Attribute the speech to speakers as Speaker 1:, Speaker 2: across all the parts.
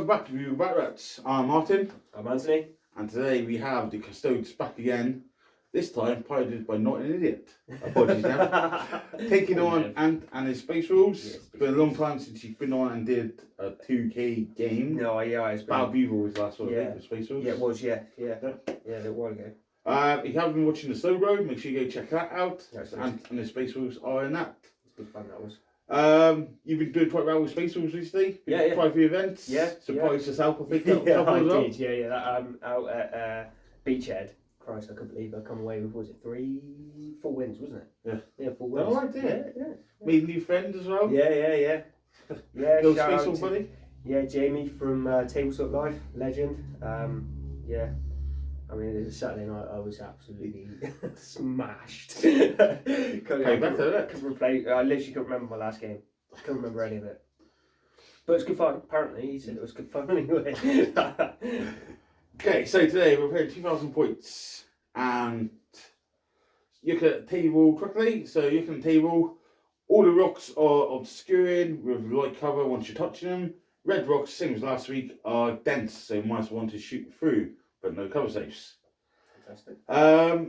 Speaker 1: back to Bugle Rats. I'm Martin.
Speaker 2: I'm Anthony.
Speaker 1: And today we have the Custodes back again. This time piloted by Not an Idiot. Apologies now. Taking on Ant and his Space Rules. Yes, it's been a long time since you've been on and did a 2K game.
Speaker 2: No, yeah, it's been...
Speaker 1: Battle Bugle was last one,
Speaker 2: yeah.
Speaker 1: I think, with Space Rules.
Speaker 2: Yeah, it was, yeah, a while ago.
Speaker 1: If you haven't been watching the Slow Road, make sure you go check that out.
Speaker 2: Nice.
Speaker 1: Ant and his Space Rules are in that.
Speaker 2: It's good fun, that was.
Speaker 1: You've been doing quite well with Space Rules recently.
Speaker 2: Yeah.
Speaker 1: Quite a few events.
Speaker 2: Yeah.
Speaker 1: Surprised yourself, I think.
Speaker 2: Yeah, I did. Yeah. That, out at Beachhead. Christ, I couldn't believe I come away with, was it 4 wins, wasn't it?
Speaker 1: Yeah.
Speaker 2: Yeah, 4 wins.
Speaker 1: Oh, right, yeah. Made a new friend as well.
Speaker 2: Yeah. Yeah,
Speaker 1: Little
Speaker 2: shout
Speaker 1: Space
Speaker 2: out to,
Speaker 1: buddy.
Speaker 2: Yeah, Jamie from Tabletop Life, legend. Yeah. I mean, it was Saturday night. I was absolutely smashed. I literally couldn't remember my last game. I couldn't remember any of it. But it's good fun. Apparently, he said it was good fun anyway.
Speaker 1: Okay, so today we're playing 2,000 points, and you look at the table quickly. So you look at the table. All the rocks are obscuring with light cover once you're touching them. Red rocks, same as last week, are dense, so minus 1 to shoot through, but no cover saves.
Speaker 2: Fantastic.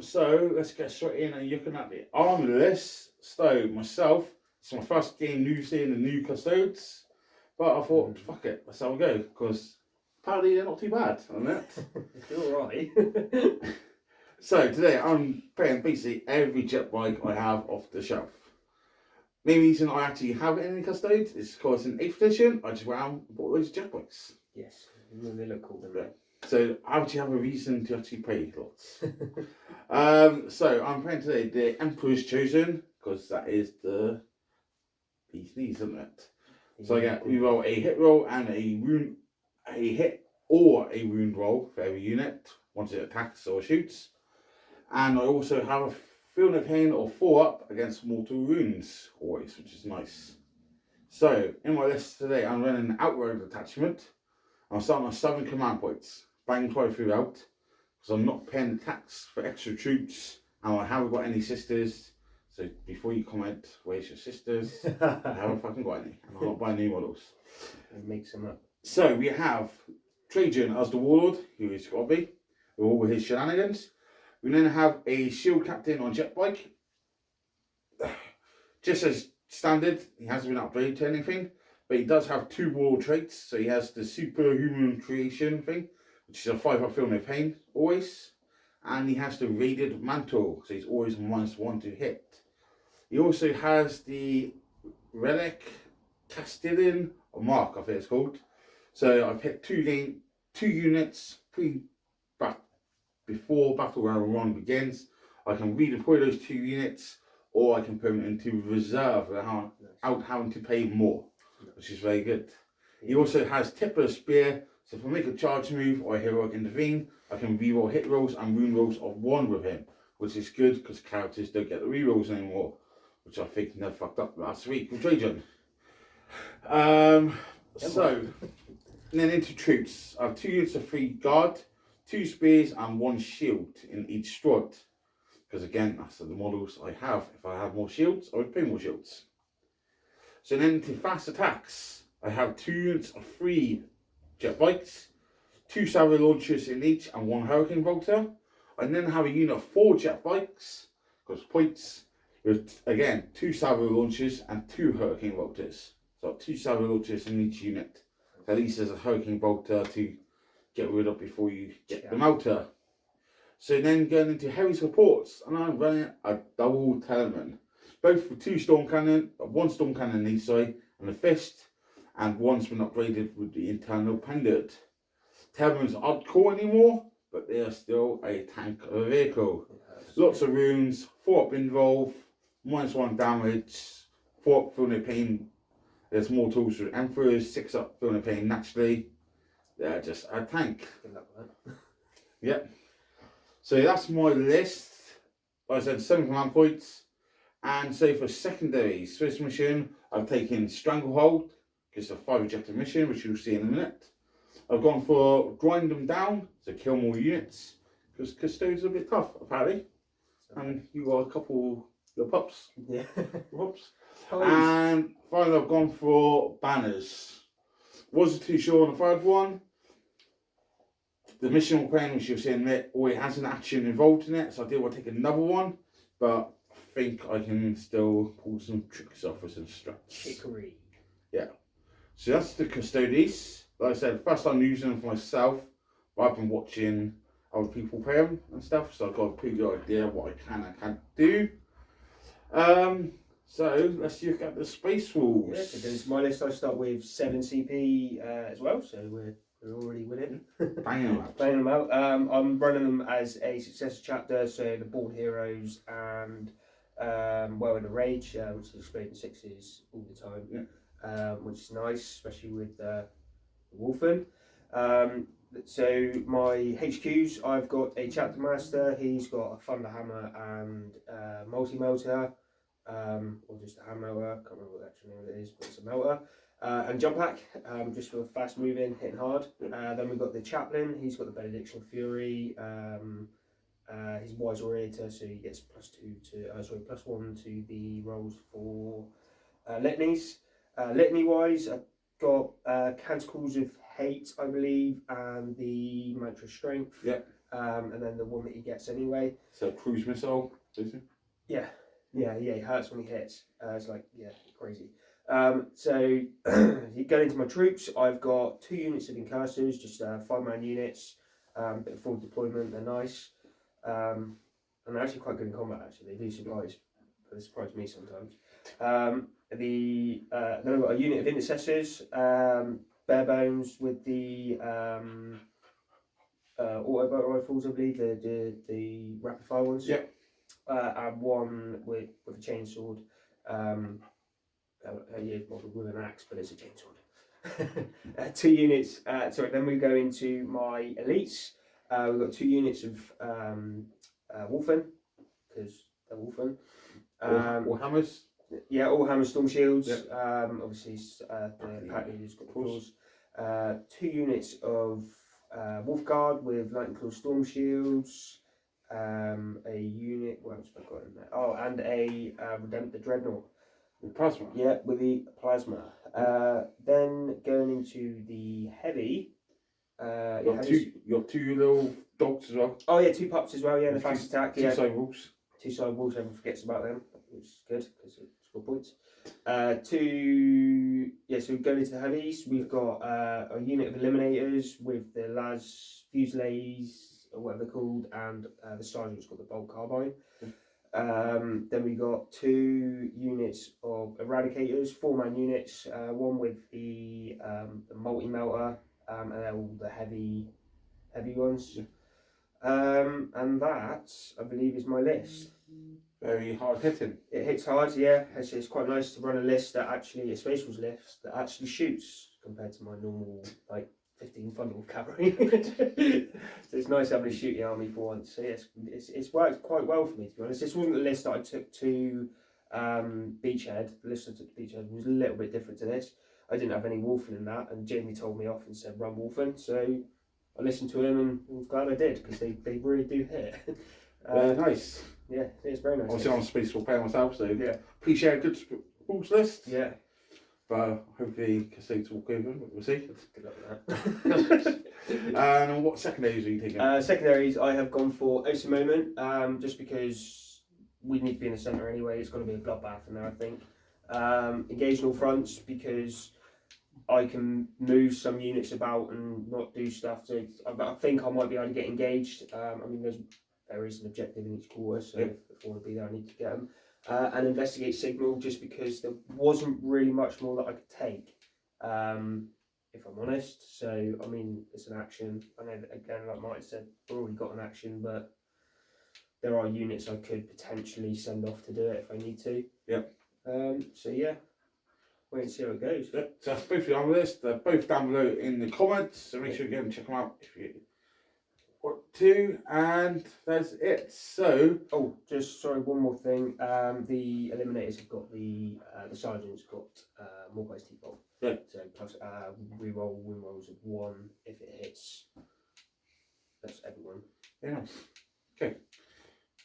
Speaker 1: So let's get straight in and looking at the army list. So myself, it's my first game new seeing the new Custodes, but I thought, fuck it, let's have a go, because apparently they're not too bad on that.
Speaker 2: You're alright.
Speaker 1: So today I'm playing basically every jet bike I have off the shelf. Main reason I actually have it in the Custodes is because in 8th edition I just went out and bought those jet bikes.
Speaker 2: Yes, they look cool, don't they?
Speaker 1: So I actually have a reason to actually play lots. So I'm playing today the Emperor's Chosen, because that is the BCs, isn't it? So I get we roll a hit roll and a hit or a wound roll for every unit once it attacks or shoots. And I also have a Feel No Pain or 4 up against mortal wounds always, which is nice. So in my list today I'm running an outright attachment. I'm starting on 7 command points. Bang twice throughout, because I'm not paying the tax for extra troops, and I haven't got any sisters. So before you comment, where's your sisters? I haven't fucking got any, and I'm not buying any models.
Speaker 2: Make some up.
Speaker 1: So we have Trajan as the warlord, who is Scotty, with all his shenanigans. We then have a shield captain on jet bike. Just as standard, he hasn't been upgraded to anything, but he does have 2 warlord traits. So he has the superhuman creation thing, which is a 5 up Feel No Pain, always. And he has the Radiant Mantle, so he's always -1 to hit. He also has the Relic Castellan, or Mark, I think it's called. So I've hit 2 units before Battle Round 1 begins. I can redeploy those 2 units, or I can put them into reserve without having to pay more, which is very good. He also has Tipper Spear. So if I make a charge move or a heroic intervene, I can reroll hit rolls and wound rolls of 1 with him, which is good because characters don't get the rerolls anymore, which I think never fucked up last week with Trajan. So then into troops, I have 2 units of 3 guard, 2 spears and 1 shield in each strut. Because again, that's the models I have. If I had more shields, I would pay more shields. So then into fast attacks, I have 2 units of 3 jet bikes, 2 Salvo launchers in each and 1 hurricane bolter. I then have a unit of 4 jet bikes, because points, with again 2 Salvo launchers and 2 hurricane bolters. So 2 Salvo launchers in each unit. So at least there's a hurricane bolter to get rid of before you get the motor. So then going into heavy supports, and I'm running a double Telemann, both with 2 storm cannon, 1 storm cannon in each side, and a fist. And 1's been upgraded with the internal pendant. Telemanns aren't cool anymore, but they are still a tank of a vehicle. Lots of runes, 4 up involve, -1 damage, 4 up Feel No Pain. There's more tools for Emperors, 6 up Feel No Pain naturally. They're just a tank. Yep. So that's my list. Like I said, 7 command points. And so for secondaries, first mission, I've taken Stranglehold. It's a 5 objective mission, which you'll see in a minute. I've gone for Grind Them Down, so kill more units, because Custodes are a bit tough, apparently. And you got a couple of pups.
Speaker 2: Yeah.
Speaker 1: Pups. And finally, I've gone for Banners. Wasn't too sure on the third one. The mission we're playing, which you're seeing there, already has an action involved in it, so I did want to take another one, but I think I can still pull some tricks off with some struts.
Speaker 2: Chicory.
Speaker 1: Yeah. So that's the Custodes. Like I said, first time using them for myself, rather than watching other people play them and stuff, so I've got a pretty good idea of what I can and can't do. So let's look at the Space Wolves.
Speaker 2: Yeah, so there's my list. I start with 7 CP as well, so we're already winning.
Speaker 1: Banging them out.
Speaker 2: Banging them out. I'm running them as a successor chapter, so the Board Heroes and Well in the Rage, which is exploding sixes all the time, which is nice, especially with the Wolfen. So my HQs, I've got a chapter master. He's got a thunder hammer and multi melter. Or just a hand melter, can't remember what the actual name of it is, but it's a melter. And jump hack, just for fast moving, hitting hard. Then we've got the chaplain, he's got the benediction fury, he's wise orator, so he gets +1 to the rolls for litanies. Litany wise, I've got canticles of hate, I believe, and the mantra of strength. And then the one that he gets anyway.
Speaker 1: So cruise missile, is it?
Speaker 2: Yeah, it hurts when he hits. It's like, crazy. So, going into my troops, I've got 2 units of incursors, just 5-man units, bit of forward deployment, they're nice. And they're actually quite good in combat, actually. They do surprise me sometimes. Then I've got a unit of intercessors, bare bones with the auto boat rifles, I believe, the rapid fire ones. And one with a chainsword. Modelled with an axe, but it's a chainsword. 2 units. Then we go into my elites. We've got 2 units of Wolfen, because they're Wolfen.
Speaker 1: Or hammers.
Speaker 2: Yeah, all hammer storm shields. Obviously, the pack leader's got claws. 2 units of Wolf Guard with lightning claw storm shields. A unit, what else have I got in there? Oh, and the Dreadnought.
Speaker 1: With plasma?
Speaker 2: Yeah, with the plasma. Then going into the heavy.
Speaker 1: You got two little dogs as well.
Speaker 2: Oh, yeah, 2 pups as well, yeah, and the fast attack.
Speaker 1: 2 side wolves.
Speaker 2: 2 side wolves, everyone forgets about them, which is good because it score points. So going into the heavies, we've got a unit of eliminators with the las fusiliers, or whatever they're called, and the sergeant's got the bolt carbine. Then we got 2 units of eradicators, 4-man units, one with the multi melter, and then all the heavy ones. And that, I believe, is my list.
Speaker 1: Very hard hitting.
Speaker 2: It hits hard, yeah. It's quite nice to run a list that actually, a Space Wolves list that actually shoots compared to my normal 15 funnel cavalry. So it's nice having a shooting army for once. So yes, it's worked quite well for me, to be honest. This wasn't the list that I took to Beachhead. The list I took to Beachhead was a little bit different to this. I didn't have any Wolfen in that, and Jamie told me off and said run Wolfen. So I listened to him and I was glad I did, because they really do hit.
Speaker 1: Very nice.
Speaker 2: Yeah, it's very nice.
Speaker 1: Obviously, I'm a Space Wolf player myself, so
Speaker 2: yeah,
Speaker 1: appreciate a good rules list.
Speaker 2: Yeah.
Speaker 1: But hopefully, Custodes will go over. We'll see.
Speaker 2: Good luck with that.
Speaker 1: And what secondaries are you taking?
Speaker 2: Secondaries, I have gone for OC Moment, just because we need to be in the centre anyway. It's going to be a bloodbath in there, I think. Engage all fronts, because I can move some units about and not do stuff. So I think I might be able to get engaged. I mean, there is an objective in each quarter, so if I want to be there, I need to get them. And investigate signal, just because there wasn't really much more that I could take, if I'm honest. So, I mean, it's an action. I know that, again, like Martin said, I've already got an action, but there are units I could potentially send off to do it if I need to. So, yeah, wait and see how it goes.
Speaker 1: So that's both of you on the list. They're both down below in the comments, so make sure you go and check them out if you want to. And that's it. So,
Speaker 2: just sorry, one more thing. The eliminators have got the sergeant's got more guys default. So plus reroll win rolls of 1 if it hits. That's everyone.
Speaker 1: Yeah. Okay.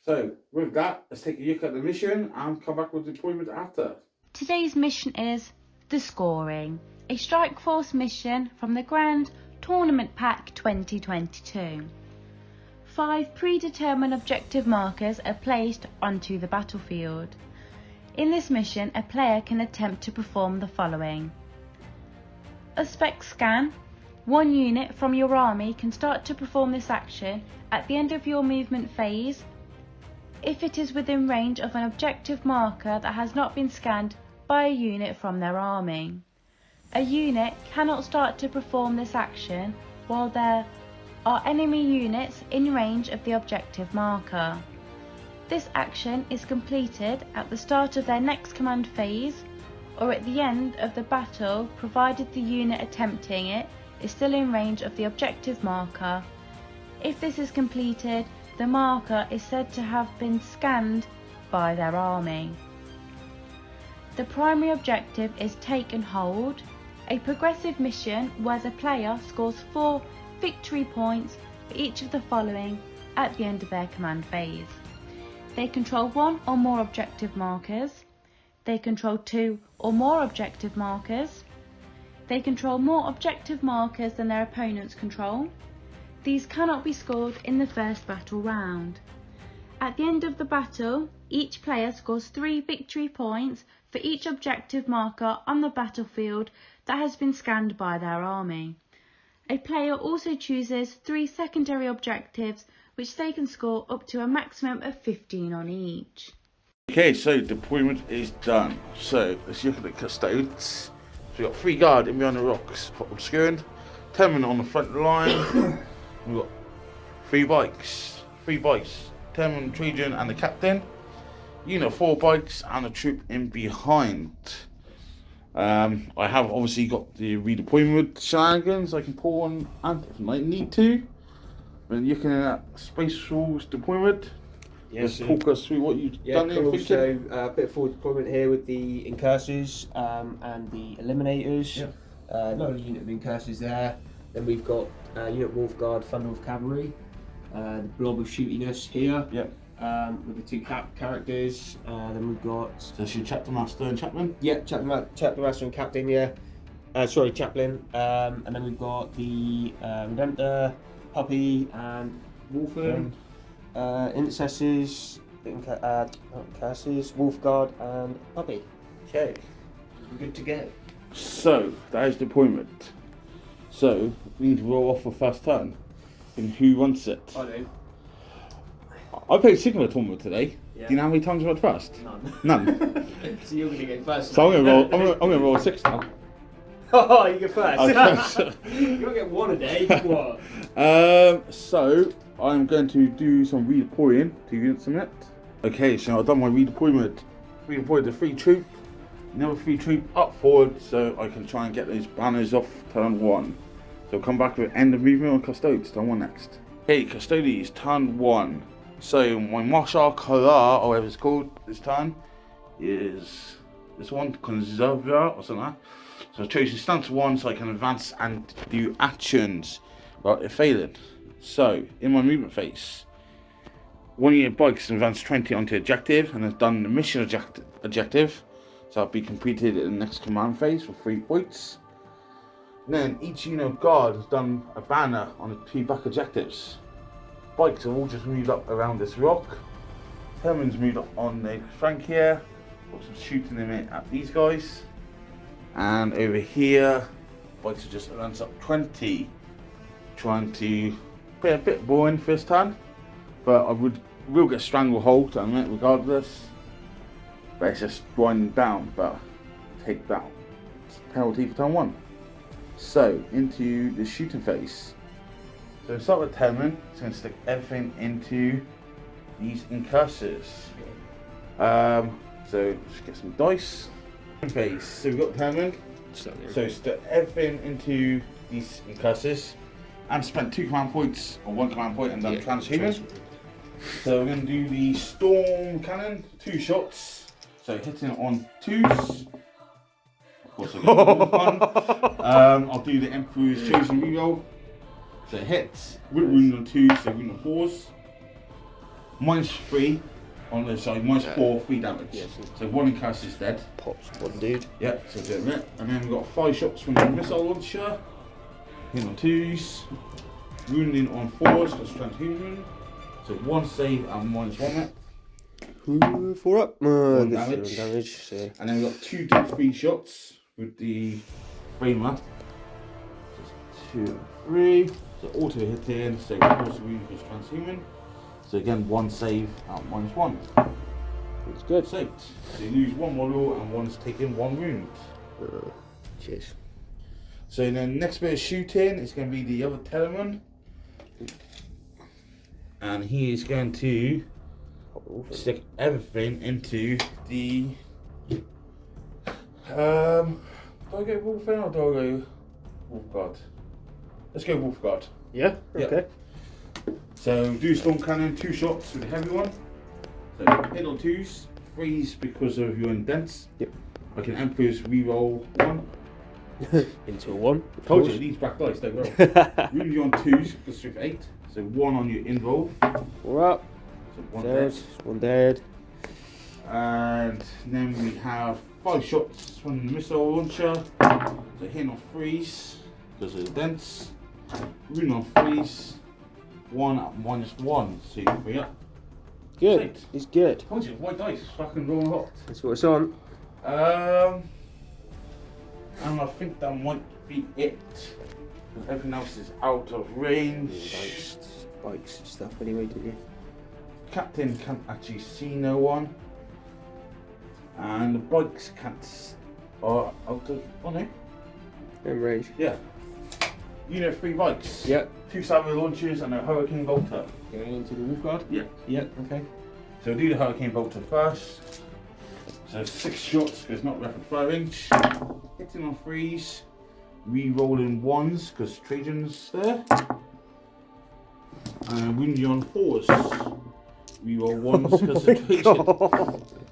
Speaker 1: So with that, let's take a look at the mission and come back with deployment after.
Speaker 3: Today's mission is the scoring. a Strike Force mission from the Grand Tournament Pack 2022. 5 predetermined objective markers are placed onto the battlefield. In this mission, a player can attempt to perform the following. A spec scan. 1 unit from your army can start to perform this action at the end of your movement phase if it is within range of an objective marker that has not been scanned by a unit from their army. A unit cannot start to perform this action while there are enemy units in range of the objective marker. This action is completed at the start of their next command phase or at the end of the battle, provided the unit attempting it is still in range of the objective marker. If this is completed, the marker is said to have been scanned by their army. The primary objective is Take and Hold, a progressive mission where the player scores 4 victory points for each of the following at the end of their command phase. They control 1 or more objective markers. They control 2 or more objective markers. They control more objective markers than their opponents control. These cannot be scored in the first battle round. At the end of the battle, each player scores 3 victory points for each objective marker on the battlefield that has been scanned by their army. A player also chooses 3 secondary objectives which they can score up to a maximum of 15 on each.
Speaker 1: Okay, so deployment is done. So let's look at the custodes. So we've got 3 guard in behind the rocks, obscuring, 10 men on the front line. We've got 3 bikes, 10 men Trajan and the captain. Unit of 4 bikes and a troop in behind. I have obviously got the redeployment shenanigans I can pull on and if I need to. When looking at Space Rules deployment,
Speaker 2: Yes,
Speaker 1: just talk us through what you've done here.
Speaker 2: Cool. So a bit of forward deployment here with the incursors and the eliminators.
Speaker 1: Yep.
Speaker 2: Another unit of incursors there. Then we've got unit Wolf Guard, Thunder of Cavalry. The blob of shootiness here.
Speaker 1: Yep.
Speaker 2: With the 2 characters. Then we've got.
Speaker 1: So that's your chapter master and chaplain.
Speaker 2: Yeah, chapter master and captain. Yeah. Sorry, chaplain. And then we've got the Redemptor, Puppy, and Wolfen. Intercessors, Incursors, Wolf Guard, and Puppy.
Speaker 1: Okay.
Speaker 2: We're good to go.
Speaker 1: So that is deployment. So we need to roll off the first turn. And who wants it?
Speaker 2: I do.
Speaker 1: I played Sigma tournament today.
Speaker 2: Yeah.
Speaker 1: Do you know how many times I went first?
Speaker 2: None. So you're gonna go first.
Speaker 1: So I'm gonna roll 6 now.
Speaker 2: Oh, you go first.
Speaker 1: Okay.
Speaker 2: You don't get 1 a day. What?
Speaker 1: So I'm going to do some redeploying 2 units a minute. Okay, so I've done my redeployment. Redeployed the 3 troop. Another 3 troop up forward so I can try and get those banners off turn 1. So come back with end of movement on Custodes, turn 1 next. Okay, Custodes, turn 1. So my martial color, or whatever it's called this time, is this one, Conserver or something like that. So I've chosen stance 1 so I can advance and do actions without failing. So in my movement phase, 1 unit bikes advance 20 onto objective and has done the mission objective. So I'll be completed in the next command phase for 3 points. And then each unit of guard has done a banner on the 2 back objectives. Bikes have all just moved up around this rock. Herman's moved up on the flank here. Got some shooting in it at these guys. And over here, bikes have just advanced up 20. Trying to be a bit boring first turn. But I will get stranglehold on it regardless. But it's just winding down, but take that penalty for turn 1. So into the shooting phase. So start with 10 men. It's going to stick everything into these incursors. So just get some dice. Phase. So we've got 10 men. So stick everything into these incursors. And spent 2 command points or 1 command point and done transhuman. So we're going to do the storm cannon, 2 shots. So hitting on 2s. Of course, I'll get 1. I'll do the Emperor's Chosen reroll. So it hits with wound on 2s, so wound on 4s. -3 On the side, minus 4, 3 damage.
Speaker 2: Yes.
Speaker 1: So 1 in cast is dead.
Speaker 2: Pops one dude.
Speaker 1: Yeah, so do it. And then we've got 5 shots from the missile launcher. Hit on 2s. Wounding on 4s because transhuman. So 1 save and minus 1 net.
Speaker 2: 4 up.
Speaker 1: One
Speaker 2: This is
Speaker 1: damage.
Speaker 2: one damage. So.
Speaker 1: And then we've got 2 D3 shots with the framer. So 2 and 3. So auto hitting, so force wound because transhuman. So again, 1 save and minus 1.
Speaker 2: It's good.
Speaker 1: Saved. So you lose 1 model and 1's taking 1 wound.
Speaker 2: Cheers.
Speaker 1: So then next bit of shooting is going to be the other Telemann. And he is going to stick everything into the do I go Wolfen or do I go Wolfguard? Let's go Wolfguard.
Speaker 2: Yeah?
Speaker 1: Yeah.
Speaker 2: Okay.
Speaker 1: So do Storm Cannon, 2 shots with the heavy one. So hit on 2s, 3s because of your indents.
Speaker 2: Yep.
Speaker 1: I can Emperor's reroll 1.
Speaker 2: Into a 1.
Speaker 1: Told you, these black dice don't roll. Wound you on 2s because of 8. So 1 on your involve.
Speaker 2: 4 up.
Speaker 1: So 1
Speaker 2: Dead.
Speaker 1: dead.
Speaker 2: 1 dead.
Speaker 1: And then we have 5 shots from the missile launcher. So hit on 3s because of the dents. Wound on 3s. 1 up minus 1. So you can 3 up.
Speaker 2: Good.
Speaker 1: Saved.
Speaker 2: He's good.
Speaker 1: Told you, white dice, fucking rolling hot.
Speaker 2: That's what it's on.
Speaker 1: And I think that might be it. Everything else is out of range.
Speaker 2: Bikes and stuff anyway, didn't you?
Speaker 1: Captain can't actually see no one. And the bikes are out of, oh no,
Speaker 2: In range.
Speaker 1: yeah. Unit 3 bikes.
Speaker 2: Yep.
Speaker 1: 2 Saber launchers and a Hurricane Bolter.
Speaker 2: Going into the Wolfguard?
Speaker 1: Yeah.
Speaker 2: Yep, okay.
Speaker 1: So we'll do the Hurricane Bolter first. So 6 shots because not rapid fire range. Hitting on 3s. Re-rolling 1s because Trajan's there. And wounding on 4s. Re-roll 1s because of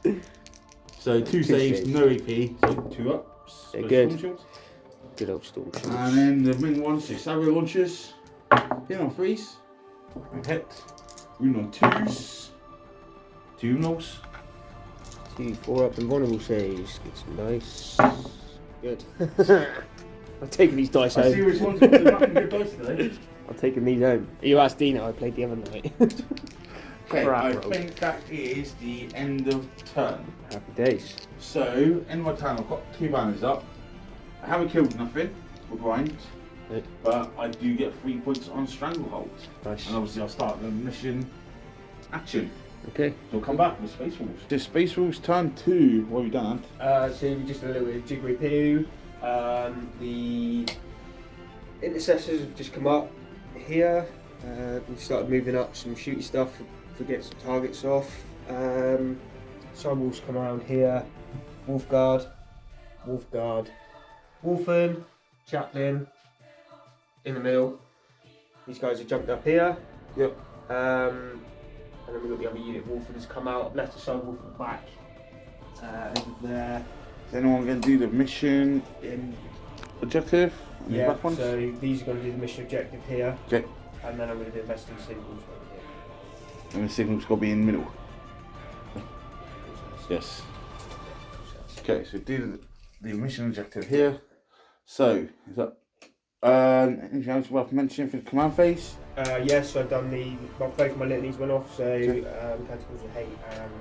Speaker 1: Trajan. So 2 saves, no AP, so 2 ups.
Speaker 2: They're
Speaker 1: So
Speaker 2: good.
Speaker 1: Storm Shield.
Speaker 2: Good old Storm Shield.
Speaker 1: And then the main ones, so Saber launchers. Hit on 3s. Hit. Wound on 2s. 2 nulls.
Speaker 2: 2 4 up and vulnerable saves. Get some dice. Good. I'm taking these dice
Speaker 1: I see
Speaker 2: home.
Speaker 1: which ones got the fucking good dice today.
Speaker 2: I'm taking these home. You asked Dino, I played the other night.
Speaker 1: Okay,
Speaker 2: Crap
Speaker 1: I
Speaker 2: roll.
Speaker 1: think that is the end of turn.
Speaker 2: Happy days.
Speaker 1: So, end of my turn, I've got 2 banners up. I haven't killed nothing for grind,
Speaker 2: Good.
Speaker 1: but I do get 3 points on Stranglehold.
Speaker 2: Nice.
Speaker 1: And obviously I'll start the mission action.
Speaker 2: Okay.
Speaker 1: So we'll come back with Space Wolves. This Space Wolves turn 2, what have we done, Ant?
Speaker 2: So we just did a little bit of jiggery poo. The intercessors have just come up here. We started moving up some shooty stuff to get some targets off. Sidewalls come around here. Wolfguard, Wolfen, Chaplain in the middle. These guys have jumped up here.
Speaker 1: Yep.
Speaker 2: And then we've got the other unit Wolfen's come out. I've left the Sidewall at the back. Over there.
Speaker 1: Is anyone going to do the mission in objective? Any
Speaker 2: Yeah,
Speaker 1: back ones?
Speaker 2: so these are going to do the mission objective here.
Speaker 1: Okay.
Speaker 2: And then I'm going to do investing signals over here.
Speaker 1: And the signal's got to be in the middle. Yes. Okay, so do the mission objective here. So, is that anything else worth mentioning for the command phase?
Speaker 2: Yes, so I've done both of my litanies went off, so
Speaker 1: Okay.
Speaker 2: Canticles of Hate and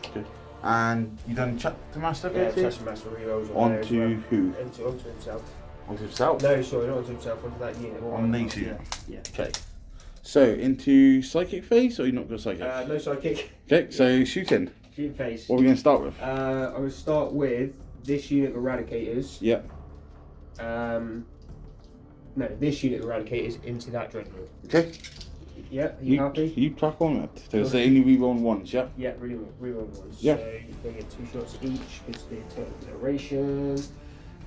Speaker 1: Okay. And you done chapter master
Speaker 2: yeah,
Speaker 1: ability?
Speaker 2: Chester Master rerolls on there as
Speaker 1: Onto
Speaker 2: well.
Speaker 1: who?
Speaker 2: Onto himself.
Speaker 1: Onto himself?
Speaker 2: No, sorry, not onto himself, onto that unit.
Speaker 1: On these
Speaker 2: yeah.
Speaker 1: unit?
Speaker 2: Yeah.
Speaker 1: Okay. So, into psychic phase, or you not got psychic?
Speaker 2: No psychic.
Speaker 1: Okay, so shooting.
Speaker 2: Shooting phase.
Speaker 1: What are we going to start with?
Speaker 2: I will start with this unit of Eradicators.
Speaker 1: Yeah.
Speaker 2: No, this unit of Eradicators into that Dreadnought.
Speaker 1: Okay.
Speaker 2: Yeah, are you happy?
Speaker 1: You crack on it. So they only reroll once, yeah?
Speaker 2: Yeah, reroll ones.
Speaker 1: Yeah.
Speaker 2: So they get 2 shots each because the total duration,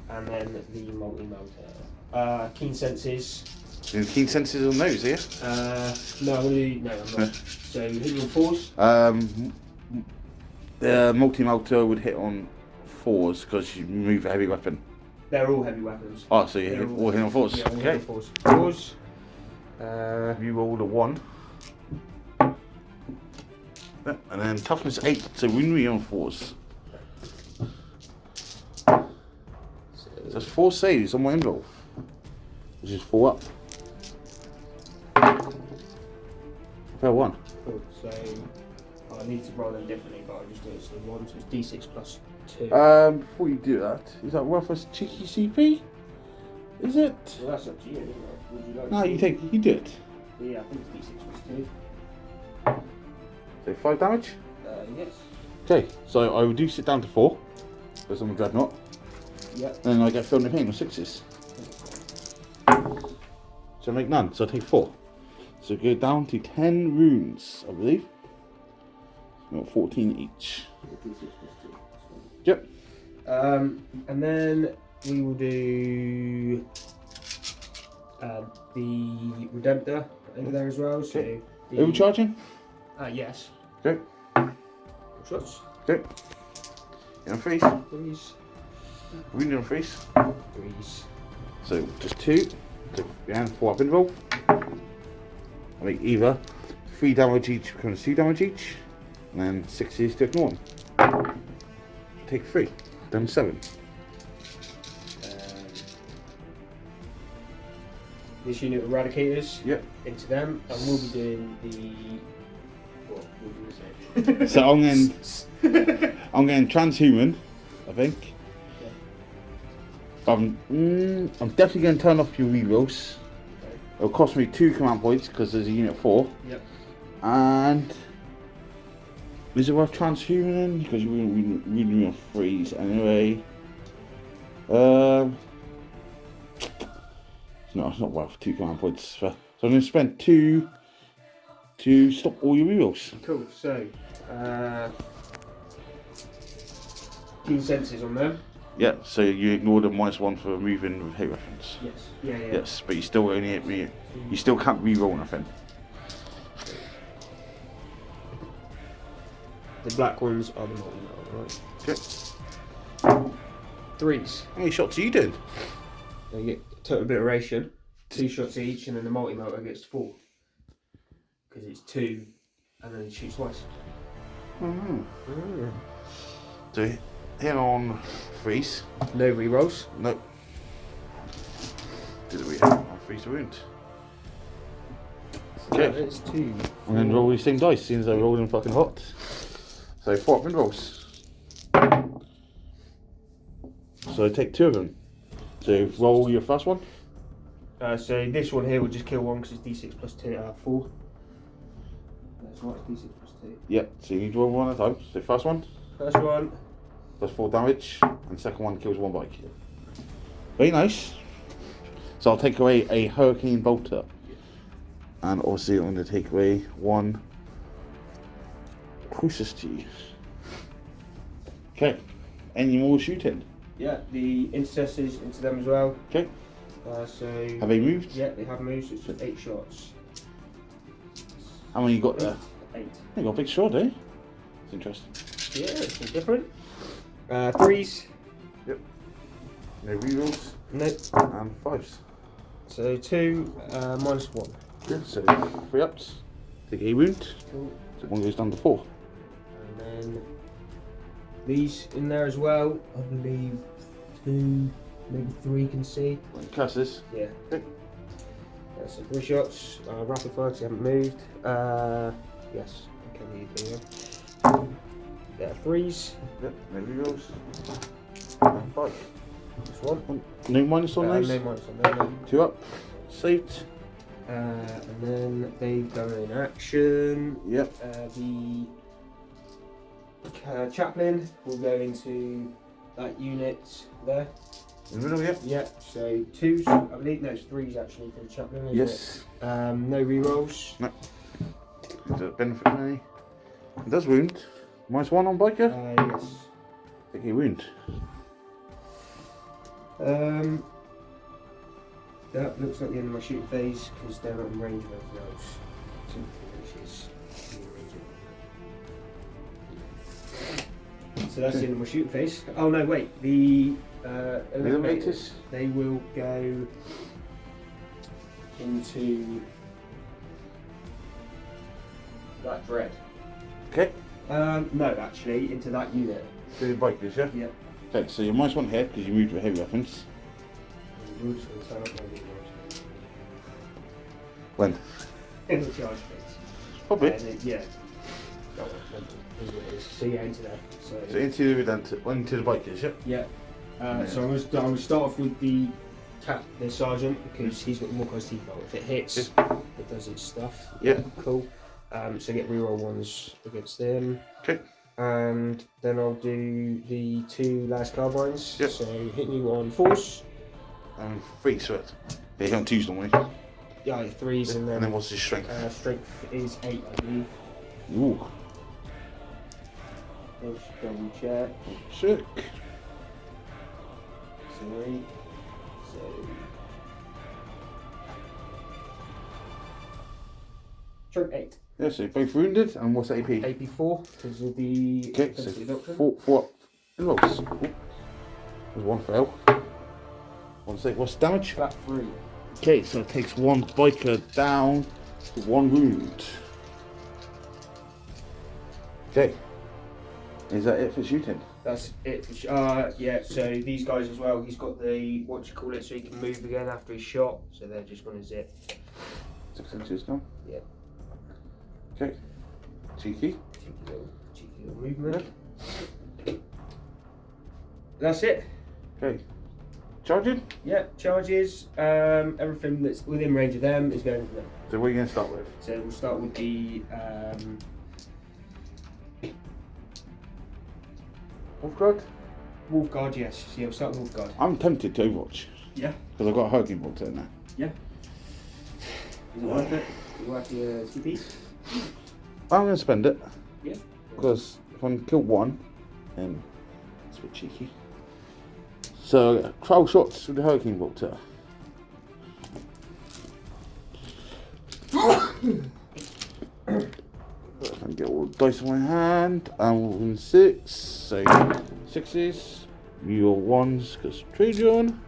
Speaker 2: and then the multi-melter. Keen senses.
Speaker 1: So the keen senses on those, yeah?
Speaker 2: No, I'm not. So hitting on 4s.
Speaker 1: The multi-melter would hit on 4s because you move a heavy weapon.
Speaker 2: They're all heavy weapons.
Speaker 1: Oh, so you all hit on 4s?
Speaker 2: Yeah, all
Speaker 1: Okay.
Speaker 2: hit on 4s.
Speaker 1: You rolled a 1. And then toughness 8, so wound reinforce.
Speaker 2: So
Speaker 1: That's 4 saves on my invul, which is 4 up. Fair 1.
Speaker 2: cool. So I need to roll them differently, but I'll just do it. So 1, so it's D6 plus 2.
Speaker 1: Before you do that, is that worth a cheeky CP? Is it?
Speaker 2: Well, that's up to you, isn't it? Would you like
Speaker 1: No,
Speaker 2: to?
Speaker 1: you do it.
Speaker 2: Yeah, I think it's D6 plus 2.
Speaker 1: So 5 damage?
Speaker 2: Yes.
Speaker 1: Okay, so I reduce it down to 4, because I'm a dreadnought.
Speaker 2: Yep.
Speaker 1: And then I get filled in pain with 6s. So I make none, so I take 4. So go down to 10 runes, I believe. Got 14 each.
Speaker 2: D6 plus 2.
Speaker 1: Yep.
Speaker 2: And then we will do the Redemptor over there as well. So
Speaker 1: Okay.
Speaker 2: the,
Speaker 1: Overcharging?
Speaker 2: yes.
Speaker 1: Okay.
Speaker 2: Shots.
Speaker 1: Okay. In face.
Speaker 2: Threes.
Speaker 1: Wounded on face.
Speaker 2: Threes.
Speaker 1: So just 2. So and 4 up involved. I make either 3 damage each becomes 2 damage each. And then 6s to ignore them. Take 3. Done 7.
Speaker 2: This unit of Eradicators.
Speaker 1: Yep.
Speaker 2: Into them, and we'll be doing the. What would you say?
Speaker 1: So I'm getting transhuman, I think. I'm definitely going to turn off your rerolls.
Speaker 2: Okay.
Speaker 1: It'll cost me 2 command points because there's a unit 4.
Speaker 2: Yep.
Speaker 1: And is it worth transhuman? Because you wouldn't really freeze anyway. No, it's not worth 2 command points. So I'm going to spend 2 to stop all your rerolls.
Speaker 2: Cool. So, keen senses on them.
Speaker 1: Yeah, so you ignore the -1 for moving with hit reference.
Speaker 2: Yes. Yeah.
Speaker 1: Yes, but you still only hit me. You still can't re-roll nothing.
Speaker 2: The black ones are the multi-metal, right?
Speaker 1: Okay.
Speaker 2: Threes.
Speaker 1: How many shots are you doing?
Speaker 2: They get total obliteration, 2 shots each, and then the multi-motor gets 4. Because it's 2, and then it shoots twice.
Speaker 1: So here on freeze.
Speaker 2: No rerolls.
Speaker 1: Nope. Did we have on freeze wound? Okay.
Speaker 2: It's 2.
Speaker 1: I'm going to roll these same dice, seeing as I rolled them fucking hot. So 4 up rolls. So I take 2 of them. So roll your first one.
Speaker 2: So this one here will just kill 1 because it's D6 plus 2, 4. That's right, it's D6 plus 2.
Speaker 1: Yep, so you need to roll 1 at a time. So first one
Speaker 2: First one.
Speaker 1: does 4 damage, and second one kills 1 bike. Very nice. So I'll take away a Hurricane Bolter. And obviously I'm going to take away 1 Crucity. Okay. Any more shooting?
Speaker 2: Yeah, the intercessors into them as well.
Speaker 1: Okay.
Speaker 2: So
Speaker 1: Have they moved?
Speaker 2: yeah, they have moved. So it's 8 shots.
Speaker 1: How many you got there?
Speaker 2: 8.
Speaker 1: You got a big sword, eh? It's interesting.
Speaker 2: Yeah, it's all different. Threes.
Speaker 1: Yep. No rerolls.
Speaker 2: No.
Speaker 1: And 5s.
Speaker 2: So 2 minus 1.
Speaker 1: Yeah, so 3 ups. Take a wound.
Speaker 2: Cool.
Speaker 1: So 1 goes down to 4.
Speaker 2: And then these in there as well. I believe 2, maybe 3 can see.
Speaker 1: Curses.
Speaker 2: Yeah.
Speaker 1: Okay.
Speaker 2: So 3 shots. Rapid fire because they haven't moved. Yes. Okay, you do. Yeah, 3s.
Speaker 1: Yep, no rerolls. And 5.
Speaker 2: This one.
Speaker 1: No minus on those.
Speaker 2: No minus on there. No.
Speaker 1: 2 up. Saved.
Speaker 2: And then they go in action.
Speaker 1: Yep.
Speaker 2: The chaplain will go into that unit there.
Speaker 1: In the middle, yep.
Speaker 2: Yep. So 2s, I believe. No, it's 3s actually for the chaplain. Isn't
Speaker 1: Yes.
Speaker 2: It? No rerolls.
Speaker 1: Does it benefit any? It does wound. -1 on biker.
Speaker 2: Yes.
Speaker 1: Take a wound.
Speaker 2: That looks like the end of my shooting phase because they're not in range of anything else. So finishes. So that's the end of my shooting phase. Oh no, wait. The
Speaker 1: Eliminators.
Speaker 2: they will go into that dread.
Speaker 1: Okay.
Speaker 2: No, actually, into that unit.
Speaker 1: So the bikers, yeah?
Speaker 2: Yeah.
Speaker 1: Okay, so your mice one here because you moved your heavy weapons. When?
Speaker 2: In the charge phase.
Speaker 1: Probably.
Speaker 2: Yeah. So yeah, into there.
Speaker 1: So into the bikers, yeah?
Speaker 2: Yeah. So I'm going to start off with the sergeant because he's got more close teeth. If it hits, it does its stuff.
Speaker 1: Yeah.
Speaker 2: Cool. So get reroll ones against them.
Speaker 1: Okay.
Speaker 2: And then I'll do the 2 last carbines.
Speaker 1: Yep.
Speaker 2: So hitting you on force.
Speaker 1: And 3 sweat. Yeah, you don't 2s normally.
Speaker 2: Yeah, 3s and then
Speaker 1: what's his strength?
Speaker 2: Strength is 8, I believe.
Speaker 1: Ooh.
Speaker 2: Let's double check.
Speaker 1: Sick.
Speaker 2: Sorry. So. Strength 8.
Speaker 1: Yeah, so both wounded, and what's AP?
Speaker 2: AP 4 because of the
Speaker 1: Okay, so
Speaker 2: intensity doctrine.
Speaker 1: 4 involves. There's 1 fail. 1 save. What's the damage?
Speaker 2: Flat 3.
Speaker 1: Okay, so it takes 1 biker down to 1 wound. Okay. Is that it for shooting?
Speaker 2: That's it. Yeah. So these guys as well. He's got the so he can move again after he's shot. So they're just going to zip.
Speaker 1: 6 inches now?
Speaker 2: Yeah.
Speaker 1: Okay. Cheeky.
Speaker 2: Cheeky little movement. That's it.
Speaker 1: Okay. Charging?
Speaker 2: Yeah. Charges. Everything that's within range of them is going to them.
Speaker 1: So what are you going to start with?
Speaker 2: So we'll start with the.
Speaker 1: Wolfguard?
Speaker 2: Wolfguard, yes. Yeah, we'll start with Wolfguard.
Speaker 1: I'm tempted to Overwatch.
Speaker 2: Yeah.
Speaker 1: Because I've got a hurricane bolt in there.
Speaker 2: Yeah. Is it worth it? You worth your CP?
Speaker 1: I'm going to spend it.
Speaker 2: Yeah.
Speaker 1: Because if I can kill 1, then it's a bit cheeky. So, 12 shots with the hurricane bolter. If I can get all the dice in my hand, and within 6, so 6s, your 1s, because Trajan.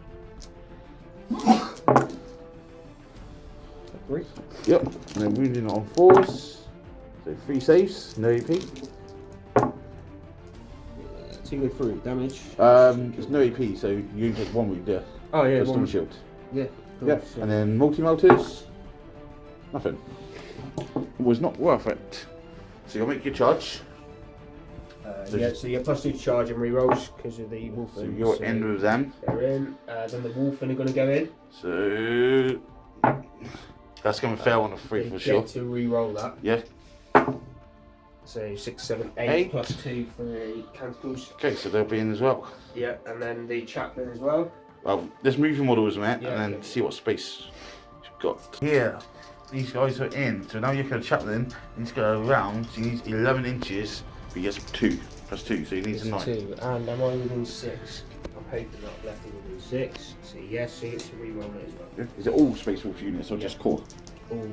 Speaker 2: Great.
Speaker 1: Yep, and then wounding on 4s, so 3 saves, no AP.
Speaker 2: 2 go through damage.
Speaker 1: There's no AP, so you only take 1 wound there.
Speaker 2: Oh yeah,
Speaker 1: Storm shield.
Speaker 2: Yeah. Cool.
Speaker 1: Yeah, and then multi-melters, nothing. It was not worth it. So you'll make your charge.
Speaker 2: Yeah, so you get +2 charge and rerolls because of the wolf.
Speaker 1: So you're in with them.
Speaker 2: They're in. Then the wolfen are going to go in.
Speaker 1: So that's going to fail on a 3
Speaker 2: They
Speaker 1: for
Speaker 2: get
Speaker 1: sure.
Speaker 2: to re-roll that.
Speaker 1: Yeah.
Speaker 2: So 6, 7, 8
Speaker 1: 8.
Speaker 2: +2 for the canticles.
Speaker 1: Okay, so they'll be in as well.
Speaker 2: Yeah, and then the chaplain as well.
Speaker 1: Well, let's move your models, mate,
Speaker 2: Yeah,
Speaker 1: and then
Speaker 2: okay.
Speaker 1: see what space you've got. Here, these guys are in. So now you're going to chaplain. He needs to go around. So he needs 11 inches. But he gets 2 +2, so he needs a 9.
Speaker 2: 2, and am I within 6? I'm hoping that I've left it within 6. So yes, so you get to re-roll it as well.
Speaker 1: Yeah. Is it all Space Wolf units or just core?
Speaker 2: Oh,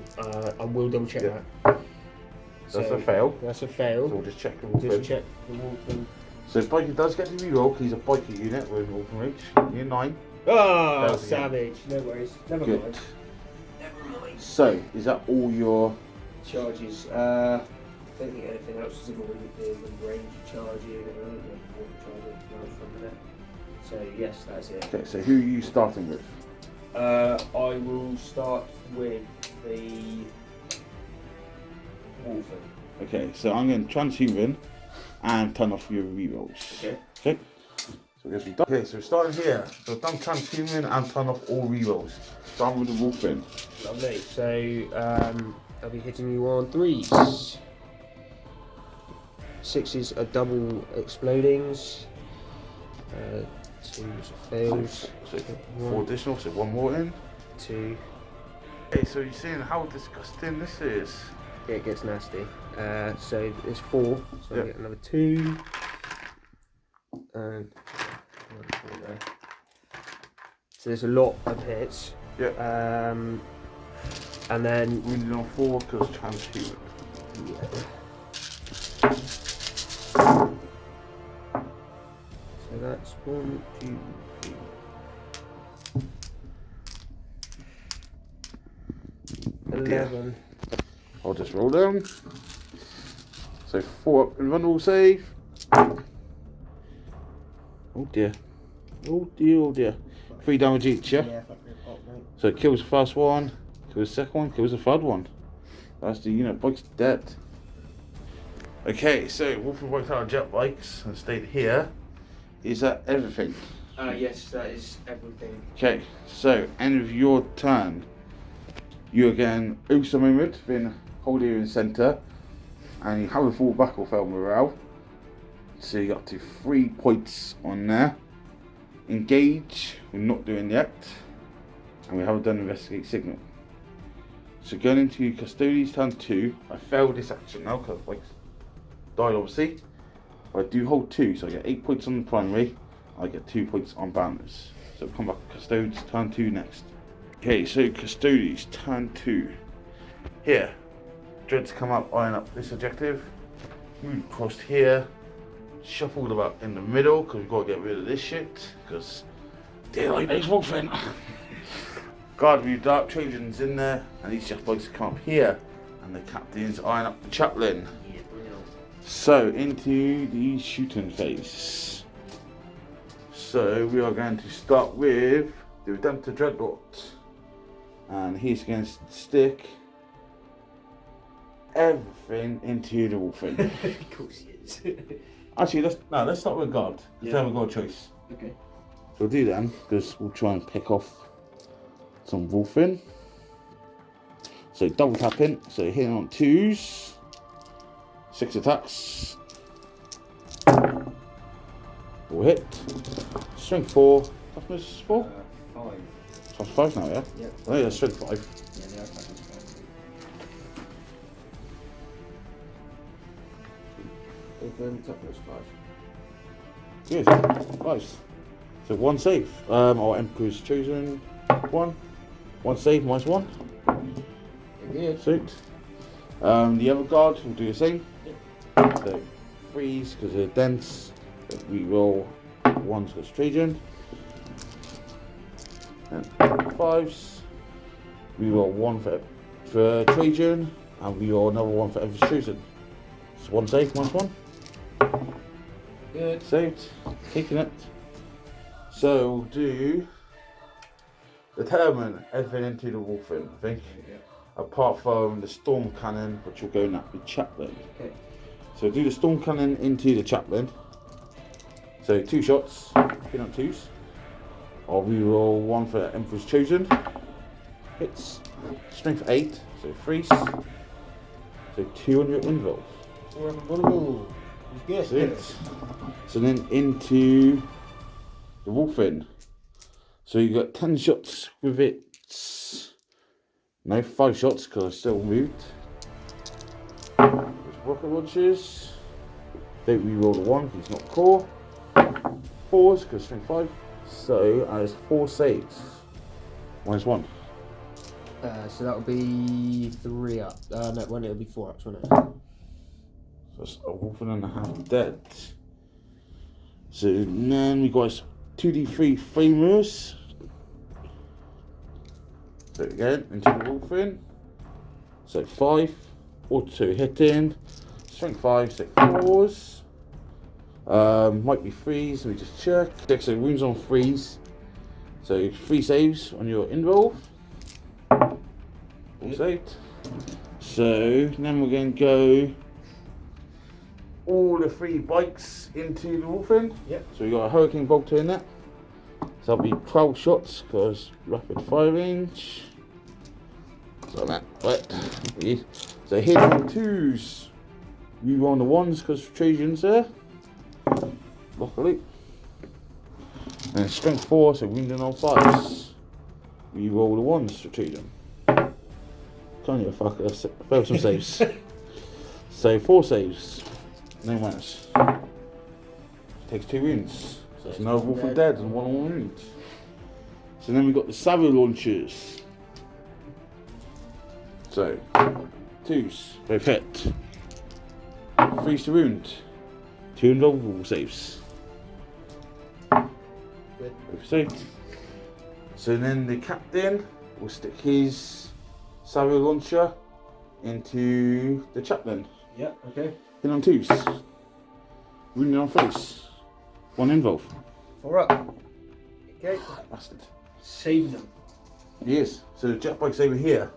Speaker 2: I will double check
Speaker 1: Yeah.
Speaker 2: that.
Speaker 1: That's a fail.
Speaker 2: That's a
Speaker 1: So
Speaker 2: fail.
Speaker 1: we'll just check the
Speaker 2: Just
Speaker 1: wolf.
Speaker 2: check the wolfen.
Speaker 1: So biker does get to reroll because he's a biker unit with wolfen reach. You're 9.
Speaker 2: Oh,
Speaker 1: Fails again.
Speaker 2: savage. No worries. Never
Speaker 1: Good.
Speaker 2: mind. Never mind.
Speaker 1: So is that all your?
Speaker 2: Charges. I don't think anything else is in the range of charging. I don't know what from there. So yes, that's it.
Speaker 1: Okay, so who are you starting with?
Speaker 2: I will start with the wolfen.
Speaker 1: Okay, so I'm going to transhuman and turn off your rerolls.
Speaker 2: Okay.
Speaker 1: Okay. So we're going to be done. Okay, so we're starting here. So I've done transhuman and turn off all rerolls. Starting with the wolfen.
Speaker 2: Lovely. So I'll be hitting you on 3s. 6s are double explodings. 2s are fails.
Speaker 1: So 4 additional, so 1 more in.
Speaker 2: 2.
Speaker 1: Okay, so you're seeing how disgusting this is.
Speaker 2: Yeah, it gets nasty. So it's 4. So
Speaker 1: Yeah.
Speaker 2: I get another 2. And 1, 4 there. So there's a lot of hits.
Speaker 1: Yeah.
Speaker 2: And then
Speaker 1: Wounded on 4 because transhuman.
Speaker 2: so that's 1, 2, 3. 11.
Speaker 1: I'll just roll down. So 4 up invulnerable save. Oh dear. Oh dear, oh dear. 3 damage each, yeah?
Speaker 2: Yeah, fuck it up, mate.
Speaker 1: So it kills the first one, kills the second one, kills the third one. That's the unit bike's dead. Okay, so Wolfram wiped out our jet bikes and stayed here. Is that everything?
Speaker 2: Yes, that is everything.
Speaker 1: Okay, so end of your turn. You again use a moment, then hold here in the centre, and you have a full battlefield morale. So you got to 3 points on there. Engage, we're not doing yet, and we haven't done investigate signal. So going into Custodes turn 2, I failed this action now because like died obviously. But I do hold 2, so I get 8 points on the primary, I get 2 points on banners. So come back to Custodes turn 2 next. Okay, so Custodes turn 2. Here, Dreads come up, iron up this objective, move across here, shuffled about in the middle because we've got to get rid of this shit because daylight makes wolfing. Guard with dark Trojans in there, and these just bugs come up here, and the captains iron up the chaplain.
Speaker 2: Yeah, brilliant.
Speaker 1: So into the shooting phase. So we are going to start with the Redemptor Dreadnought, and he's going to stick everything into the wolfing.
Speaker 2: Of course he is.
Speaker 1: Actually, let's start with guard. Because then we've got a choice.
Speaker 2: Okay.
Speaker 1: So we'll do then, because we'll try and pick off some wolfing. So double tapping, so hitting on 2s, 6 attacks. We'll hit. Strength 4, toughness 4?
Speaker 2: 5.
Speaker 1: Toughness 5 now, yeah?
Speaker 2: Yep.
Speaker 1: Oh yeah, strength 5.
Speaker 2: Yeah, they are toughness 5. Open, toughness 5.
Speaker 1: Good, nice. So 1 save. Our Emperor's chosen 1. 1 save, -1.
Speaker 2: Good.
Speaker 1: Suit. The other guard will do the same.
Speaker 2: Yep.
Speaker 1: So freeze because they're dense. We roll 1s because Trajan. And 5s. We roll 1 for Trajan, and we roll another 1 for Emperor's chosen. So 1 save, -1.
Speaker 2: Good.
Speaker 1: Saved. Taking it. So we'll do determine everything into the wolfing, I think.
Speaker 2: Yeah.
Speaker 1: Apart from the storm cannon, which will go in at the chaplain.
Speaker 2: Okay.
Speaker 1: So do the storm cannon into the chaplain. So 2 shots, hit on 2s. I'll reroll 1 for Emperor's Chosen. Hits. Strength 8, so freeze. So 2 on your invul. That's it. So then into the wolfing. So you got 10 shots with it. No, 5 shots because I still moved. There's rocket launchers. Don't re-roll the 1 because it's not core. 4s because strength 5. So there's 4 saves. -1.
Speaker 2: So that would be 3 up. No, one it would be 4 ups, wouldn't it?
Speaker 1: So that's a wolfing and a half dead. So then we got 2d3 flamers. So again, into the wolfing. So 5, auto hitting, strength 5, so 4s. Might be 3s, let me just check. Okay, so wounds on 3s. So 3 saves on your invul. All saved. So then we're going to go all the 3 bikes into the wolfing.
Speaker 2: Yep.
Speaker 1: So we got a Hurricane Bolter in that. So that'll be 12 shots because rapid fire range. So that, right. So hit on 2s. We roll on the 1s because Trajan's there. Luckily. And strength 4, so wounding on 5s. We roll the 1s for Trajan. Can't you fuck us? Fail some saves. So 4 saves. No minus. Takes 2 wounds. So it's another wolf dead and 1 wound. So then we've got the Sabre launchers. So 2s, both hit. 3s to wound. 2 invulnerable saves.
Speaker 2: Good.
Speaker 1: Both saved. So then the captain will stick his Sabre launcher into the chaplain.
Speaker 2: Yeah, okay.
Speaker 1: Hit on 2s. Wounded on 3s. 1 involve.
Speaker 2: 4 up. Okay.
Speaker 1: Bastard.
Speaker 2: Save them.
Speaker 1: Yes. So the jet bike's over here.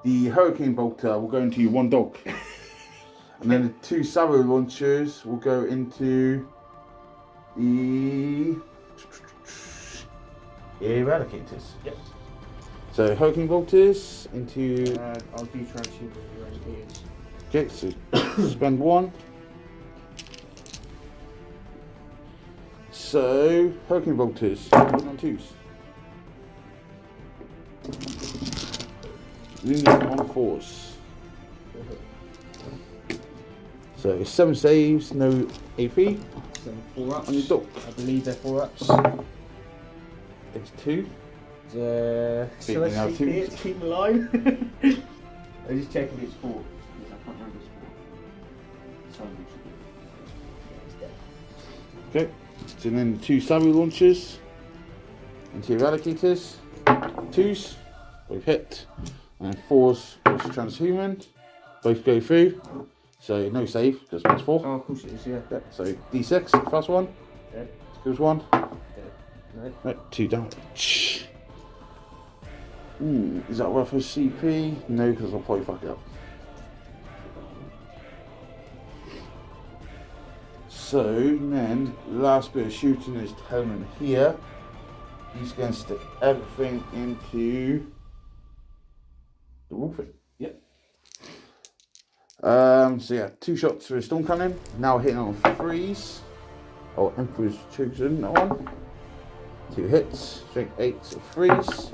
Speaker 1: The hurricane bolter will go into 1 dog. And then the 2 Sarrow launchers will go into the eradicators.
Speaker 2: Yep.
Speaker 1: So hurricane bolters into.
Speaker 2: I'll do transhumans and eradicators.
Speaker 1: Okay, so spend 1. So hurricane bolters on 2s. Leaning on 4s. So 7 saves, no AP.
Speaker 2: 7 4 ups.
Speaker 1: On your dog.
Speaker 2: I believe they're 4 ups.
Speaker 1: There's 2.
Speaker 2: So let's
Speaker 1: now
Speaker 2: keep
Speaker 1: 2.
Speaker 2: it, keep the line. I just check if it's 4. Because I can't remember it's 4.
Speaker 1: Okay, so then the 2 Sabu launchers into eradicators. 2s, both hit. And 4s goes transhuman. Both go through. So no save, because one's 4.
Speaker 2: Oh, of course it is, yeah.
Speaker 1: Yeah, so D6, first one.
Speaker 2: Dead.
Speaker 1: Kills 1.
Speaker 2: Dead. No.
Speaker 1: No, 2 damage. Is that worth a CP? No, because I'll probably fuck it up. So then, last bit of shooting is Telman here. He's going to stick everything into the wolfing.
Speaker 2: Yep.
Speaker 1: So yeah, 2 shots for a storm cannon. Now hitting on 3s. Oh, Emperor's chosen that one. 2 hits, strength 8, so 3s.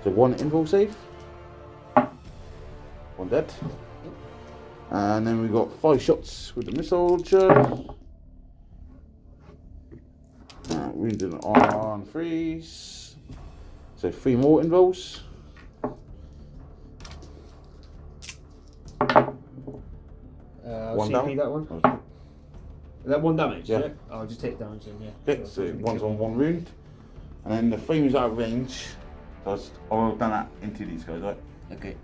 Speaker 1: So 1 invul save. 1 dead. And then we've got 5 shots with the missile launcher. Wounded on 3s. So 3 more invuls.
Speaker 2: I'll
Speaker 1: 1
Speaker 2: CP
Speaker 1: damage.
Speaker 2: that one. Is that 1 damage?
Speaker 1: Yeah.
Speaker 2: Is it? I'll just take damage then, yeah.
Speaker 1: Okay, so 1's on 1 wound. And then the frame's out of range. So I've done that into these guys, right?
Speaker 2: Okay.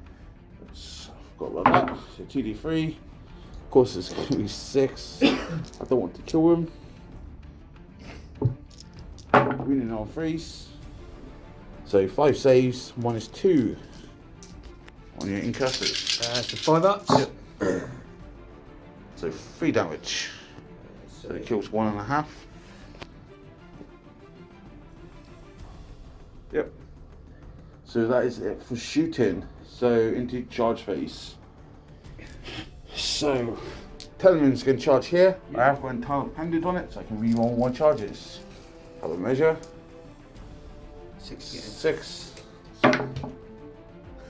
Speaker 1: So I've got like that. So 2d3. Of course, it's going to be 6. I don't want to kill him. Wounding on 3s. So 5 saves, minus 2 on your incasters.
Speaker 2: So 5 ups.
Speaker 1: Yep. So 3 damage. So it kills 1.5. Yep. So that is it for shooting. So into charge phase. So Teleman's going to charge here. I have got entire appended on it, so I can re-roll 1 charges. Have a measure.
Speaker 2: 6 again.
Speaker 1: 6.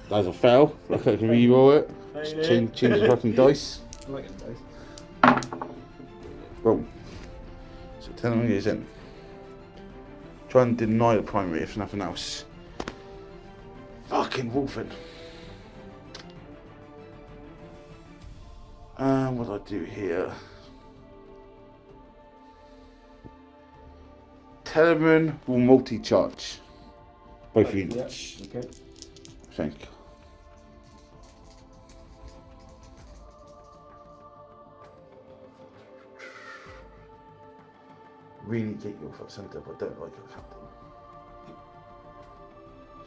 Speaker 1: That's a fail. Look, I can re-roll it. Just change the fucking dice.
Speaker 2: I like it, dice.
Speaker 1: Boom. So Teleman is in. Try and deny the primary if nothing else. Fucking wolfing. What do I do here? Teleman will multi-charge. Both units.
Speaker 2: Yeah. Okay.
Speaker 1: I think. Really get your foot centre, but don't like your captain.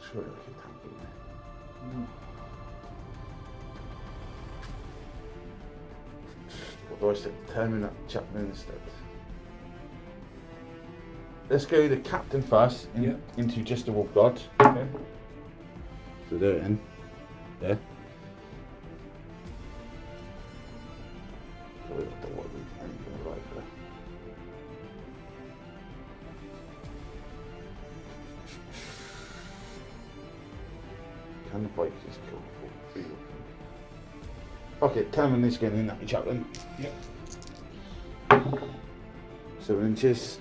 Speaker 1: Surely I can tank it. What do I stick? Determine that Chapman instead. Let's go the captain first into just the wolf guard.
Speaker 2: Okay.
Speaker 1: So they're in. There. So we don't want anything like that. Can the bike just kill 4 people? Fuck it, 10 minutes getting in that chaplain.
Speaker 2: Yep.
Speaker 1: 7 inches.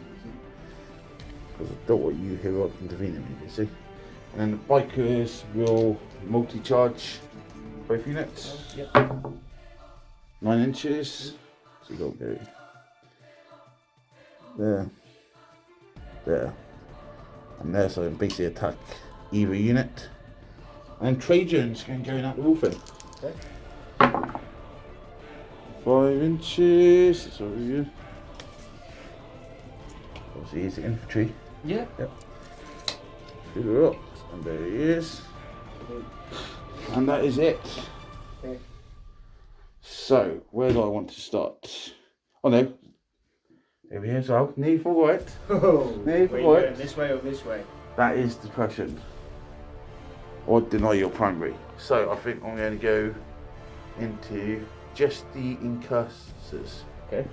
Speaker 1: Because I don't want you here up intervening me, you see. And then the bikers will multi-charge both units.
Speaker 2: Yep.
Speaker 1: 9 inches. So you got to go there, there, and there. So basically attack either unit. And Trajan's going to go in at the wolfing.
Speaker 2: Okay.
Speaker 1: 5 inches. That's what we do. Obviously, he's the infantry.
Speaker 2: Yeah.
Speaker 1: Yep. Fill her up, and there he is. And that is it.
Speaker 2: Okay.
Speaker 1: So, where do I want to start? Oh no. Over here as well. Knee forward.
Speaker 2: Oh,
Speaker 1: Knee
Speaker 2: where you
Speaker 1: forward.
Speaker 2: going, this way or this way?
Speaker 1: That is depression. Or deny your primary. So, I think I'm going to go into just the incursus.
Speaker 2: Okay.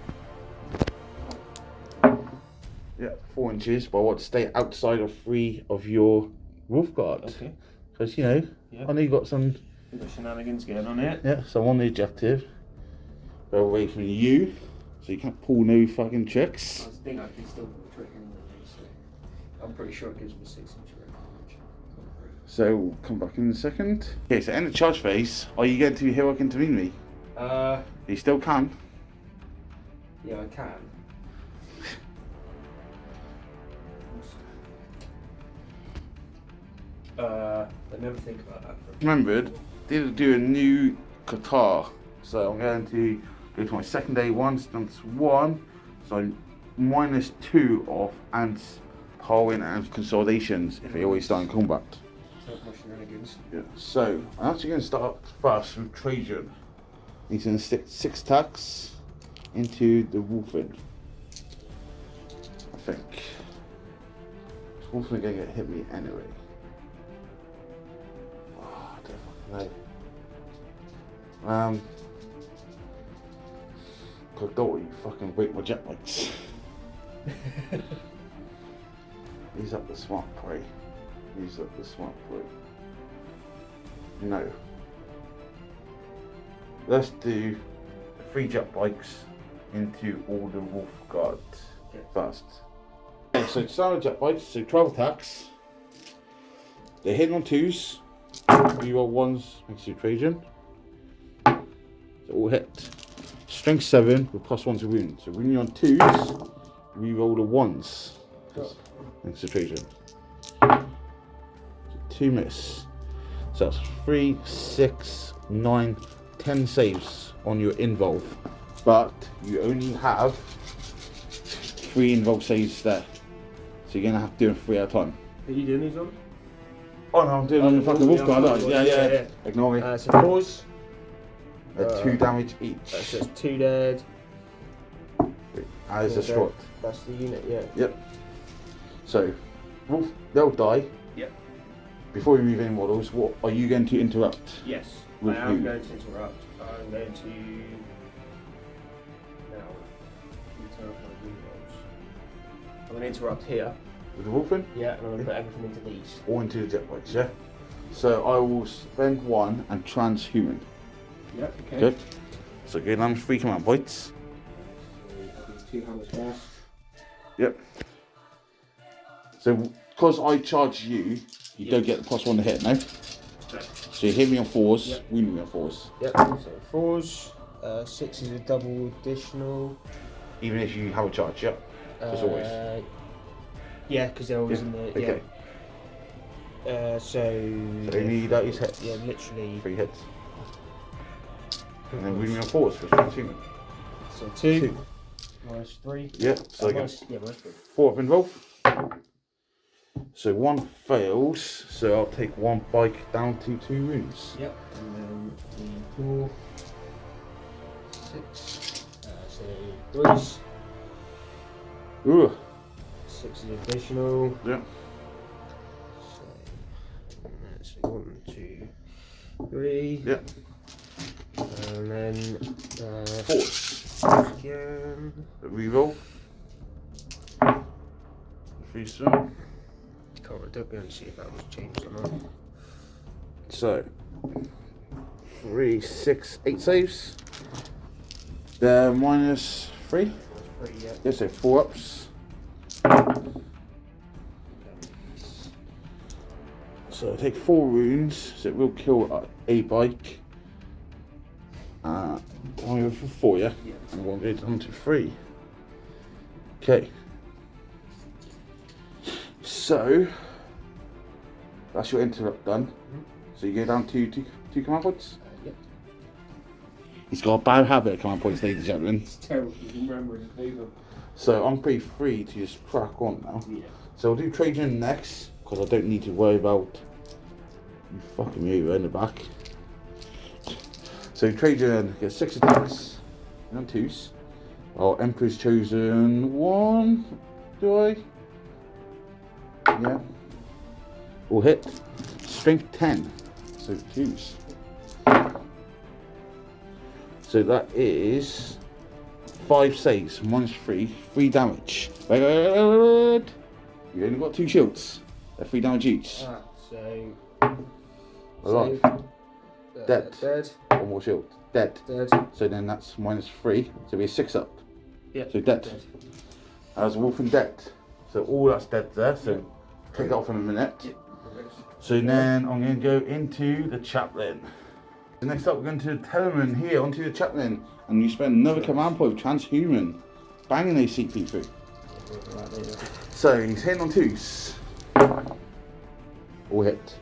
Speaker 1: Yeah, 4 inches, but I want to stay outside of 3 of your wolf guard.
Speaker 2: Okay.
Speaker 1: Because, you know,
Speaker 2: Yeah.
Speaker 1: I know you got some.
Speaker 2: We've got shenanigans going on here.
Speaker 1: Yeah, so I'm on the objective. Go away from you, so you can't pull no fucking tricks.
Speaker 2: I think I can still put the trick in there, so I'm pretty sure it gives me 6 inch range.
Speaker 1: So we'll come back in a second. Okay, so in the charge phase, are you going to heroic intervene me? You still can.
Speaker 2: Yeah, I can. Let me have a think about that for a minute.
Speaker 1: Remembered, did do a new Qatar. So I'm going to go to my second day one, stance 1. So I'm -2 of ants, powering and consolidations if they always start in combat.
Speaker 2: My shenanigans.
Speaker 1: Yeah. So I'm actually going to start first with Trajan. He's going to stick 6 tacks into the wolfen. I think. This wolfen going to get hit me anyway. Oh, I don't fucking know. Cause don't you fucking break my jet bikes. He's up the smart prey. He's up the smart prey. No. Let's do 3 jet bikes into all the wolf guard first. Okay, so to start with jet bikes, so 12 attacks. They're hitting on 2s. Reroll 1s next to Trajan. So all hit. Strength 7 with +1 to wound. So when you're on 2s, reroll the 1s next to Trajan. So 2 miss. So that's 3, 6, 9, 10 saves on your involve. But you only have 3 involve saves there. So you're going to have to do them 3 at a time.
Speaker 2: Are you doing these on?
Speaker 1: Oh no, I'm doing on the fucking wolf guard, aren't I? Yeah. Ignore me.
Speaker 2: So 4s.
Speaker 1: 2 damage each.
Speaker 2: So it's 2 dead.
Speaker 1: As a strut.
Speaker 2: That's the unit, yeah.
Speaker 1: Yep. So, wolf, they'll die.
Speaker 2: Yep.
Speaker 1: Before we move in models, what are you going to interrupt?
Speaker 2: Yes,
Speaker 1: With
Speaker 2: I am
Speaker 1: who?
Speaker 2: going to interrupt. I'm going to now interrupt my rerolls. I'm going to interrupt here.
Speaker 1: With the wolfen?
Speaker 2: Yeah, and I'm going to put everything into these.
Speaker 1: Or into the jet bikes, yeah? So I will spend 1 and transhuman.
Speaker 2: Yep, okay.
Speaker 1: Good. So go down 3 command points.
Speaker 2: So I'll do 2 hammers first.
Speaker 1: Yep. So because I charge you, you don't get the +1 to hit, no?
Speaker 2: Okay.
Speaker 1: So you hit me on 4s,
Speaker 2: Yep.
Speaker 1: wound me on 4s.
Speaker 2: Yep, so 4s, 6 is a double additional.
Speaker 1: Even if you have a charge, yep. As always.
Speaker 2: Yeah, because they're always in the.
Speaker 1: Okay.
Speaker 2: Yeah.
Speaker 1: So only that is hits.
Speaker 2: Yeah, literally.
Speaker 1: 3 hits. And then wound me on 4s for transhuman.
Speaker 2: So 2. Minus 3.
Speaker 1: Yeah, so I get
Speaker 2: minus 3.
Speaker 1: 4 up involved. So 1 fails, so I'll take 1 bike down to 2 wounds.
Speaker 2: Yep, and then the 4, 6, so 3s,
Speaker 1: Ooh.
Speaker 2: 6 is additional.
Speaker 1: Yeah.
Speaker 2: So 1, 2, 3.
Speaker 1: Yeah.
Speaker 2: And then
Speaker 1: 4s.
Speaker 2: again.
Speaker 1: Reroll. 3 strong.
Speaker 2: Can't really go and see if that was changed or not.
Speaker 1: So 3, 6, 8 saves. They're -3.
Speaker 2: 3, yeah.
Speaker 1: Yeah, so 4 ups. So I take 4 wounds, so it will kill a bike. I'm going for 4, yeah?
Speaker 2: Yeah.
Speaker 1: And we'll go down to 3. Okay. So that's your interrupt done. So you go down to 2 command points.
Speaker 2: Yep.
Speaker 1: He's got a bad habit of command points, ladies and gentlemen.
Speaker 2: It's terrible. You can remember his move.
Speaker 1: So I'm pretty free to just crack on now.
Speaker 2: Yeah.
Speaker 1: So we'll do Trajan next, because I don't need to worry about you fucking me over in the back. So Trajan gets 6 attacks, and 2s. Our Emperor's chosen 1, do I? Yeah. All hit. Strength 10, so 2s. So that is 5 saves, -3 damage. Wait. You only got 2 shields. They're 3 damage each.
Speaker 2: So.
Speaker 1: Alive. Dead.
Speaker 2: Dead.
Speaker 1: 1 more shield. Dead.
Speaker 2: Dead.
Speaker 1: So then that's -3. So we're 6 up.
Speaker 2: Yeah.
Speaker 1: So dead. As wolf and dead. So all that's dead there. So take that off in a minute.
Speaker 2: Yeah.
Speaker 1: So then I'm going to go into the chaplain. So next up we're going to the Telemann here onto the chaplain, and you spend another command point of transhuman, banging a CP through. So he's hitting on 2s. All hit.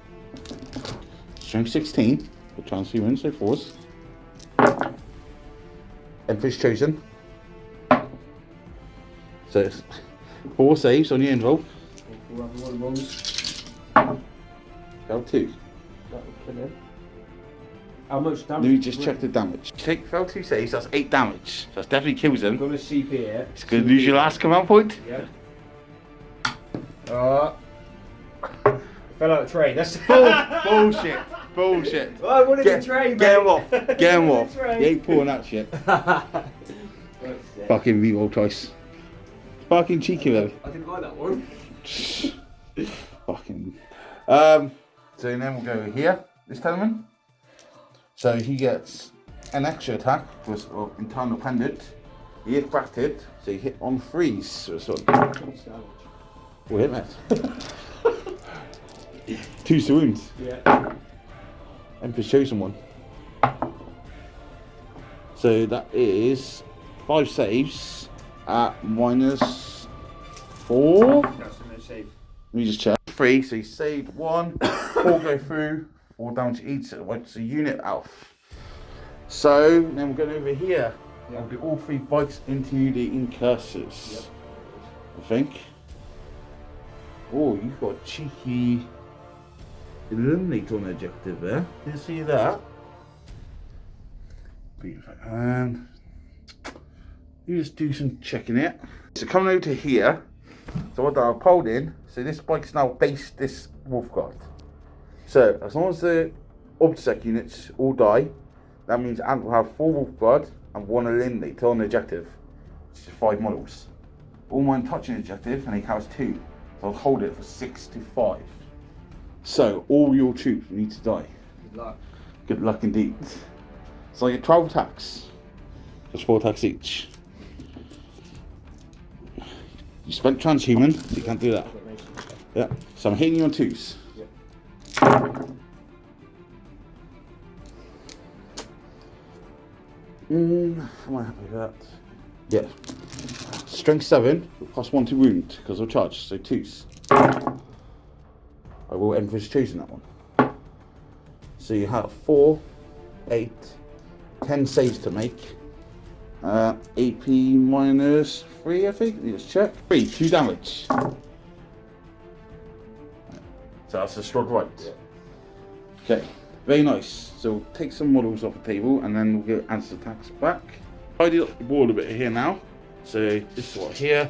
Speaker 1: Strength 16 for transhuman, so 4s. Emperor's chosen. So it's 4 saves on your end roll. Fell 2.
Speaker 2: That would kill him. How much damage?
Speaker 1: Let me just check the damage. Fell 2 saves, that's 8 damage. So that definitely kills him.
Speaker 2: I'm going to CP here.
Speaker 1: It's going to lose your last command point.
Speaker 2: Yeah. Fell out of train. That's
Speaker 1: Bullshit. Bullshit.
Speaker 2: Well, I wanted to train, mate.
Speaker 1: Get him off. Get him off.
Speaker 2: Train.
Speaker 1: You ain't pulling that shit. Fucking reroll twice. Fucking cheeky though.
Speaker 2: I didn't like that one.
Speaker 1: Fucking. So then we'll go here. This Telemann. So he gets an extra attack because of internal pendant. He is bracketed, so he hit on 3s. So we'll hit mate. 2 wounds.
Speaker 2: Yeah.
Speaker 1: Emperor's chosen 1. So that is 5 saves at -4.
Speaker 2: That's a no save.
Speaker 1: Let me just check. 3, so he saved 1. 4 go through. 4 damage each, so it wipes a unit off. So then we're going over here.
Speaker 2: Yeah.
Speaker 1: We'll do all 3 bikes into the incursors.
Speaker 2: Yep.
Speaker 1: I think. Oh, you've got a cheeky eliminate on objective there. Didn't see that. And you just do some checking it. So coming over to here. So what I've pulled in. So this bike's now based this wolf guard. So as long as the obsec units all die, that means Ant will have 4 wolf guard and 1 eliminate on the objective, which is 5 models. All mine touching the objective, and he has 2. So I'll hold it for 6 to 5. So all your troops need to die.
Speaker 2: Good luck.
Speaker 1: Good luck indeed. So I get 12 attacks. Just 4 attacks each. You spent transhuman, so you can't do that. Yeah. So I'm hitting you on 2s.
Speaker 2: Yep.
Speaker 1: Am I happy with that? Yeah. Strength 7, plus 1 to wound, because I'll charge, so 2s. I will Emperor's chosen that one. So you have 4, 8, 10 saves to make. AP -3, I think. Let's check. 3, 2 damage. So that's a strong right. Okay, very nice. So we'll take some models off the table and then we'll get answer attacks back. Tidy up the board a bit here now. So this is what here.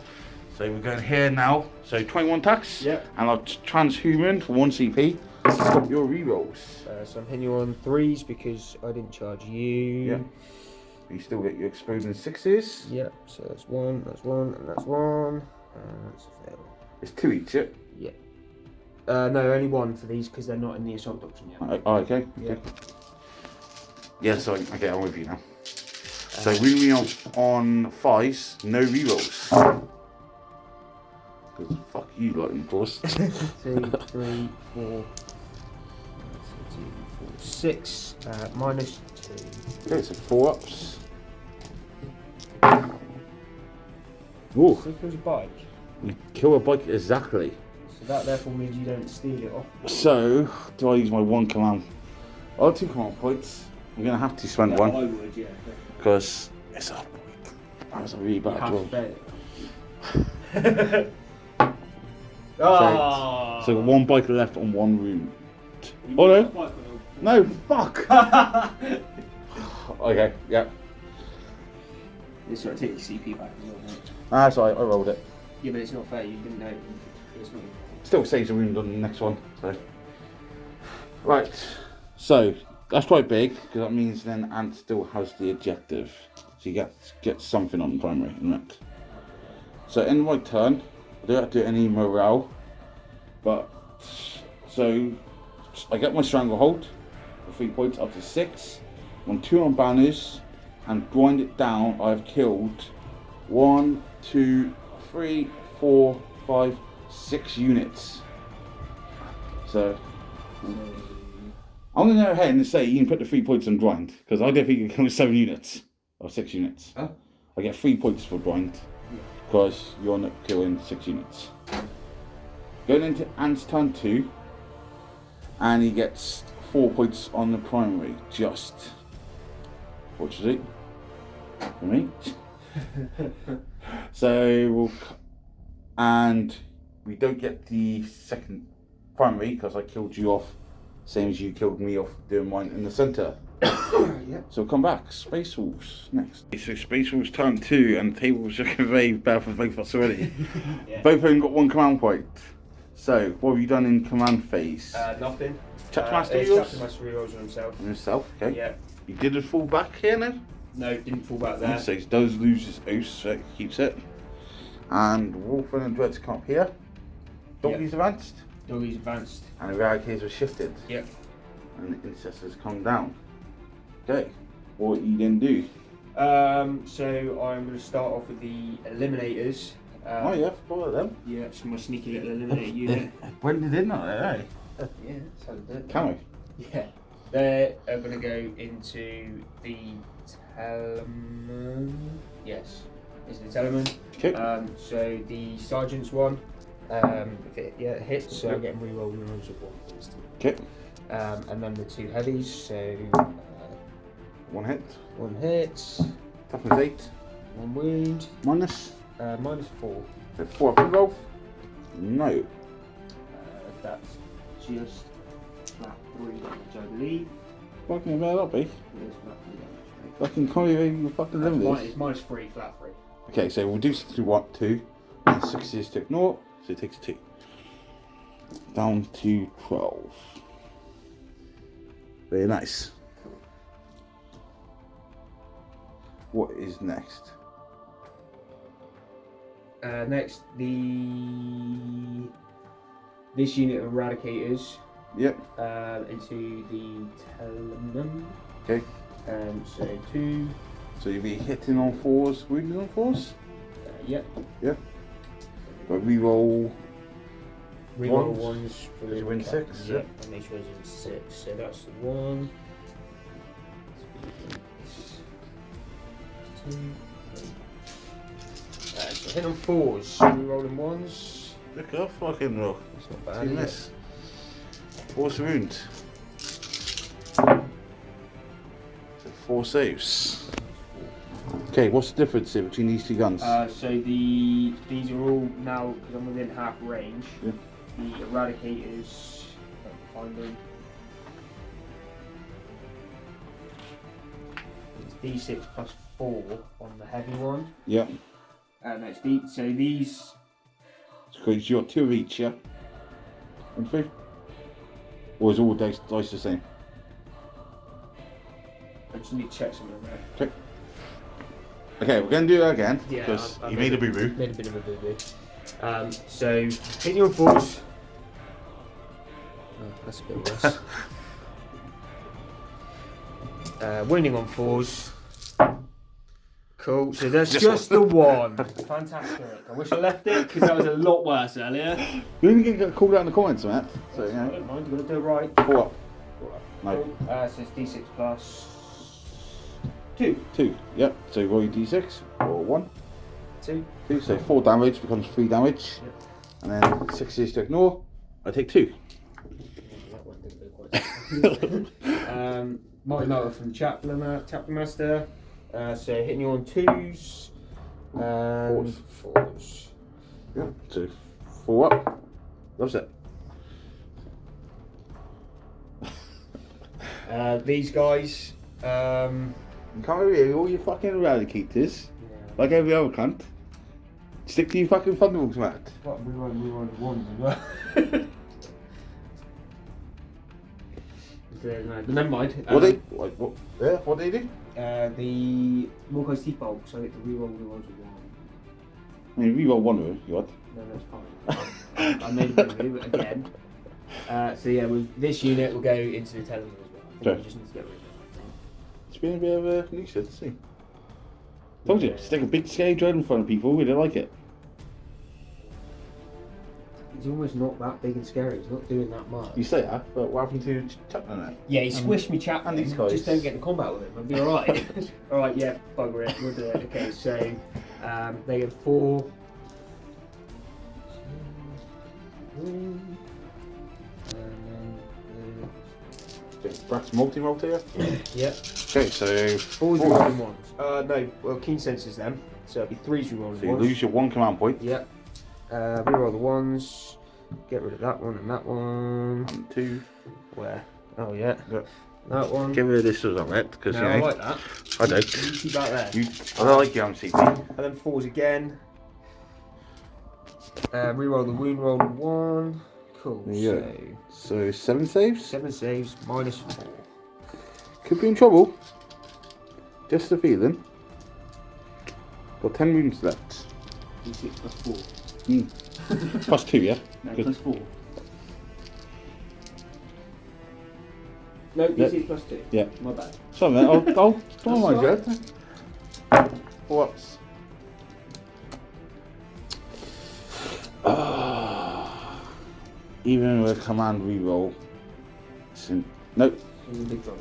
Speaker 1: So we're going here now. So 21 attacks.
Speaker 2: Yep.
Speaker 1: And I'll transhuman for 1 CP. Stop your rerolls.
Speaker 2: So I'm hitting you on 3s because I didn't charge you.
Speaker 1: Yeah. You still get your exploding 6s.
Speaker 2: Yep. So that's 1, that's 1, and that's 1. That's a fail.
Speaker 1: It's 2 each, yeah?
Speaker 2: Yeah. No, only 1 for these because they're not in the assault doctrine yet.
Speaker 1: Oh, okay.
Speaker 2: Yeah.
Speaker 1: Yeah, so okay, I'm with you now. So we on 5s, no rerolls. Because fuck you, lightning course.
Speaker 2: 2, 3, 4, 6, -2.
Speaker 1: Okay, so 4 ups. Ooh,
Speaker 2: So if there's a bike,
Speaker 1: you kill a bike exactly.
Speaker 2: so that therefore means you don't steal it off.
Speaker 1: So, do I use my 1 command? I'll have 2 command points. I'm gonna have to spend
Speaker 2: Yeah,
Speaker 1: one
Speaker 2: I would, yeah.
Speaker 1: because it's a that's a really bad roll.
Speaker 2: Oh.
Speaker 1: So 1 bike left on 1 room. Oh no! No, fuck! Okay, yeah.
Speaker 2: This sort of take your CP back as well, mate.
Speaker 1: That's alright, I rolled it.
Speaker 2: Yeah, but it's not fair. You didn't know. It's not.
Speaker 1: Still saves a wound on the next one. So, right. So that's quite big because that means then Ant still has the objective. So you get something on the primary, isn't it? So in my turn, I don't have to do any morale, but so I get my stranglehold for 3 points up to 6. On 2 on banners and grind it down. I've killed 1, 2, 3, 4, 5, 6 units. So I'm going to go ahead and say you can put the 3 points on grind because I don't think you can kill 7 units or 6 units.
Speaker 2: Huh?
Speaker 1: I get 3 points for grind because you're not killing 6 units. Going into Ant's turn 2, and he gets 4 points on the primary. Just fortunately for me. So and we don't get the second primary because I killed you off, same as you killed me off doing mine in the centre.
Speaker 2: Yeah.
Speaker 1: So come back, Space Wolves next. So Space Wolves turn 2 and the table's looking very bad for both of us already.
Speaker 2: Yeah.
Speaker 1: Both of them got 1 command point. So what have you done in command phase?
Speaker 2: Nothing.
Speaker 1: Chapter Master yours?
Speaker 2: Chapter Master rerolls on himself.
Speaker 1: On himself, okay.
Speaker 2: Yeah.
Speaker 1: You did a full back here now?
Speaker 2: No, didn't fall back there.
Speaker 1: So he does lose his oath, so it keeps it. And Wolfen and Dreads come up here. Doggies advanced.
Speaker 2: Doggies advanced.
Speaker 1: And the Eradicates were shifted.
Speaker 2: Yep.
Speaker 1: And the Incestors come down. Okay. What you then do?
Speaker 2: So I'm going to start off with the Eliminators.
Speaker 1: Oh yeah, follow them.
Speaker 2: Yeah, it's my sneaky little Eliminator unit.
Speaker 1: Blended in, aren't they? Eh?
Speaker 2: Yeah, sounds good.
Speaker 1: Camo.
Speaker 2: Yeah. They are going to go into the Telemann. Yes, it's the Telemann.
Speaker 1: Okay.
Speaker 2: So the Sergeant's one, if it hits, so I get them re-roll the rolls of 1.
Speaker 1: Okay.
Speaker 2: And then the 2 heavies, so
Speaker 1: 1 hit.
Speaker 2: 1 hit,
Speaker 1: Toughness 8.
Speaker 2: 1 wound,
Speaker 1: Minus.
Speaker 2: minus 4.
Speaker 1: So 4 up roll. No.
Speaker 2: That's just flat 3 damage, I believe.
Speaker 1: Fucking about up, eh?
Speaker 2: It is flat 3 damage.
Speaker 1: Fucking can't even fucking limit this.
Speaker 2: It's minus 3, flat 3.
Speaker 1: Okay, so we'll reduce it to 2, and 6 is to ignore, so it takes 2. Down to 12. Very nice. What is next?
Speaker 2: Next, this unit of Eradicators
Speaker 1: Yep.
Speaker 2: into the Telemann.
Speaker 1: Okay.
Speaker 2: So 2.
Speaker 1: So you'll be hitting on 4s, wounding on 4s?
Speaker 2: Yep.
Speaker 1: Yep. But reroll.
Speaker 2: Reroll
Speaker 1: Ones.
Speaker 2: ones for
Speaker 1: Did you win 6?
Speaker 2: Yep. And make sure it's 6. So that's the 1. 2. 3. So hit on 4s. Rerolling 1s.
Speaker 1: Look up, fucking roll.
Speaker 2: That's not bad.
Speaker 1: 2
Speaker 2: is it?
Speaker 1: miss. 4's wound. So 4 saves. Okay, what's the difference here between these 2 guns?
Speaker 2: So these are all now, because I'm within half range.
Speaker 1: Yeah.
Speaker 2: The Eradicators, if I can find them. It's D6 plus 4 on the heavy one.
Speaker 1: Yeah.
Speaker 2: No, it's so these.
Speaker 1: So you got 2 of each, yeah? And 3? Or is all dice the same?
Speaker 2: I just need to check something there.
Speaker 1: Okay, we're going to do that again,
Speaker 2: Yeah,
Speaker 1: because
Speaker 2: I
Speaker 1: you made a boo-boo.
Speaker 2: Made a bit of a boo-boo. So hitting on 4s. Oh, that's a bit worse. Wounding on 4s. Cool. So that's just the 1. Fantastic. I wish I left it because that was a lot worse earlier.
Speaker 1: You didn't get called out in the comments, Matt. So,
Speaker 2: I
Speaker 1: yeah.
Speaker 2: don't mind. You've got to do it right.
Speaker 1: 4 up. No.
Speaker 2: Cool. So it's D6 plus 2.
Speaker 1: 2. Yep. So roll your d6. Roll 1.
Speaker 2: 2.
Speaker 1: 2. So 4 damage becomes 3 damage.
Speaker 2: Yep.
Speaker 1: And then 6 is to ignore. I take 2.
Speaker 2: That one didn't go quite so Mighty Motor from Chaplain Master. So hitting you on 2s and 4s.
Speaker 1: Yeah, so 4 up. Loves it.
Speaker 2: These guys.
Speaker 1: You can't really all your fucking eradicators, like every other cunt. Stick to your fucking Thunderbolts, Matt.
Speaker 2: What, we run the ones as well. But never mind.
Speaker 1: What do they do?
Speaker 2: The Morko's Teeth Bulk, so I get to reroll the rolls with 1.
Speaker 1: I mean, we roll 1 of them, you want?
Speaker 2: No, that's fine. I made a move again. So yeah, with this unit will go into the television as well. I think
Speaker 1: Okay.
Speaker 2: we just need to get rid of it.
Speaker 1: It's been a bit of a new set to see. Told you, stick a big scary dread in front of people, we don't like it.
Speaker 2: He's almost not that big and scary, he's not doing that much.
Speaker 1: You say that, but what happened to Chaplain now?
Speaker 2: Yeah, he squished me chap
Speaker 1: and these guys.
Speaker 2: Just don't get in combat with him, I'll be alright. Alright, yeah, bugger it, we'll do it. Okay, so they get 4.
Speaker 1: Perhaps multi-roll here?
Speaker 2: Yep.
Speaker 1: Okay, so
Speaker 2: 4s rerolling 1s. No, well, keen senses then. So it'll be 3s rerolling 1s.
Speaker 1: So you lose your 1 command point.
Speaker 2: Yep. Reroll the 1s. Get rid of that one and that one.
Speaker 1: And 2.
Speaker 2: Where? Oh yeah.
Speaker 1: Yep.
Speaker 2: That one.
Speaker 1: Get rid of this as well, because
Speaker 2: No, I like that.
Speaker 1: I don't.
Speaker 2: You keep that there.
Speaker 1: I don't like you on CP.
Speaker 2: And then 4s again. Reroll the wound roll 1. Cool.
Speaker 1: Yeah. So 7 saves.
Speaker 2: 7 saves, -4.
Speaker 1: Could be in trouble. Just a feeling. Got 10 wounds left.
Speaker 2: D6 plus 4.
Speaker 1: Plus 2, yeah?
Speaker 2: No,
Speaker 1: Good.
Speaker 2: plus 4. No, D6 plus 2.
Speaker 1: Yeah.
Speaker 2: My bad.
Speaker 1: Sorry, mate. I'll don't mind you. 4 ups. Even with a command reroll. Nope.
Speaker 2: Big drum.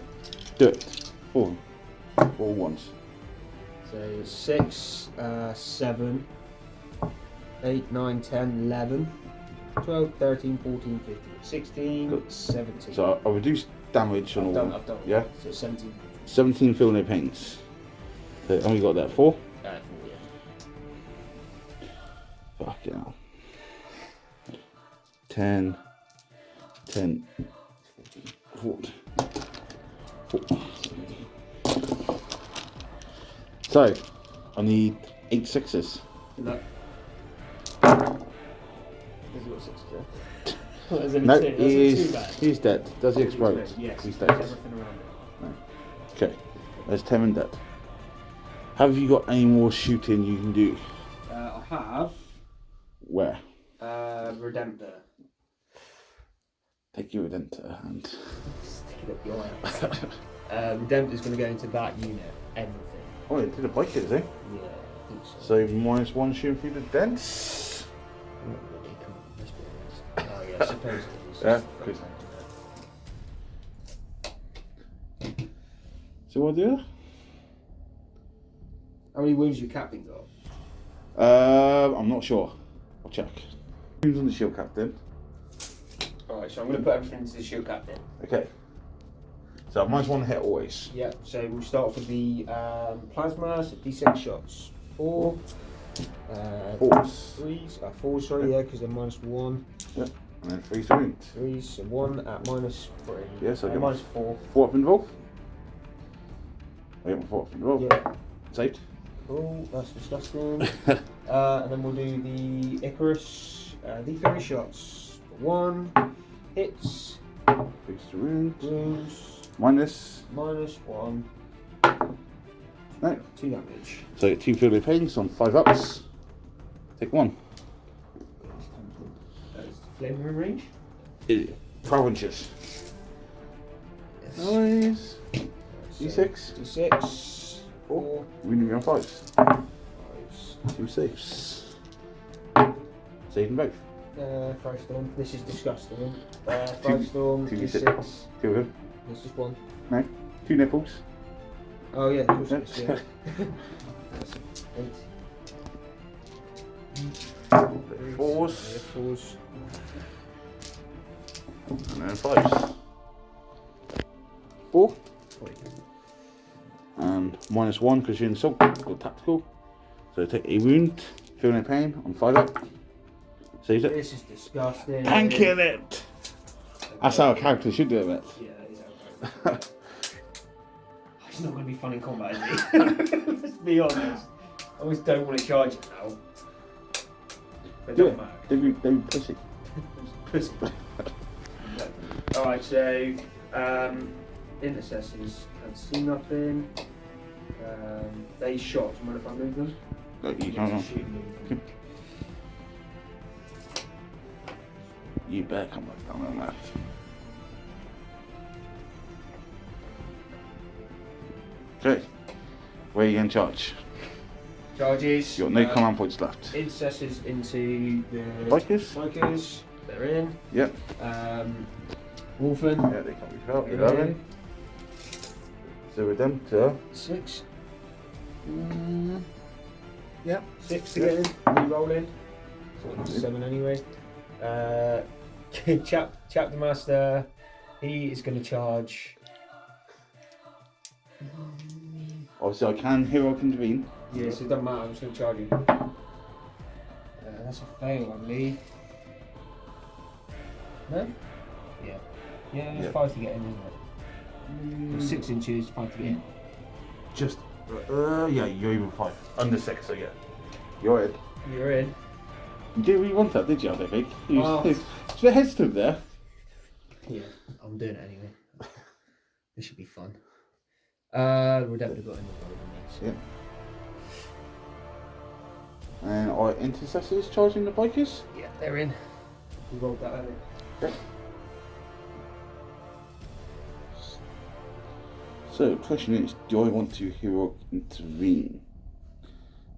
Speaker 1: Do it. 4. 4 ones.
Speaker 2: So 6, 7, 8, 9, 10, 11, 12, 13, 14, 15, 16,
Speaker 1: Good.
Speaker 2: 17.
Speaker 1: So I reduced damage on all.
Speaker 2: I've done.
Speaker 1: Yeah.
Speaker 2: So 17.
Speaker 1: 17 feel no pains. So only got that 4.
Speaker 2: 4, yeah.
Speaker 1: Fuck it now. 10, 10, 14. 14. So, I need 8 6s.
Speaker 2: Good luck. Has he got 6 there? There's only
Speaker 1: No,
Speaker 2: 2. That's not too bad.
Speaker 1: he's dead. Does he explode?
Speaker 2: Yes.
Speaker 1: He's
Speaker 2: There's
Speaker 1: dead.
Speaker 2: everything around it.
Speaker 1: Okay, there's 10 and dead. Have you got any more shooting you can do?
Speaker 2: I have
Speaker 1: Where?
Speaker 2: Redemptor.
Speaker 1: Take your Redemptor and...
Speaker 2: Stick it up your ass. Redemptor's going to go into that unit. Everything.
Speaker 1: Oh, he did a bike hit, is he?
Speaker 2: Yeah, I think so.
Speaker 1: So -1 shooting through the dents?
Speaker 2: Not really, come on, let's be honest. Oh yeah, I suppose it is.
Speaker 1: Yeah, good. So what do?
Speaker 2: How many wounds your captain got?
Speaker 1: I'm not sure. I'll check. Who's on the shield captain?
Speaker 2: Alright, so I'm going to put everything into the shield captain.
Speaker 1: Okay. So -1 hit always.
Speaker 2: Yeah, so we'll start off with the plasma, so D6 shots. 4.
Speaker 1: 4s.
Speaker 2: 3s, 4, sorry, yeah, because they're -1.
Speaker 1: Yep. And then 3 wounds.
Speaker 2: 3s, so 1 at -3.
Speaker 1: Yes, I get
Speaker 2: -4.
Speaker 1: 4 up involved. I get my 4 up involved.
Speaker 2: Yeah.
Speaker 1: Saved.
Speaker 2: Oh, that's disgusting. And then we'll do the Icarus, D3 shots. 1, hits,
Speaker 1: 3 wounds.
Speaker 2: wounds,
Speaker 1: -1.
Speaker 2: -1,
Speaker 1: No.
Speaker 2: 2 damage.
Speaker 1: So I get 2 field pains on 5 ups. Take 1.
Speaker 2: That's flame room range.
Speaker 1: 12 inches.
Speaker 2: Yes.
Speaker 1: Nice.
Speaker 2: So,
Speaker 1: D6.
Speaker 2: D6. 4.
Speaker 1: Wounding me on 5s.
Speaker 2: 5s.
Speaker 1: 2 saves. Saving both.
Speaker 2: Firestorm. This is disgusting.
Speaker 1: 2
Speaker 2: Firestorm.
Speaker 1: D6.
Speaker 2: D6.
Speaker 1: 2 of them.
Speaker 2: This is 1.
Speaker 1: No. 2 nipples.
Speaker 2: Oh yeah, of course it is, yeah. That's 8.
Speaker 1: 4s.
Speaker 2: Yeah, 4s.
Speaker 1: And then 5s. 4. -1 because you're in assault or tactical. So take a wound, feel no pain on 5 up. Saves it.
Speaker 2: This is disgusting.
Speaker 1: Tanking it! That's how a character should do it, mate.
Speaker 2: Yeah, that is how it goes. It's not going to be fun in combat, is it? Let's be honest. I always don't want to charge it now. But
Speaker 1: Do
Speaker 2: don't
Speaker 1: it.
Speaker 2: matter.
Speaker 1: Don't be pussy.
Speaker 2: Pussy. Alright, so intercessors can see nothing. They shot. Do you mind if I move them?
Speaker 1: No, you
Speaker 2: Yeah,
Speaker 1: can't.
Speaker 2: shoot and move them.
Speaker 1: You better come back down on that. Okay. Where are you in charge?
Speaker 2: Charges.
Speaker 1: You've got no command points left.
Speaker 2: Intercessors into the
Speaker 1: Bikers?
Speaker 2: They're in.
Speaker 1: Yep.
Speaker 2: Wolfen.
Speaker 1: Yeah, they can't be felt.
Speaker 2: in.
Speaker 1: 11. So we're down to
Speaker 2: 6.
Speaker 1: Yep.
Speaker 2: 6 to get in. Re-rolling. So it's 7 anyway. Chapter Master. He is going to charge.
Speaker 1: Obviously, I can heroic intervene.
Speaker 2: Yes, it doesn't matter. I'm just going to charge him. That's a fail, I believe. No? Yeah. Yeah, it's
Speaker 1: Yeah.
Speaker 2: 5 to get in, isn't it? 6 inches, 5 to get in.
Speaker 1: Just, yeah, you're even 5. Under 6, so yeah. You're in.
Speaker 2: You're in.
Speaker 1: You didn't really want that, did you, I don't think? You
Speaker 2: Oh.
Speaker 1: was a bit hesitant there.
Speaker 2: Yeah, I'm doing it anyway. This should be fun. We've definitely got in the
Speaker 1: Yeah. And our intercessors charging the bikers?
Speaker 2: Yeah, they're in. We rolled that earlier.
Speaker 1: Okay. So, the question is, do I want to heroic intervene?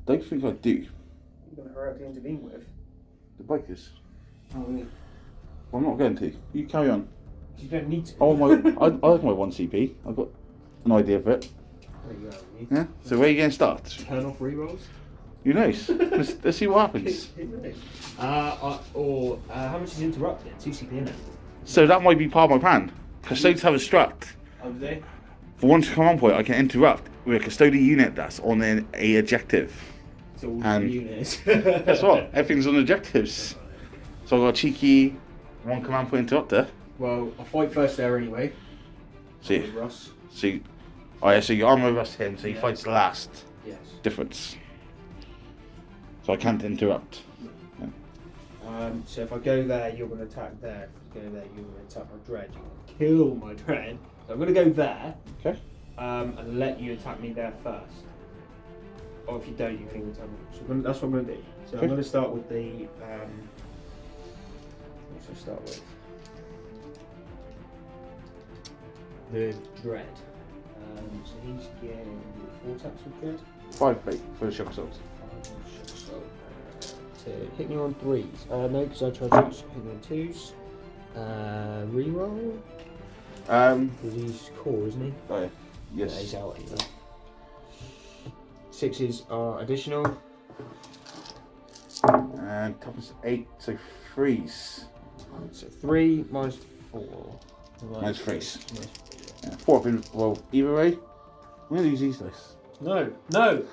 Speaker 1: Don't think I do.
Speaker 2: You're going to heroically intervene with?
Speaker 1: The bikers.
Speaker 2: Oh, yeah.
Speaker 1: Well, I'm not going to. You carry on.
Speaker 2: You don't need to.
Speaker 1: I like my 1 CP. I've got an idea of it.
Speaker 2: There you go.
Speaker 1: Yeah? So where are you going to start?
Speaker 2: Turn off rerolls.
Speaker 1: Who knows? Let's see what happens.
Speaker 2: How much is interrupted? 2 CP in it.
Speaker 1: So that might be part of my plan. Custodes have a struct.
Speaker 2: Oh, do they?
Speaker 1: For one command point, I can interrupt with a custodial unit that's on a objective.
Speaker 2: So all
Speaker 1: And-
Speaker 2: the units.
Speaker 1: Guess what? Everything's on objectives. So I've got a cheeky 1 command point interrupter.
Speaker 2: Well, I'll fight first there anyway.
Speaker 1: See,
Speaker 2: With Russ.
Speaker 1: see. Oh yeah, so you armor rust him, so he
Speaker 2: Yeah.
Speaker 1: fights last.
Speaker 2: Yes.
Speaker 1: Difference. So I can't interrupt.
Speaker 2: So if I go there, you're going to attack there. If I go there, you're going to attack my dread. You're going to kill my dread. So I'm going to go there.
Speaker 1: Okay.
Speaker 2: And let you attack me there first. Or if you don't, you can even attack me. So that's what I'm going to do. So
Speaker 1: Okay.
Speaker 2: I'm going to start with the. What should I start with? The dread. So he's getting 4 attacks with dread.
Speaker 1: 5 fate for the shock assault.
Speaker 2: To hit me on 3s. No, because I tried to hit me on 2s. Reroll. Because he's core, isn't he?
Speaker 1: Oh yeah. Yes.
Speaker 2: Yeah, he's out anyway. 6s are additional.
Speaker 1: And toughness 8, so freeze.
Speaker 2: So 3 minus 4.
Speaker 1: Minus freeze.
Speaker 2: Minus
Speaker 1: Yeah, 4 up in, well, either way. I'm going to use these dice.
Speaker 2: No, no!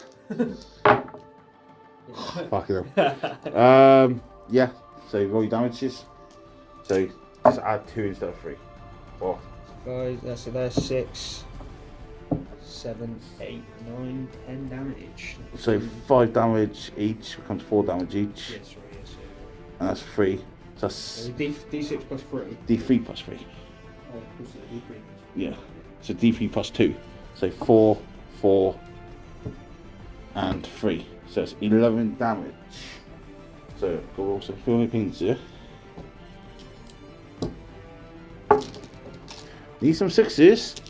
Speaker 1: Fuck it. Yeah, so roll your damages. So just add 2 instead of 3. 4.
Speaker 2: 5, so there's 6, 7, 8, 9, 10 damage.
Speaker 1: So 5 damage each becomes 4 damage each.
Speaker 2: Yes, right, yes.
Speaker 1: And that's 3. So
Speaker 2: So
Speaker 1: that's
Speaker 2: D6 plus 3.
Speaker 1: D3 plus 3.
Speaker 2: Oh, of course it's D3.
Speaker 1: Yeah. So D3 plus 2. So 4, 4, and 3. So it's 11 damage. So go also fill my pins here. Need some 6s.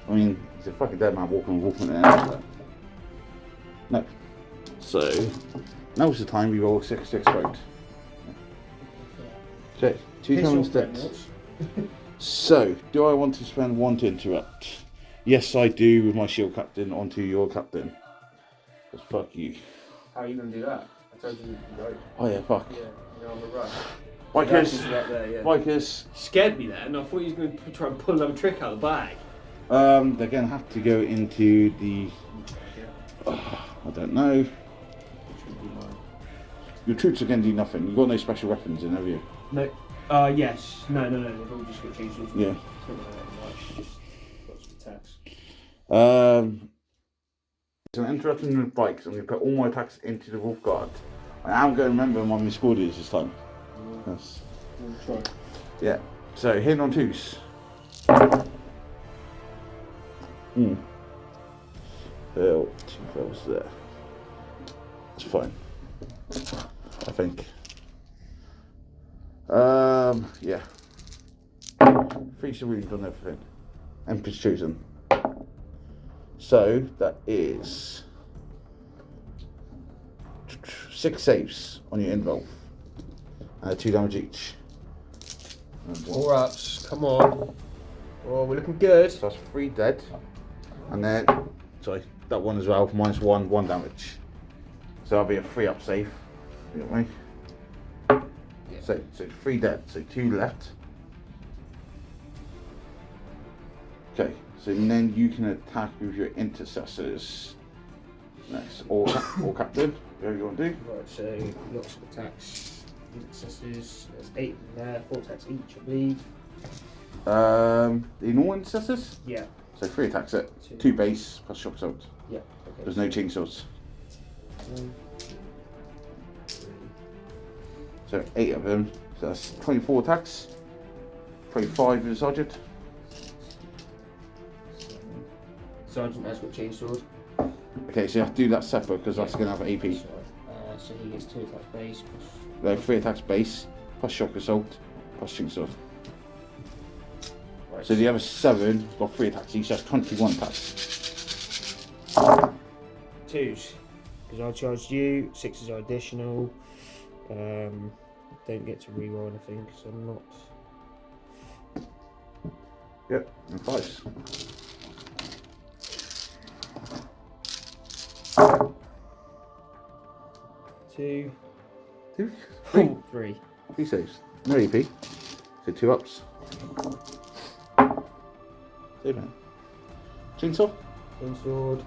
Speaker 1: I mean, he's a fucking dead man walking there. No. So now's the time we roll 6 to explode. Okay, 2 times dead. So, do I want to spend 1 to interrupt? Yes, I do with my shield captain onto your captain. Because fuck you.
Speaker 2: How are you going to do that? I told you right.
Speaker 1: Oh yeah, fuck.
Speaker 2: Yeah, you're on the run.
Speaker 1: Bikers,
Speaker 2: Right there, yeah.
Speaker 1: bikers.
Speaker 2: Scared me there, and I thought he was going to try and pull another trick out of the bag.
Speaker 1: They're gonna have to go into the. I don't know. Your troops are gonna do nothing. You've got no special weapons in, have you?
Speaker 2: No. Yes. No. They've all just got chainswords.
Speaker 1: Yeah.
Speaker 2: Just lots of attacks.
Speaker 1: So I'm interrupting with bikes. I'm going to put all my attacks into the wolf guard. I am going to remember what my score is this time. Yes.
Speaker 2: We'll try.
Speaker 1: Yeah. So hitting on twos. Oh, 2 fails there. It's fine. I think. Yeah. 3 wounds on everything. Emperor's chosen. So that is 6 saves on your invuln. 2 damage each.
Speaker 2: 4 ups. Come on. Oh, we're looking good.
Speaker 1: So that's 3 dead. And then, sorry, that one as well, -1, 1 damage. So that'll be a 3 up save. You got me?
Speaker 2: Yeah.
Speaker 1: So 3 dead, so 2 left. Okay, so then you can attack with your intercessors. Next, or captain, whatever you want to do.
Speaker 2: Right, so lots of attacks. Intercessors. There's 8 in there. 4 attacks each, I believe.
Speaker 1: The normal intercessors?
Speaker 2: Yeah.
Speaker 1: So 3 attacks it. 2 base plus shock assault.
Speaker 2: Yeah. Okay.
Speaker 1: There's no chainsaws.
Speaker 2: 1, 2, 3.
Speaker 1: So 8 of them. So that's 24 attacks. 25 with the sergeant.
Speaker 2: Sergeant has got chainsword.
Speaker 1: Okay, so you have to do that separate because that's going to have an AP.
Speaker 2: So he gets 2 attacks base plus.
Speaker 1: No, 3 attacks base plus shock assault plus chainsaw.
Speaker 2: Right.
Speaker 1: So the other 7 has got 3 attacks each. That's 21 attacks.
Speaker 2: 2s. Because I charged you. 6s are additional. Don't get to reroll anything because I'm not.
Speaker 1: Yep, and 5s.
Speaker 2: 2,
Speaker 1: 2, 3.
Speaker 2: 3.
Speaker 1: 3 saves. No AP. So 2 ups. Save man. Chainsaw.
Speaker 2: Chainsword.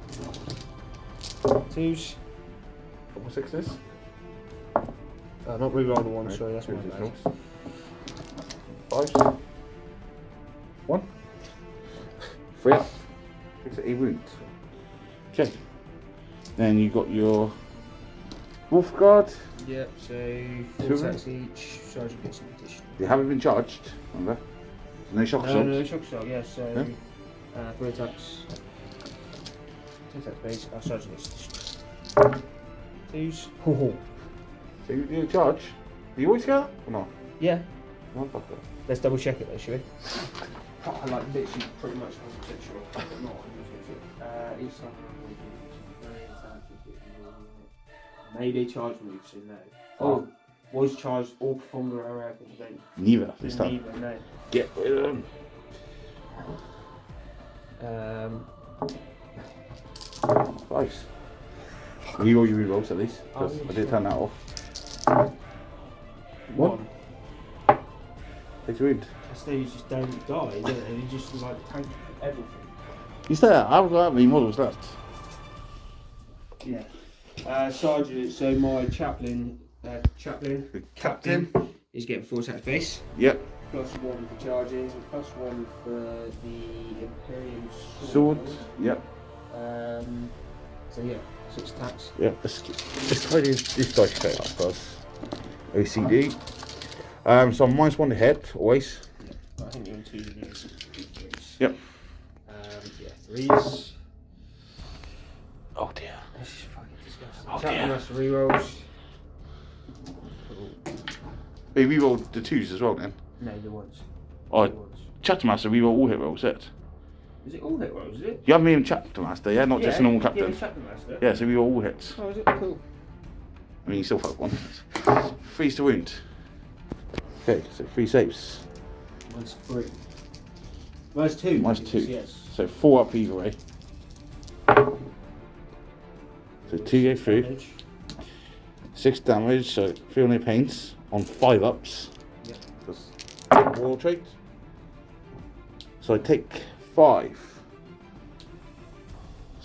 Speaker 2: 2s.
Speaker 1: Couple 6s.
Speaker 2: Not reroll the 1, sorry, that's my bad.
Speaker 1: 5s. 1. 3 up. 6 8 wounds. Okay. Then you got your wolf guard.
Speaker 2: Yep, so 4
Speaker 1: 2
Speaker 2: attacks each. Sergeant gets an additional.
Speaker 1: They haven't been charged, remember? No shock assault.
Speaker 2: No, shock assault, yeah, so
Speaker 1: Yeah.
Speaker 2: 3 attacks. 2 attacks base. Sergeant gets additional. 2s. Oh.
Speaker 1: So you charge. Do you always get that or not?
Speaker 2: Yeah.
Speaker 1: Motherfucker.
Speaker 2: Let's double check it though, shall we? I like literally pretty much 100% sure. Not 100% sure. Each time maybe charge moves in there. Oh, was charged or performed the area event.
Speaker 1: Neither this time.
Speaker 2: Neither, no.
Speaker 1: Get rid of them. Nice. Reroll your rerolls at least.
Speaker 2: Oh,
Speaker 1: I did turn that off.
Speaker 2: 1.
Speaker 1: Takes a wound.
Speaker 2: That's you just don't die, don't it? You just like tank everything.
Speaker 1: You say that? I haven't got that many models left.
Speaker 2: Yeah. Sergeant, so my chaplain, captain, is getting 4 attacks base.
Speaker 1: Yep.
Speaker 2: +1 for charging, +1 for the Imperium
Speaker 1: Sword. Yep.
Speaker 2: So yeah, 6 attacks.
Speaker 1: Yep. Let's try this dice straight up first. OCD. So I'm -1 to hit, always.
Speaker 2: Yeah, I think you're in 2 units.
Speaker 1: Yep.
Speaker 2: Yeah, 3s.
Speaker 1: Oh dear.
Speaker 2: This is fucking disgusting.
Speaker 1: Oh
Speaker 2: Chaplain
Speaker 1: dear.
Speaker 2: has to rerolls.
Speaker 1: Hey, we rolled the 2s as well then.
Speaker 2: No, the 1s.
Speaker 1: Oh,
Speaker 2: The 1s.
Speaker 1: Chapter Master, we roll all hit rolls, it.
Speaker 2: Is it all hit rolls, is it?
Speaker 1: You have me in Chapter Master, yeah? Not just a normal captain.
Speaker 2: Yeah, Chaplain Master.
Speaker 1: Yeah, so we roll all hits.
Speaker 2: Oh, is it? Cool.
Speaker 1: I mean, you still fuck 1. 3's to wound. Okay, so 3 saves.
Speaker 2: Mine's 3. Mine's 2.
Speaker 1: Mine's 2.
Speaker 2: Yes.
Speaker 1: So 4 up either way. So 2 go through.
Speaker 2: Damage.
Speaker 1: 6 damage, so 3 on their pains on 5 ups.
Speaker 2: Yep.
Speaker 1: Plus royal trait. So I take 5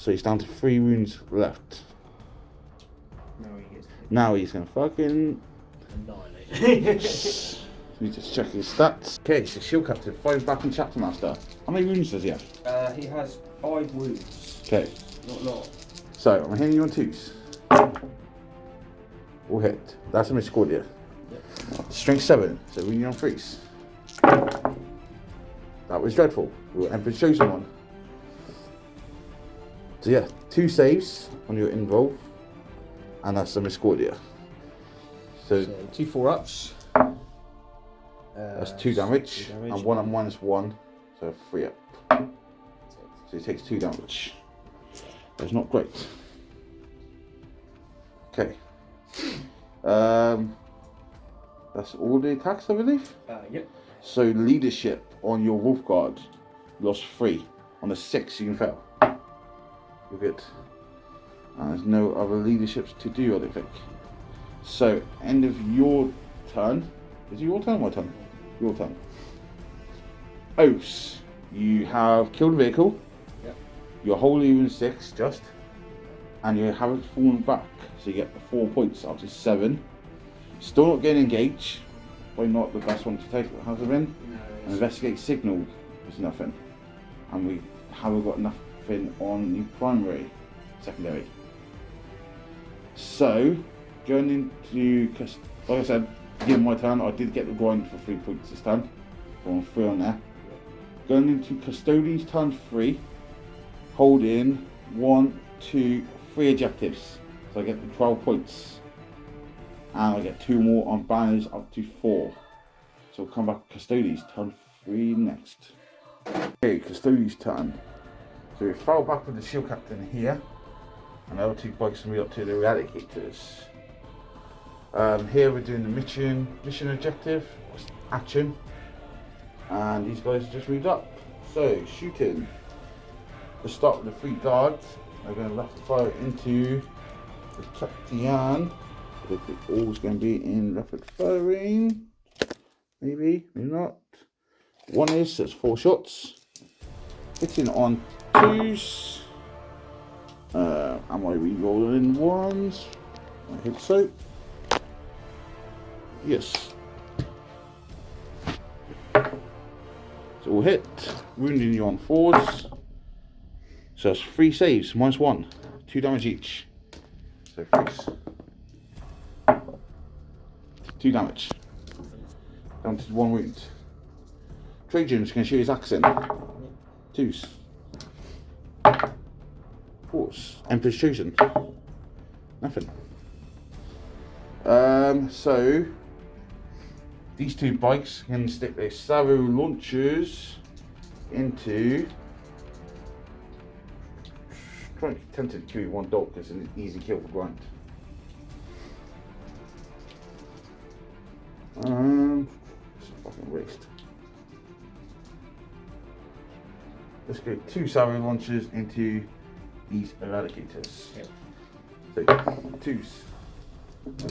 Speaker 1: So he's down to 3 wounds left. Now he's gonna fucking
Speaker 2: annihilate.
Speaker 1: We just check his stats. Okay, so Shield Captain, 5 back and Chapter Master. How many wounds does he have?
Speaker 2: He has 5 wounds.
Speaker 1: Okay.
Speaker 2: Not a lot.
Speaker 1: So I'm hitting you on 2s. All hit. That's a Miscordia. Yep. Strength 7, so we need on 3s. That was dreadful. We were Emperor's Chosen one. So yeah, 2 saves on your involve, and that's a Miscordia. So
Speaker 2: 2 4-ups.
Speaker 1: That's 2 damage, and 1 at -1, so 3 up. So he takes 2 damage. That's not great. Okay. That's all the attacks, I believe.
Speaker 2: Yep.
Speaker 1: So leadership on your Wolf Guard, lost 3. On the 6, you can fail. You're good. And there's no other leaderships to do, I don't think. So end of your turn. Is it your turn or my turn? Your turn. Oaths. You have killed a vehicle.
Speaker 2: Yep.
Speaker 1: You're wholly in 6 just. And you haven't fallen back. So you get 4 points up to 7. Still not getting engaged. Probably not the best one to take. Has it been?
Speaker 2: No.
Speaker 1: Investigate signal is nothing. And we haven't got nothing on the primary, secondary. So going into, like I said, beginning my turn, I did get the grind for 3 points this time. So I'm 3 on there. Going into Custodes turn 3, hold in 1, 2, 3 objectives. So I get the 12 points. And I get 2 more on banners up to 4. So we'll come back to Custodes turn 3 next. Okay, Custodes turn. So we fell back with the Shield Captain here. And the other 2 bikes will be up to the Eradicators. Here we're doing the mission objective, action, and these guys just moved up. So shooting. Let's start with the 3 guards. I'm going to rapid fire into the Captain. I don't think all's going to be in rapid firing. Maybe, maybe not. 1 is, so it's 4 shots. Hitting on 2s. Am I re-rolling 1s? I hope so. Yes. So we'll hit, wounding you on 4s. So that's 3 saves, -1, 2 damage each. So 3s. 2 damage. Down to 1 wound. Trajan's going to shoot his axe in. 2s. 4s. Emperor's Chosen. Nothing. So these 2 bikes can stick their Savo launchers into. Trying to be tempted to kill you 1 dog because it's an easy kill for Grunt. It's a fucking waste. Let's go 2 Savo launchers into these Eradicators.
Speaker 2: Yep.
Speaker 1: So 2s.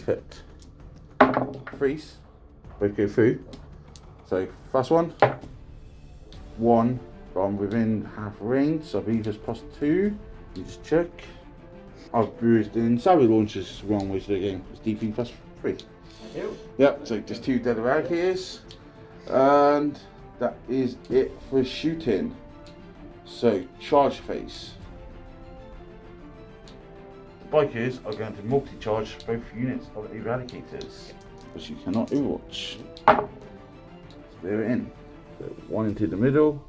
Speaker 1: Hit. 3s. Both go through. So first one. 1. But I'm within half range, so I believe it's +2. You just check. I've bruised in Savo launchers wrong way to the game. It's DP +3. Yep, so just 2 dead Eradicators. And that is it for shooting. So charge phase. The bikers are going to multi-charge both units of Eradicators, which you cannot overwatch. So they're in. So 1 into the middle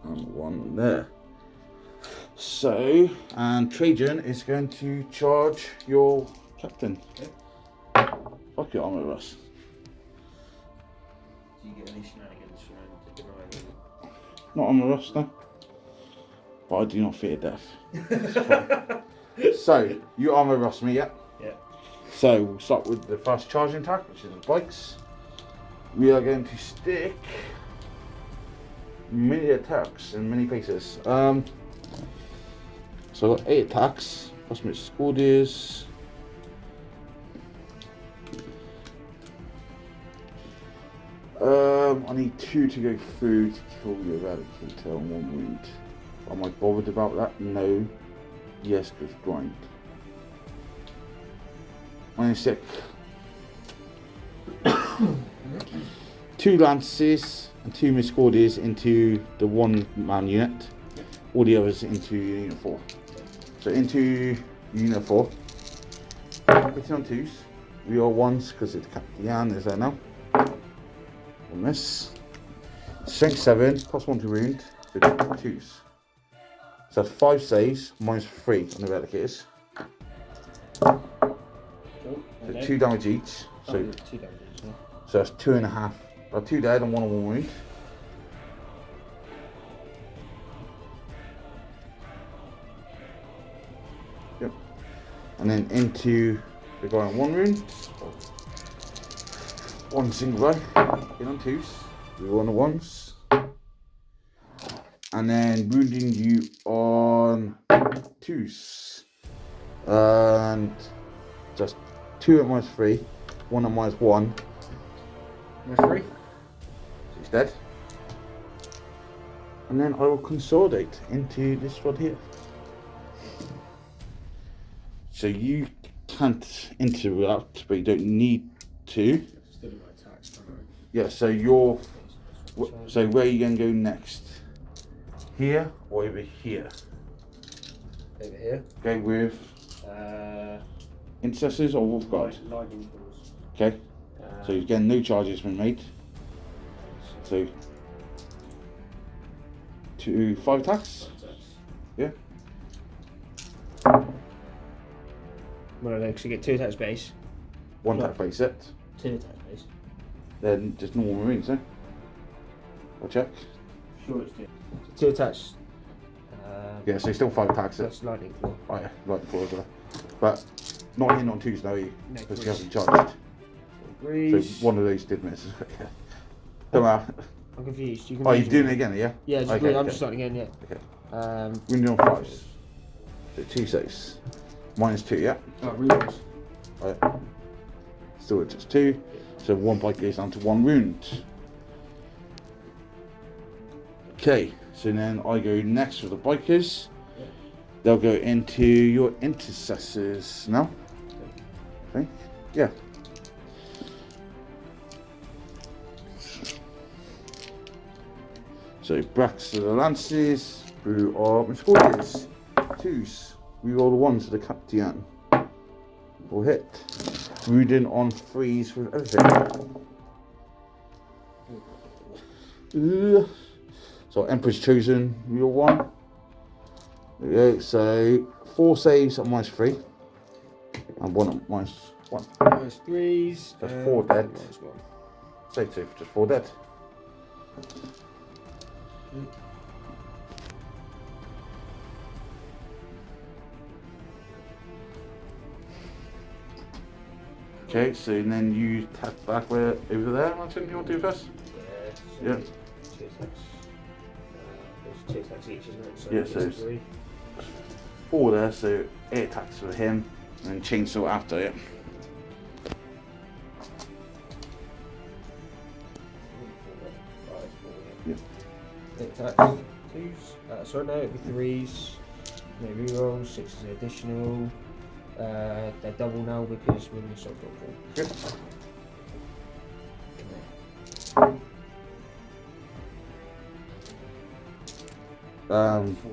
Speaker 1: and 1 there. So, and Trajan is going to charge your captain. Okay. Fuck your armor, Russ.
Speaker 2: Do you get any shenanigans from denying?
Speaker 1: Not armor, Russ, no. But I do not fear death. So, you armor Russ me, yeah?
Speaker 2: Yeah.
Speaker 1: So, we'll start with the first charging attack, which is the bikes. We are going to stick many attacks in many places. So, I've got 8 attacks, plus my Scordiers. I need 2 to go through to kill the Eradicator on 1 wound. Am I bothered about that? No. Yes, because grind. -6. 2 lances and 2 miscordies into the 1-man unit. All the others into unit 4. So into unit 4. Hitting on 2s. We are 1s because it's Captain is there now. On this. Strength 7, +1 to wound. So 2s. So that's 5 saves, -3 on the replicators. So 2 damage each. So
Speaker 2: 2 damage each, yeah.
Speaker 1: So that's 2.5. 2 dead and 1 on 1 wound. Yep. And then into the guy on 1 wound. 1 single guy. In on 2s. We go on the 1s. And then wounding you on 2s. And just 2 at -3. 1 at -1.
Speaker 2: -3.
Speaker 1: He's dead. And then I will consolidate into this one here. So you can't interrupt, but you don't need to.
Speaker 2: Still in my attacks, don't I?
Speaker 1: Yeah, so you're. So where are you going to go next? Here or over here?
Speaker 2: Over here.
Speaker 1: Go with Intercessors or Wolf Guard?
Speaker 2: Lightning claws.
Speaker 1: Okay. So again, no charges been made. So 5 attacks. Yeah.
Speaker 2: Well, no, because you get 2 attacks base.
Speaker 1: 1 attack base set.
Speaker 2: 2 attacks base.
Speaker 1: Then just normal Marines, eh? I'll check.
Speaker 2: Sure, it's 2. So 2 attacks.
Speaker 1: Yeah, so still 5 attacks.
Speaker 2: That's lightning claw.
Speaker 1: Oh yeah, lightning claw as well. But not in on 2s now, you?
Speaker 2: No,
Speaker 1: Because he
Speaker 2: threes.
Speaker 1: hasn't charged.
Speaker 2: Threes.
Speaker 1: So one of those did miss. Don't matter.
Speaker 2: I'm confused. You
Speaker 1: Oh, you're doing it again, yeah?
Speaker 2: Yeah, just
Speaker 1: Okay,
Speaker 2: I'm
Speaker 1: okay.
Speaker 2: just starting again, yeah.
Speaker 1: Okay. Wounded on 5s. So 2 6. -2, yeah?
Speaker 2: Oh, rerolls.
Speaker 1: Right. Still at just 2. So 1 bite goes down to 1 wound. Okay, so then I go next for the bikers.
Speaker 2: Yeah.
Speaker 1: They'll go into your intercessors now. I think. Yeah. So Brax to the lances, blue are miscordias. 2s. We roll the 1s to the captain. All hit. Wounding on 3s with everything. So Emperor's Chosen, real 1. There we go. So 4 saves at -3. And 1 at -1.
Speaker 2: -3s.
Speaker 1: That's 4 dead.
Speaker 2: -1.
Speaker 1: Save 2, just 4 dead. Okay, so then you tap back where over there, Martin, you want to do first?
Speaker 2: Yeah.
Speaker 1: Yeah.
Speaker 2: 2 attacks. There's 2 attacks each, isn't it? So
Speaker 1: Yeah,
Speaker 2: it's
Speaker 1: so it's
Speaker 2: 3.
Speaker 1: 4 there, so 8 attacks for him, and then chainsaw after, yeah. Yeah.
Speaker 2: 8 attacks. 2s. Sorry, no, it'd be 3s. No rerolls. 6 is additional. They're double now because we're in the soft roll.
Speaker 1: Good.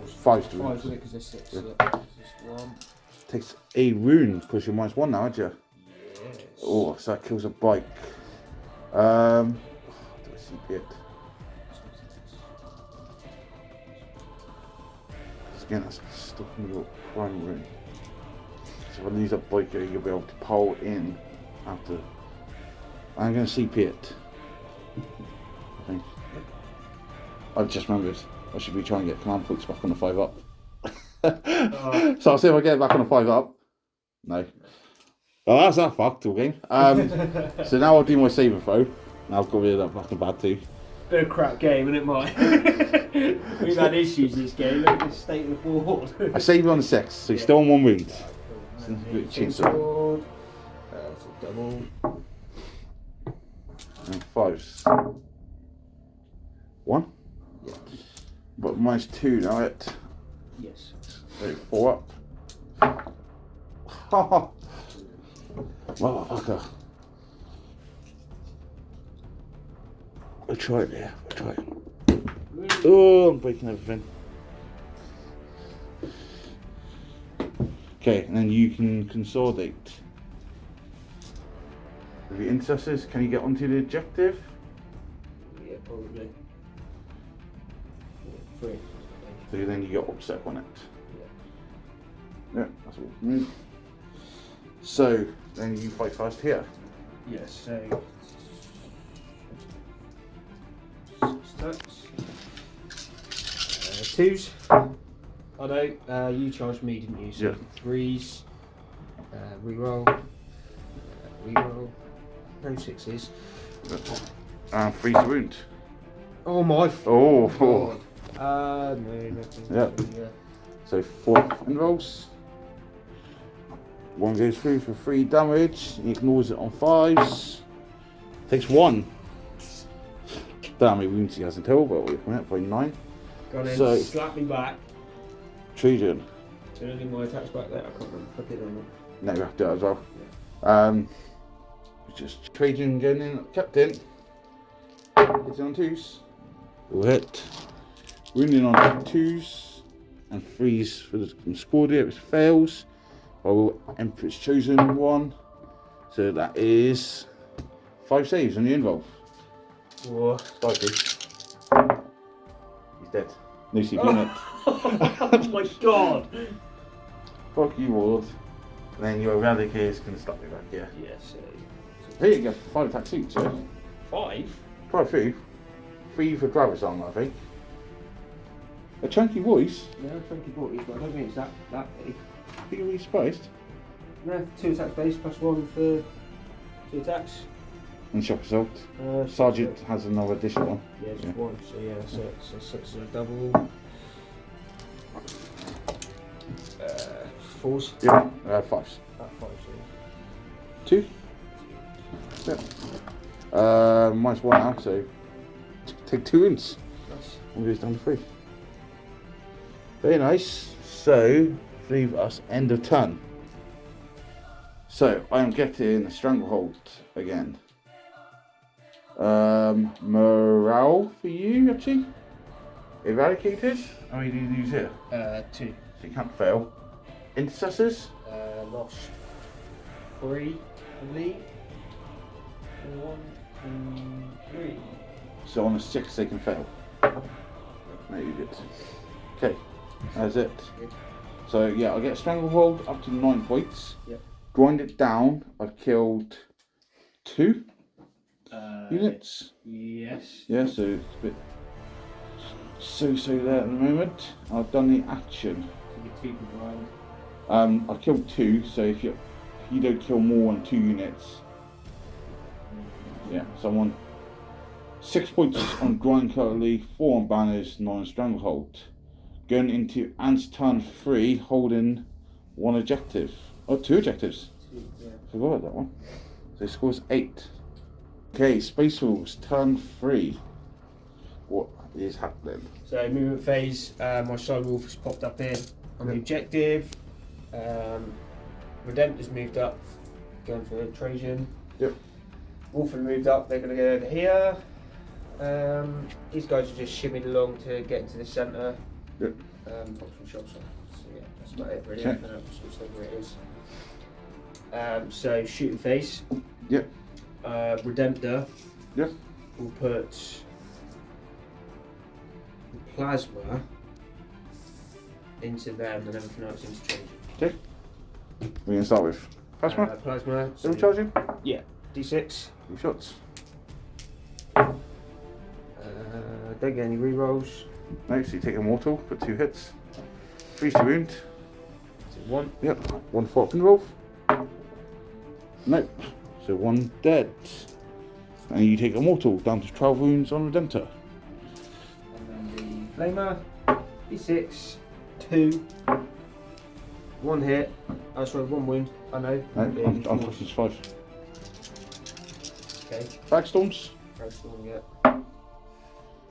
Speaker 1: 5 to
Speaker 2: Five, because they're 6.
Speaker 1: Yeah.
Speaker 2: Yeah. Just 1.
Speaker 1: Takes a wound, because you're -1 now, aren't you?
Speaker 2: Yes.
Speaker 1: Oh, so that kills a bike. Do I see it? Again, that's stuck in your prime room. So if I lose that biker, you'll be able to pull in after. I'm going to CP it. I think. I just remembered I should be trying to get command points back on the 5-up. So I'll see if I get it back on the 5-up. No. Well, that's that fucked all game. So now I'll do my saver throw. Now I've got rid of that fucking bad too.
Speaker 2: Bit of crap game, isn't it, Mike? We've had issues this game. Look at the state of the board.
Speaker 1: I saved you on the 6, so you're still on 1 wound.
Speaker 2: Chainsaw. That's a double.
Speaker 1: And 5s. 1.
Speaker 2: Yeah.
Speaker 1: But -2 now, it.
Speaker 2: Yes.
Speaker 1: So 4 up. Motherfucker. I tried there. I tried. Oh, I'm breaking everything. Okay, and then you can consolidate. With the intercessors, can you get onto the objective?
Speaker 2: Yeah, probably. 3.
Speaker 1: So then you got upset on it. Yeah, that's all. So then you fight first here.
Speaker 2: Yes, so 6 attacks. 2s. Oh no, you charged me, didn't you? So
Speaker 1: Yeah.
Speaker 2: 3s. Reroll. Reroll. No 6s.
Speaker 1: And 3 to wound.
Speaker 2: Oh my.
Speaker 1: Oh.
Speaker 2: God. No, nothing.
Speaker 1: Yeah. So 4 rolls. 1 goes through for 3 damage. He ignores it on 5s. Takes 1. Damn, how many wounds he has in total, but we're coming out by 9.
Speaker 2: Go on then,
Speaker 1: So-
Speaker 2: slap me back.
Speaker 1: Trajan.
Speaker 2: Turning my attacks back there. I can't remember if I did or not.
Speaker 1: No, you have to do it as well. Just Trajan going in, captain. Hitting on 2s. Will hit. Wounding on 2s and 3s for the scored it, which fails. I will Emperor's Chosen 1. So that is 5 saves on the involve.
Speaker 2: Whoa.
Speaker 1: He's dead. No CP on it.
Speaker 2: Oh my god!
Speaker 1: Fuck you, Ward. And then your Eradicators can stop me back here.
Speaker 2: Yeah, so.
Speaker 1: Here you go, 5 attacks each, yeah?
Speaker 2: 5?
Speaker 1: Quite a few. 3 for Gravis on, I think. A chunky voice.
Speaker 2: No, 20 40s, but I don't think it's that big.
Speaker 1: I think you'll be surprised.
Speaker 2: No, 2 attacks base plus 1 for 2 attacks.
Speaker 1: And Shock Assault. Sergeant has another additional one.
Speaker 2: Yeah, just
Speaker 1: Yeah.
Speaker 2: 1. So yeah, so 6 is a double. 4s.
Speaker 1: Yeah, 5s.
Speaker 2: 5,
Speaker 1: 2. Yeah. Minus 1 now, so take 2 wounds.
Speaker 2: Nice.
Speaker 1: One goes down to 3. Very nice. So, leave us end of turn. So, I am getting a Stranglehold again. Morale for you, actually. Eradicated. How many do you use here?
Speaker 2: 2.
Speaker 1: So you can't fail. Intercessors.
Speaker 2: Lost 3, I believe. 1, 2, 3.
Speaker 1: So on a 6 they can fail. No, you did. Okay, that's it. So yeah, I get a Stranglehold up to 9 points.
Speaker 2: Yep.
Speaker 1: Grind it down. I've killed 2 units.
Speaker 2: Yes.
Speaker 1: Yeah, so it's a bit so there at the moment. I've done the action. I killed 2. So if you don't kill more than 2 units, yeah, someone 6 points on grind currently, 4 on banners, 9 on stranglehold. Going into Ant's turn 3, holding 1 objective. Oh, 2 objectives.
Speaker 2: 2, yeah.
Speaker 1: Forgot about that one. So he scores 8. Okay, Space Wolves, turn 3. What is happening?
Speaker 2: So movement phase, my side wolf has popped up here on the objective. Redemptor's moved up, going for Trajan.
Speaker 1: Yep.
Speaker 2: Wolfen moved up, they're going to go over here. These guys are just shimmied along to get into the centre.
Speaker 1: Yep.
Speaker 2: Pop some shots on. So yeah, that's about it really.
Speaker 1: Okay.
Speaker 2: Anything else, just over it is. So shooting phase.
Speaker 1: Yep.
Speaker 2: Redemptor.
Speaker 1: Yep.
Speaker 2: We'll put the plasma into them and everything else into Trajan.
Speaker 1: Okay. We're going to start with Plasma.
Speaker 2: Plasma.
Speaker 1: Are we charging?
Speaker 2: Yeah. D6.
Speaker 1: 2 shots.
Speaker 2: Don't get any rerolls.
Speaker 1: No, so you take a mortal, put 2 hits. 3 to wound.
Speaker 2: So 1.
Speaker 1: Yep. 1 for involve. Nope. So 1 dead. And you take a mortal down to 12 wounds on Redemptor.
Speaker 2: And then the flamer. D6. 2. 1 hit. Oh, sorry, 1 wound. I know.
Speaker 1: No, I'm talking 5.
Speaker 2: Okay.
Speaker 1: Backstorms.
Speaker 2: Backstorm, yeah.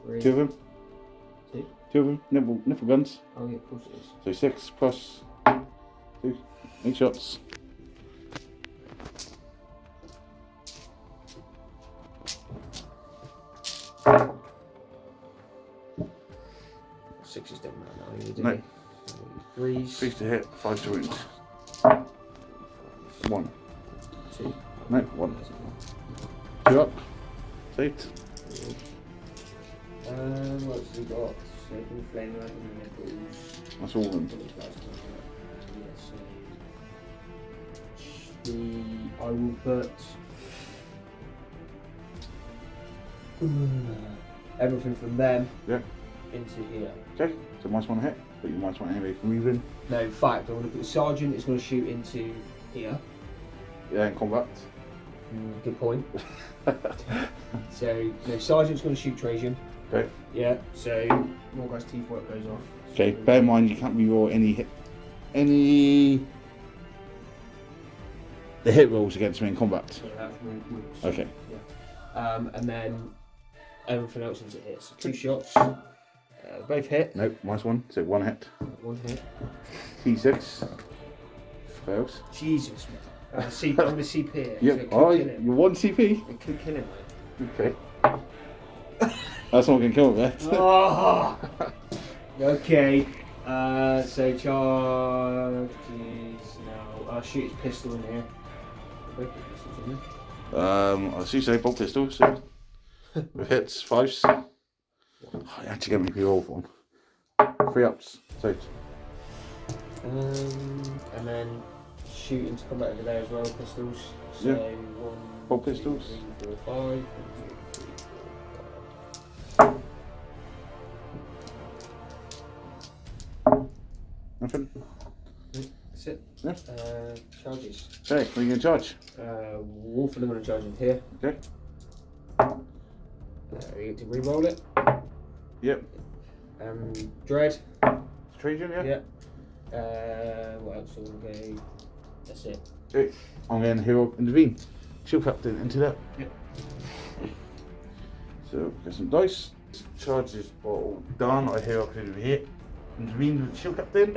Speaker 2: 3.
Speaker 1: 2 of them.
Speaker 2: 2.
Speaker 1: 2 of them. Nipple guns.
Speaker 2: Oh, yeah, of course it is.
Speaker 1: So 6 plus 2. 8 shots.
Speaker 2: Threes.
Speaker 1: 3 to hit, 5 to wound. 1.
Speaker 2: 2.
Speaker 1: No, 1. 2 up. Saved.
Speaker 2: What else have we got? Sacred Flame Light and Nipples.
Speaker 1: That's all of them.
Speaker 2: I will put everything from them into here.
Speaker 1: Okay, so minus 1 hit, but you minus 1 anyway for moving.
Speaker 2: No, in fact, I want to put the Sergeant is going to shoot into here.
Speaker 1: Yeah, in combat.
Speaker 2: Good point. So, no, Sergeant's going to shoot Trajan.
Speaker 1: Okay.
Speaker 2: Yeah, so more guy's teeth work goes off.
Speaker 1: Okay, bear in mind you can't reroll the hit rolls against me in combat.
Speaker 2: So that's moves.
Speaker 1: Okay.
Speaker 2: Yeah. And then everything else into hits. 2 shots. Both hit.
Speaker 1: Nope, minus 1, so 1 hit.
Speaker 2: 1 hit.
Speaker 1: T6. Fails.
Speaker 2: Jesus, man. I'm going to CP it.
Speaker 1: Yep.
Speaker 2: So
Speaker 1: Oh, you're 1 CP?
Speaker 2: it could kill him, mate.
Speaker 1: Okay. That's not going to kill him yet.
Speaker 2: Oh! Okay. So charge is now. I'll shoot his pistol in here. Both the pistols in there.
Speaker 1: I see, say bolt pistol, so with hits, 5s. Oh, you actually get me to roll for one. 3 ups, saved.
Speaker 2: And then shoot into combat over there as well, pistols. So
Speaker 1: Yeah.
Speaker 2: 1,
Speaker 1: Bolt
Speaker 2: 2,
Speaker 1: pistols.
Speaker 2: 3, 4, 5. 1, 2, 3, 4.
Speaker 1: Nothing?
Speaker 2: That's it.
Speaker 1: Yeah.
Speaker 2: Charges.
Speaker 1: Okay, what are you going to charge?
Speaker 2: Wolf and I'm going to charge in here.
Speaker 1: Okay.
Speaker 2: We get to re-roll it.
Speaker 1: Yep.
Speaker 2: Dread.
Speaker 1: Trajan, yeah?
Speaker 2: Yeah. What else are we going to go? That's it.
Speaker 1: Okay. I'm going to hero intervene. Shield captain into that.
Speaker 2: Yep.
Speaker 1: So, get some dice. Charges are all done. I hero up over here. Intervene with shield captain.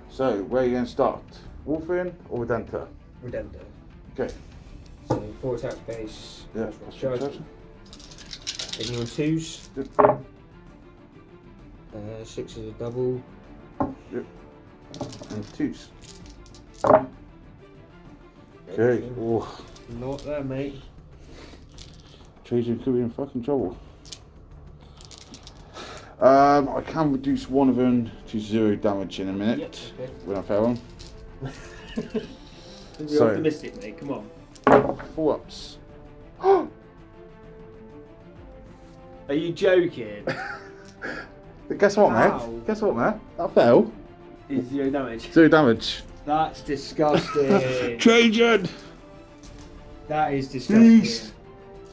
Speaker 1: So, where are you going to start? Wolfen or Redenta?
Speaker 2: Redemptor.
Speaker 1: Okay.
Speaker 2: So 4 attack base.
Speaker 1: Yeah,
Speaker 2: That's
Speaker 1: that's
Speaker 2: charge.
Speaker 1: charge.
Speaker 2: Hitting on 2s.
Speaker 1: Yep.
Speaker 2: 6 is a double.
Speaker 1: Yep. And 2s. Okay. Oh,
Speaker 2: Not there, mate.
Speaker 1: Trajan could be in fucking trouble. I can reduce one of them to 0 damage in a minute
Speaker 2: Yep, okay.
Speaker 1: when I fail them.
Speaker 2: Be
Speaker 1: So-
Speaker 2: optimistic, mate. Come on.
Speaker 1: 4 ups.
Speaker 2: Are you joking?
Speaker 1: But guess what,
Speaker 2: How?
Speaker 1: mate? Guess what, mate? That fell.
Speaker 2: Is 0 damage?
Speaker 1: 0 damage.
Speaker 2: That's disgusting.
Speaker 1: Trajan!
Speaker 2: That is disgusting.
Speaker 1: Jeez.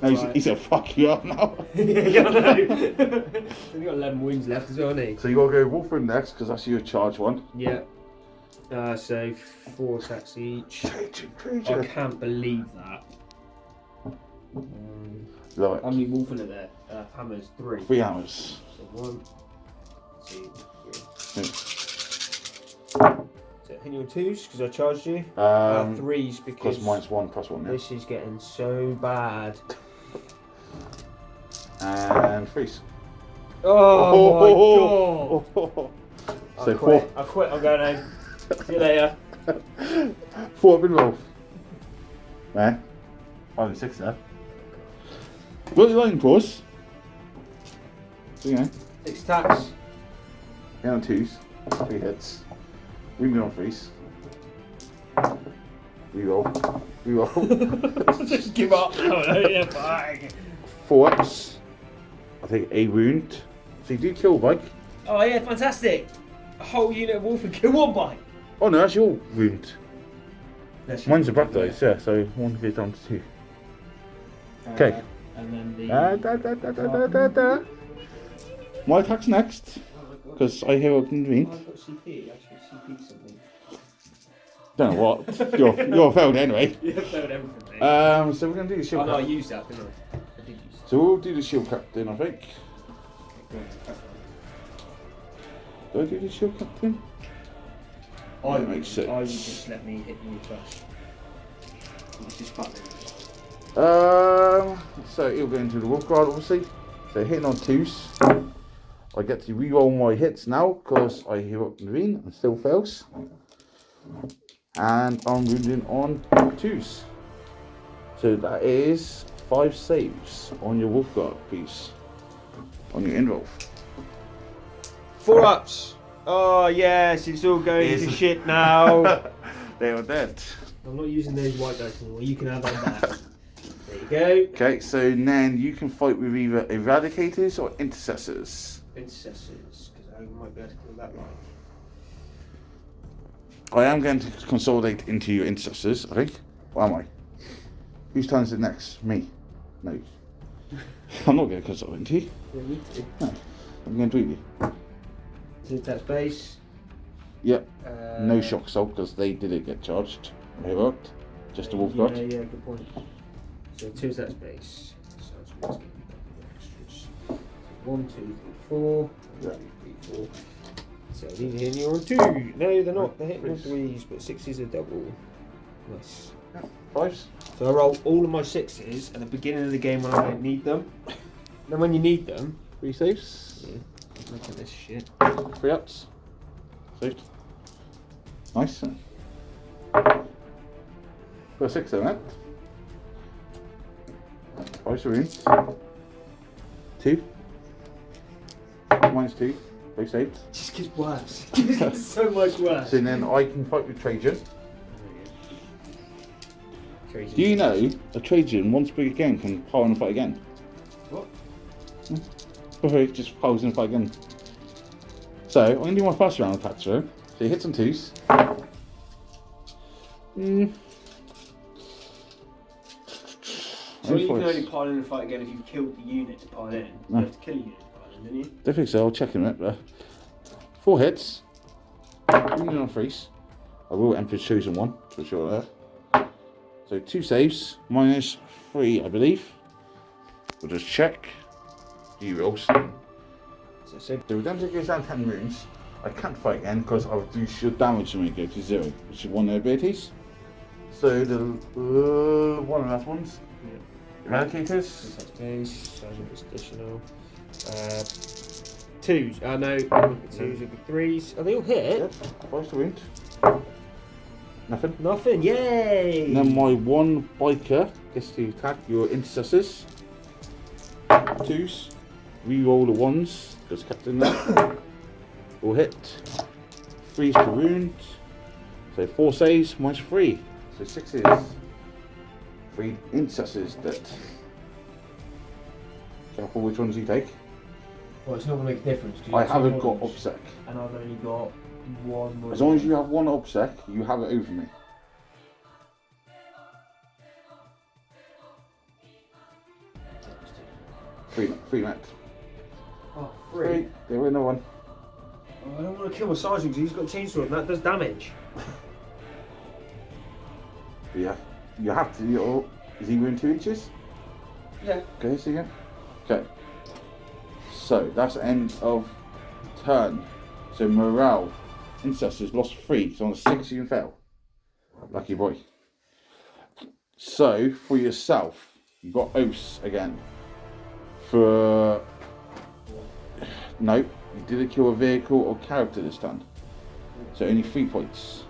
Speaker 1: No,
Speaker 2: Right.
Speaker 1: he's gonna fuck you up now.
Speaker 2: Yeah, I know. He's only got 11 wounds left as well, hasn't he?
Speaker 1: So you gotta go Wolfram next, because that's your charge one.
Speaker 2: Yeah. So 4 attacks each.
Speaker 1: Trajan.
Speaker 2: I can't believe that.
Speaker 1: Love
Speaker 2: How
Speaker 1: it.
Speaker 2: many wolf in it there? Hammers 3.
Speaker 1: 3 hours.
Speaker 2: So 1, 2, 3.
Speaker 1: Yeah.
Speaker 2: So hitting you on 2s because I charged you. 3s because
Speaker 1: Plus -1, +1, yeah.
Speaker 2: this is getting so bad.
Speaker 1: And 3s.
Speaker 2: Oh my god!
Speaker 1: So
Speaker 2: I quit. I quit. I'm going home. See you later.
Speaker 1: 4 up in roll. There. 5 and 6 there. Got your line course. So, you know,
Speaker 2: 6 attacks.
Speaker 1: hit on 2s, 3 hits. Wounded on 3s. Reroll.
Speaker 2: Just give up. Oh, yeah, bang.
Speaker 1: 4 ups. I take a wound. So you do kill bike.
Speaker 2: Oh yeah, fantastic. A whole unit of wolf and kill 1 bite.
Speaker 1: Oh no, that's your wound.
Speaker 2: That's
Speaker 1: Mine's a black dice, yeah, so 1 goes down to 2. Okay.
Speaker 2: And then the.
Speaker 1: My attack's next, because I hear what intervened.
Speaker 2: I've got CP. Actually, CP something.
Speaker 1: Don't know what. You're failed anyway.
Speaker 2: You have failed everything, mate.
Speaker 1: So we're gonna do the
Speaker 2: Oh
Speaker 1: shield
Speaker 2: no, I
Speaker 1: captain.
Speaker 2: used that, didn't I? I did use that.
Speaker 1: So we'll do the shield captain, I think. Do I do the shield captain?
Speaker 2: I
Speaker 1: That makes sense.
Speaker 2: I would just let me hit you first. This is fun.
Speaker 1: So he'll go into the wolf guard, obviously. So hitting on 2s. I get to re-roll my hits now because I heal up the ravine and still fails. And I'm wounding on 2s. So that is 5 saves on your wolf guard piece. On your involve.
Speaker 2: 4 ups. Oh yes, it's all going to shit now.
Speaker 1: They are dead.
Speaker 2: I'm not using those white dice anymore. You can have them back. There you go.
Speaker 1: Okay, so then you can fight with either eradicators or intercessors.
Speaker 2: Intercessors, because I might be able to kill that line.
Speaker 1: I am going to consolidate into your intercessors, I think. Or am I? Whose turn is it next? Me? No. I'm not going to consolidate into you.
Speaker 2: Yeah, me too.
Speaker 1: No. I'm going to do you.
Speaker 2: So that's base.
Speaker 1: Yep. No shock assault because they didn't get charged. They worked. Just a wolf guard.
Speaker 2: Yeah, good point. So 2 attacks base. So let's get a couple of extras. 1, 2, 3, 4. 1, 2, 3, 4. So these are hitting you on 2. No, they're not. They're hitting on 3s, but 6s are double. Nice.
Speaker 1: 5s.
Speaker 2: So I roll all of my 6s at the beginning of the game when I don't need them. Then when you need them,
Speaker 1: 3 saves.
Speaker 2: yeah, look at this shit.
Speaker 1: 3 ups. Saved. Nice. Got a 6 on that. 5 wounds. 2. -2. Both saved.
Speaker 2: It just gets worse. It gets so much worse.
Speaker 1: So then I can fight with Trajan.
Speaker 2: Crazy.
Speaker 1: Do you know a Trajan once per game can pile in a fight again?
Speaker 2: What?
Speaker 1: Before it just piles in a fight again. So I'm going to do my first round attack throw. So he hits on 2s.
Speaker 2: So you can only pile in a fight again if you've killed the unit to pile in. You have to kill a unit to pile in, don't you?
Speaker 1: Don't think so, I'll check in a minute. 4 hits. Wounded on 3s. I will Emperor's Chosen 1, for sure there. So 2 saves, -3 I believe. We'll just check. Rerolls. So the redemption goes down 10 wounds. I can't fight again because I'll reduce your damage when we go to 0, which is one of their abilities. So the one of the last ones. Eradicators.
Speaker 2: That's base, sergeant additional. 2s. No, 2s would be 3s. Are they all hit?
Speaker 1: Yep. 5 to wound. Nothing.
Speaker 2: Nothing, yay!
Speaker 1: And then my 1 biker gets to attack your intercessors. 2s. Reroll the 1s, because kept in there. All hit. 3s per wound. So 4 saves, -3. So 6s. 3 intercessors dead. Careful which ones you take.
Speaker 2: Well, it's not going to make a difference.
Speaker 1: I haven't got OBSEC.
Speaker 2: And I've only got 1 more.
Speaker 1: As long as you have 1 OBSEC, you have it over me. Three net.
Speaker 2: Oh, 3.
Speaker 1: There were no one.
Speaker 2: Oh, I don't want to kill my sergeant because he's got a chainsaw and that does damage.
Speaker 1: Yeah, you have to. Is he within 2 inches?
Speaker 2: Yeah.
Speaker 1: Okay, see again. Okay. So that's the end of turn. So morale, intercessors lost 3. So on a 6 you can fail. Lucky boy. So for yourself, you got oaths again. For no, you didn't kill a vehicle or character this time. So only 3 points.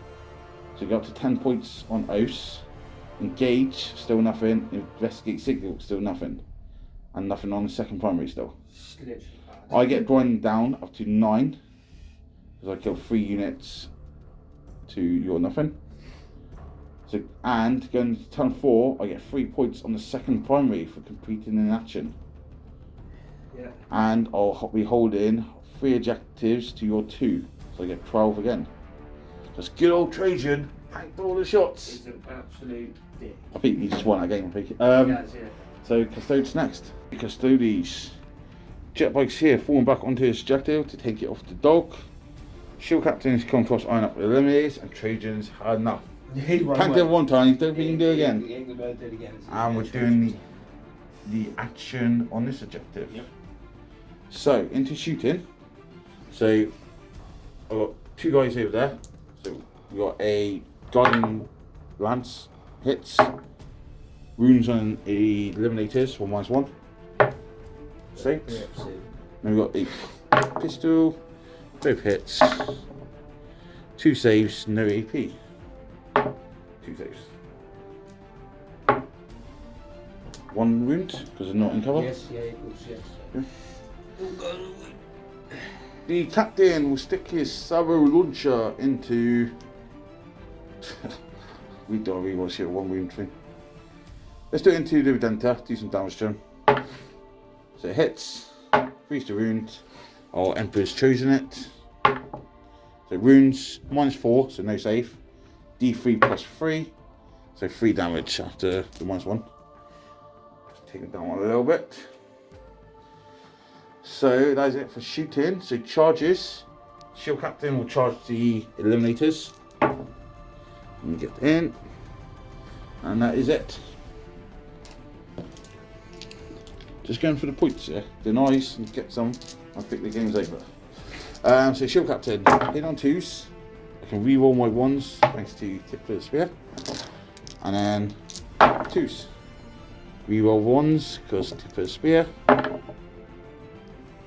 Speaker 1: So you go up to 10 points on oaths. Engage, still nothing. Investigate signal, still nothing. And nothing on the second primary still. I get grind down up to 9. Because I killed 3 units to your nothing. So, and going to turn 4, I get 3 points on the second primary for completing an action.
Speaker 2: Yeah.
Speaker 1: And I'll be holding 3 objectives to your 2. So I get 12 again. Just good old Trajan, packed all the shots.
Speaker 2: It's an absolute dick.
Speaker 1: I think he just won that game, I think.
Speaker 2: Yeah, that's it.
Speaker 1: So Custodes next. Custodes. Jet bikes here, falling back onto his objective to take it off the dog. Shield captains come across iron up with eliminates, and Trajan's had enough. Can't do it one time, don't think you can do it again.
Speaker 2: He ain't gonna do it again.
Speaker 1: And we're doing the action on this objective.
Speaker 2: Yep.
Speaker 1: So into shooting. So I've got 2 guys over there. So we got a guiding lance hits. Wounds on eliminators, 1 -1. 6. Then we got a Pistol, both hits. 2 saves, no AP. 2 saves. 1 wound, because they're not in cover.
Speaker 2: Yes, yeah, of course, yes.
Speaker 1: The captain will stick his Sabo launcher into. We don't really want to see a 1 wound thing. Let's do it into the Redemptor, do some damage to him. So it hits, 3 to wound. Our Emperor's chosen it. So wounds, -4, so no save. D3 plus 3, so 3 damage after the -1. Take it down a little bit. So that is it for shooting. So charges. Shield Captain will charge the Eliminators. And get in. And that is it. Just going for the points here. They're nice and get some. I think the game's over. So Shield Captain, hit on 2s. I can reroll my 1s thanks to Tip of the Spear. And then 2s. Reroll 1s because Tip of the Spear.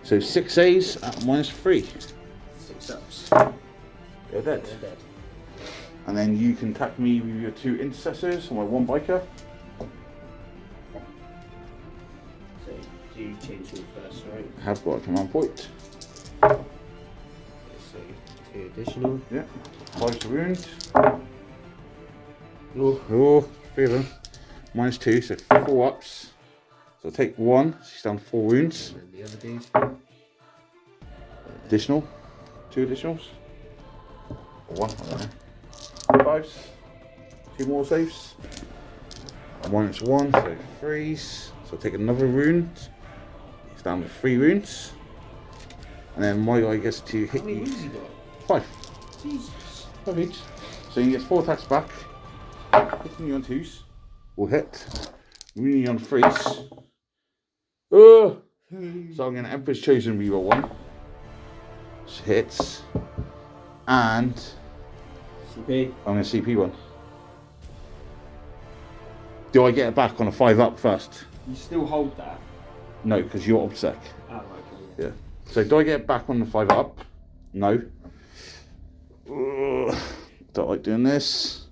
Speaker 1: So 6 A's at -3.
Speaker 2: 6 ups.
Speaker 1: They're dead.
Speaker 2: They're dead.
Speaker 1: And then you can attack me with your 2 intercessors and my 1 biker.
Speaker 2: So you change your first, right?
Speaker 1: I have got a command point.
Speaker 2: So 2 additional.
Speaker 1: Yeah. 5 to wound.
Speaker 2: Oh.
Speaker 1: 3 of them. -2, so 4 ups. So I'll take 1, so he's down 4 wounds.
Speaker 2: And then the other dude.
Speaker 1: Additional. 2 additionals. Or 1, I don't know. 5s. 2 more saves. -1, so 3s. So I'll take another wound. He's down to 3 wounds. And then my guy gets to hit
Speaker 2: How many
Speaker 1: you.
Speaker 2: wounds you got?
Speaker 1: 5.
Speaker 2: Jesus.
Speaker 1: 5 each. So he gets 4 attacks back. Hitting you on 2s. Will hit. Wounding you on 3s. So I'm going to Emperor's Chosen reroll 1. Which hits. And
Speaker 2: CP.
Speaker 1: I'm going to CP 1. Do I get it back on a 5 up first?
Speaker 2: You still hold that?
Speaker 1: No, because you're obsec.
Speaker 2: Oh, okay.
Speaker 1: Yeah. So do I get it back on the 5 up? No. Don't like doing this.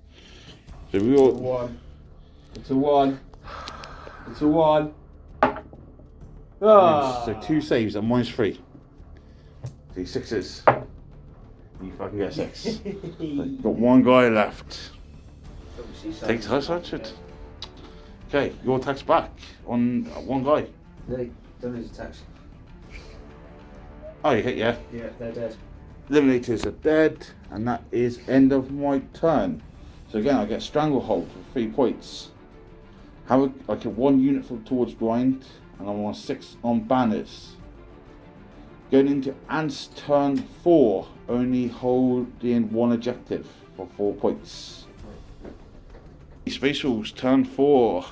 Speaker 1: So we all.
Speaker 2: 1. It's a 1. It's a 1. Ah.
Speaker 1: So 2 saves at -3. See 6s. You fucking get 6. So got 1 guy left. Takes her such it. Okay, your attack's back on 1 guy.
Speaker 2: No, done his attacks.
Speaker 1: Oh, you hit, yeah.
Speaker 2: Yeah, they're dead.
Speaker 1: Eliminators are dead, and that is end of my turn. So again, I get Stranglehold for 3 points. I get 1 unit towards grind, and I'm on 6 on banners. Going into Ant's turn 4, only holding 1 objective for 4 points. Space Wolves turn 4.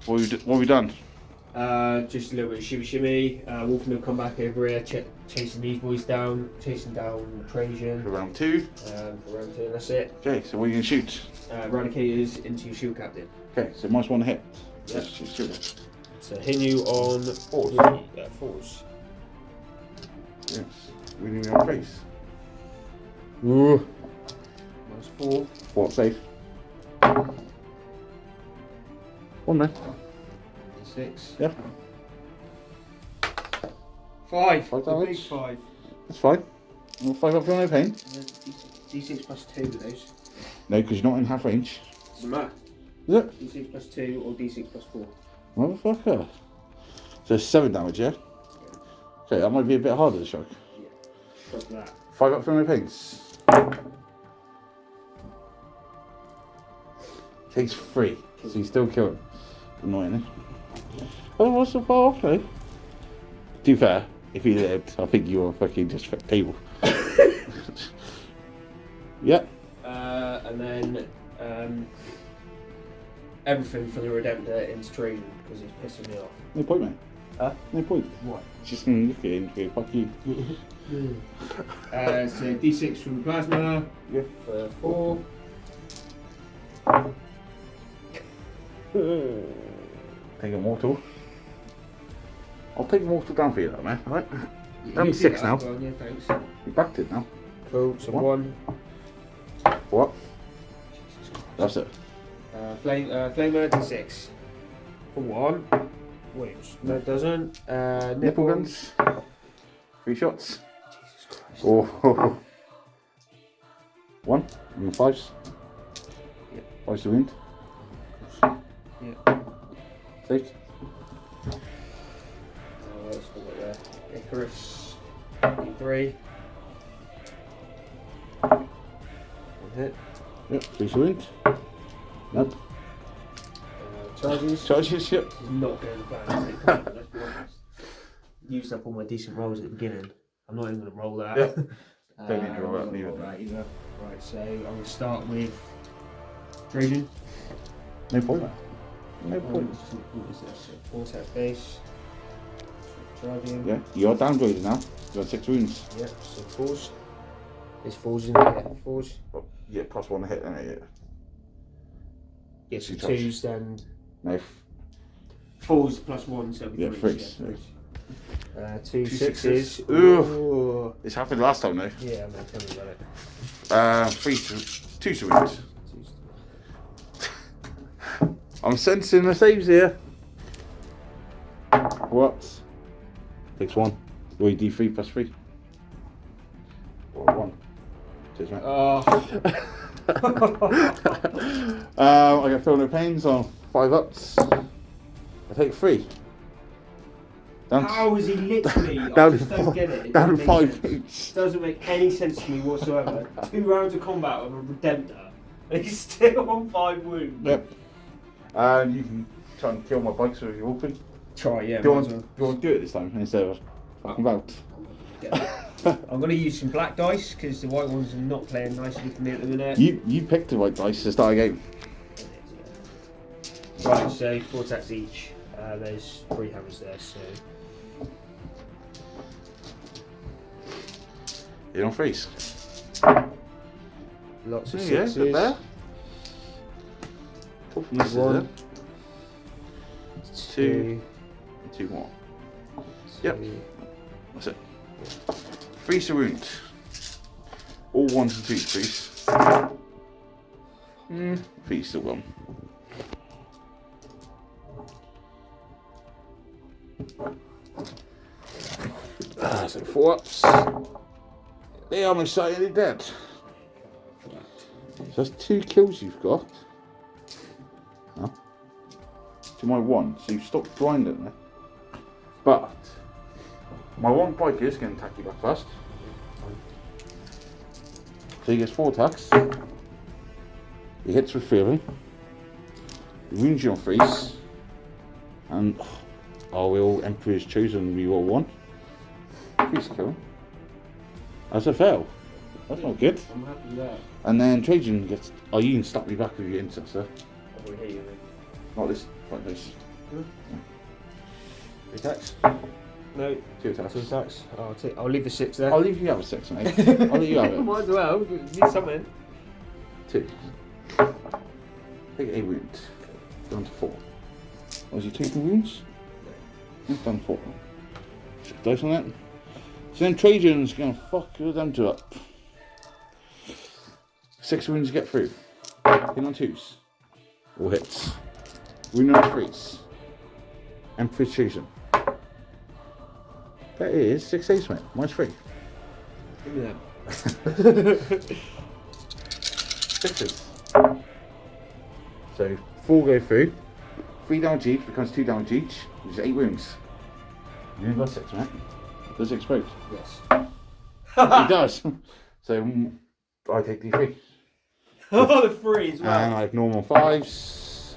Speaker 1: What have we done?
Speaker 2: Just a little bit of shimmy. Wolfen will come back over here, chasing these boys down, chasing down Trajan.
Speaker 1: For round 2.
Speaker 2: For round 2, and that's it.
Speaker 1: Okay, so what are you going to shoot?
Speaker 2: Eradicators into your Shield Captain.
Speaker 1: Okay, so -1 hit.
Speaker 2: Yeah.
Speaker 1: Let's shoot it.
Speaker 2: So Hinu on 4s. 4s.
Speaker 1: Yes, we need on face. Ooh.
Speaker 2: -4.
Speaker 1: 4 safe. 1 then.
Speaker 2: 6.
Speaker 1: Yeah.
Speaker 2: 5.
Speaker 1: 5
Speaker 2: The
Speaker 1: damage.
Speaker 2: big 5.
Speaker 1: That's fine. I'll 5 up for no pain.
Speaker 2: D6 plus 2 with those.
Speaker 1: No, because you're not in half range.
Speaker 2: Doesn't matter.
Speaker 1: Is it?
Speaker 2: D6 plus 2 or D6 plus 4.
Speaker 1: Motherfucker. So 7 damage, yeah? Okay, that might be a bit harder to shock.
Speaker 2: Yeah. Drop that.
Speaker 1: 5 up for no pains. Takes 3. So you still kill him. Annoyingly. Oh, what's the far off though? To be fair, if he lived, I think you were fucking just table. Yep.
Speaker 2: And then everything for the Redemptor into Trajan because he's pissing me off.
Speaker 1: No point, mate.
Speaker 2: Huh?
Speaker 1: No point.
Speaker 2: What?
Speaker 1: Just gonna look at him and go, fuck you.
Speaker 2: So D6 from the plasma.
Speaker 1: Yeah.
Speaker 2: For 4.
Speaker 1: Take a mortal. I'll take a mortal down for you though, man. Alright? I'm
Speaker 2: You
Speaker 1: 6
Speaker 2: did
Speaker 1: now.
Speaker 2: that as well, yeah, thanks.
Speaker 1: You backed it now.
Speaker 2: Cool, so
Speaker 1: What?
Speaker 2: 1.
Speaker 1: What? That's it.
Speaker 2: Flamer D6. For 1. Wait, no it doesn't.
Speaker 1: Nipple guns. 3 shots.
Speaker 2: Jesus Christ.
Speaker 1: Oh. 1 on the 5s.
Speaker 2: Yep.
Speaker 1: 5's the wound.
Speaker 2: Yeah.
Speaker 1: 6.
Speaker 2: Let's go there. Icarus. 3. One hit.
Speaker 1: Yep, 3's the wound. Nope.
Speaker 2: Charges.
Speaker 1: Charges, yep.
Speaker 2: This is not going to plan. Let's be honest. Used up all my decent rolls at the beginning. I'm not even going to roll that.
Speaker 1: Yeah. Don't need to roll that
Speaker 2: I'm not
Speaker 1: either.
Speaker 2: gonna roll that either. Right, so I'm going to start with Trajan.
Speaker 1: No point. No point.
Speaker 2: What is this? 4 attack base. Charging.
Speaker 1: Yeah, you're downgraded now. You got 6 wounds.
Speaker 2: Yep, so 4s. There's 4s in there. 4s.
Speaker 1: Oh, yeah, plus 1 hit, isn't it?
Speaker 2: Yeah, so
Speaker 1: Two
Speaker 2: 2s then.
Speaker 1: No.
Speaker 2: 4s plus 1, so it'll be
Speaker 1: Yeah,
Speaker 2: 3s.
Speaker 1: threes.
Speaker 2: Yeah, 3s. 2
Speaker 1: sixes.
Speaker 2: 6s.
Speaker 1: Ooh.
Speaker 2: Ooh.
Speaker 1: This happened last time, though.
Speaker 2: Yeah, I'm going to tell you about it.
Speaker 1: 2 wounds. I'm sensing the saves here. What? Takes 1. Or you D3 plus 3. Or 1. Cheers, mate.
Speaker 2: Oh.
Speaker 1: I get Feel No Pains on 5 ups. I take 3. Down
Speaker 2: How is he literally? I
Speaker 1: down
Speaker 2: just don't get it. It
Speaker 1: down
Speaker 2: doesn't
Speaker 1: 5
Speaker 2: make sense.
Speaker 1: boots.
Speaker 2: Doesn't make any sense to me whatsoever. 2 rounds of combat with a Redemptor, and he's still on 5 wounds.
Speaker 1: Yep. You can try and kill my bikes with your open.
Speaker 2: Try, yeah.
Speaker 1: Do you
Speaker 2: might as
Speaker 1: want to do it this time instead of fucking about?
Speaker 2: well. I'm going to use some black dice because the white ones are not playing nicely for me at the minute.
Speaker 1: You picked the right dice to start a game.
Speaker 2: Right, so 4 attacks each. There's 3 hammers there, so.
Speaker 1: You're on freeze.
Speaker 2: Lots of
Speaker 1: Yeah,
Speaker 2: 6s.
Speaker 1: good there. Cool from this
Speaker 2: 1,
Speaker 1: 2, 2 more. Yep. That's it. Freeze the wound. All 1s and 2s, please. Feet's still gone. So 4 ups. They are most certainly dead. So that's 2 kills you've got. Huh? To my 1, so you've stopped grinding there. But my 1 biker is going to attack you back first. So he gets 4 attacks. He hits with 3 of them. He wounds you on freeze. And I will Emperor's Chosen reroll 1. Please kill. That's a fail. That's not good.
Speaker 2: I'm happy with that.
Speaker 1: And then Trajan gets. Oh, you can slap me back with your intercessor.
Speaker 2: I will hit you then.
Speaker 1: Not this. Like this.
Speaker 2: 3 attacks? No.
Speaker 1: 2 attacks.
Speaker 2: 2 attacks. I'll leave the 6 there.
Speaker 1: I'll leave you have a 6, mate. I'll let you have it.
Speaker 2: Might as well. Need something.
Speaker 1: 2. Take a wound. Down to 4. Was he taking wounds? He's done 4. Check dice on that. So then Trajan's gonna fuck them 2 up. 6 wounds to get through. Hit on 2s. All hits. Wound on 3s. Emperor's Chosen. That is 6 saves, mate. Mine's 3.
Speaker 2: Give me that.
Speaker 1: 6s. So 4 go through. 3 damage each becomes 2 damage each, which is 8 wounds. You only got 6, mate. Does it explode?
Speaker 2: Yes.
Speaker 1: It does. So I take D3.
Speaker 2: Oh, the 3 as well.
Speaker 1: And I have normal 5s.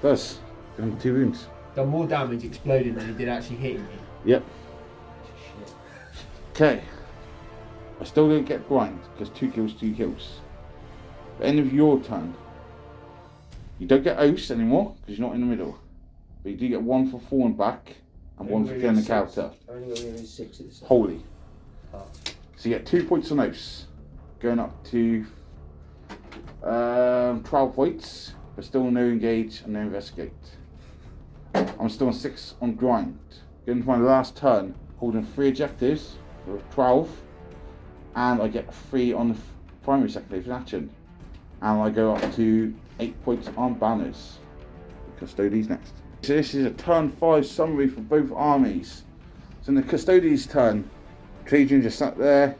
Speaker 1: Does. Give him 2 wounds.
Speaker 2: Done more damage exploding than he did actually hitting me.
Speaker 1: Yep.
Speaker 2: Shit.
Speaker 1: Okay. I still don't get grind because 2 kills, 2 kills. At the end of your turn, you don't get Oath anymore because you're not in the middle. But you do get 1 for falling back and 1 for killing the character.
Speaker 2: I only got rid of 6 at the same.
Speaker 1: Holy.
Speaker 2: Oh.
Speaker 1: So you get 2 points on Oath. Going up to 12 points, but still no engage and no investigate. I'm still on 6 on grind. Going to my last turn, holding 3 objectives for 12, and I get 3 on the primary secondary for action, and I go up to 8 points on banners. Custodes next. So this is a turn 5 summary for both armies. So in the Custodes turn, Trajan just sat there,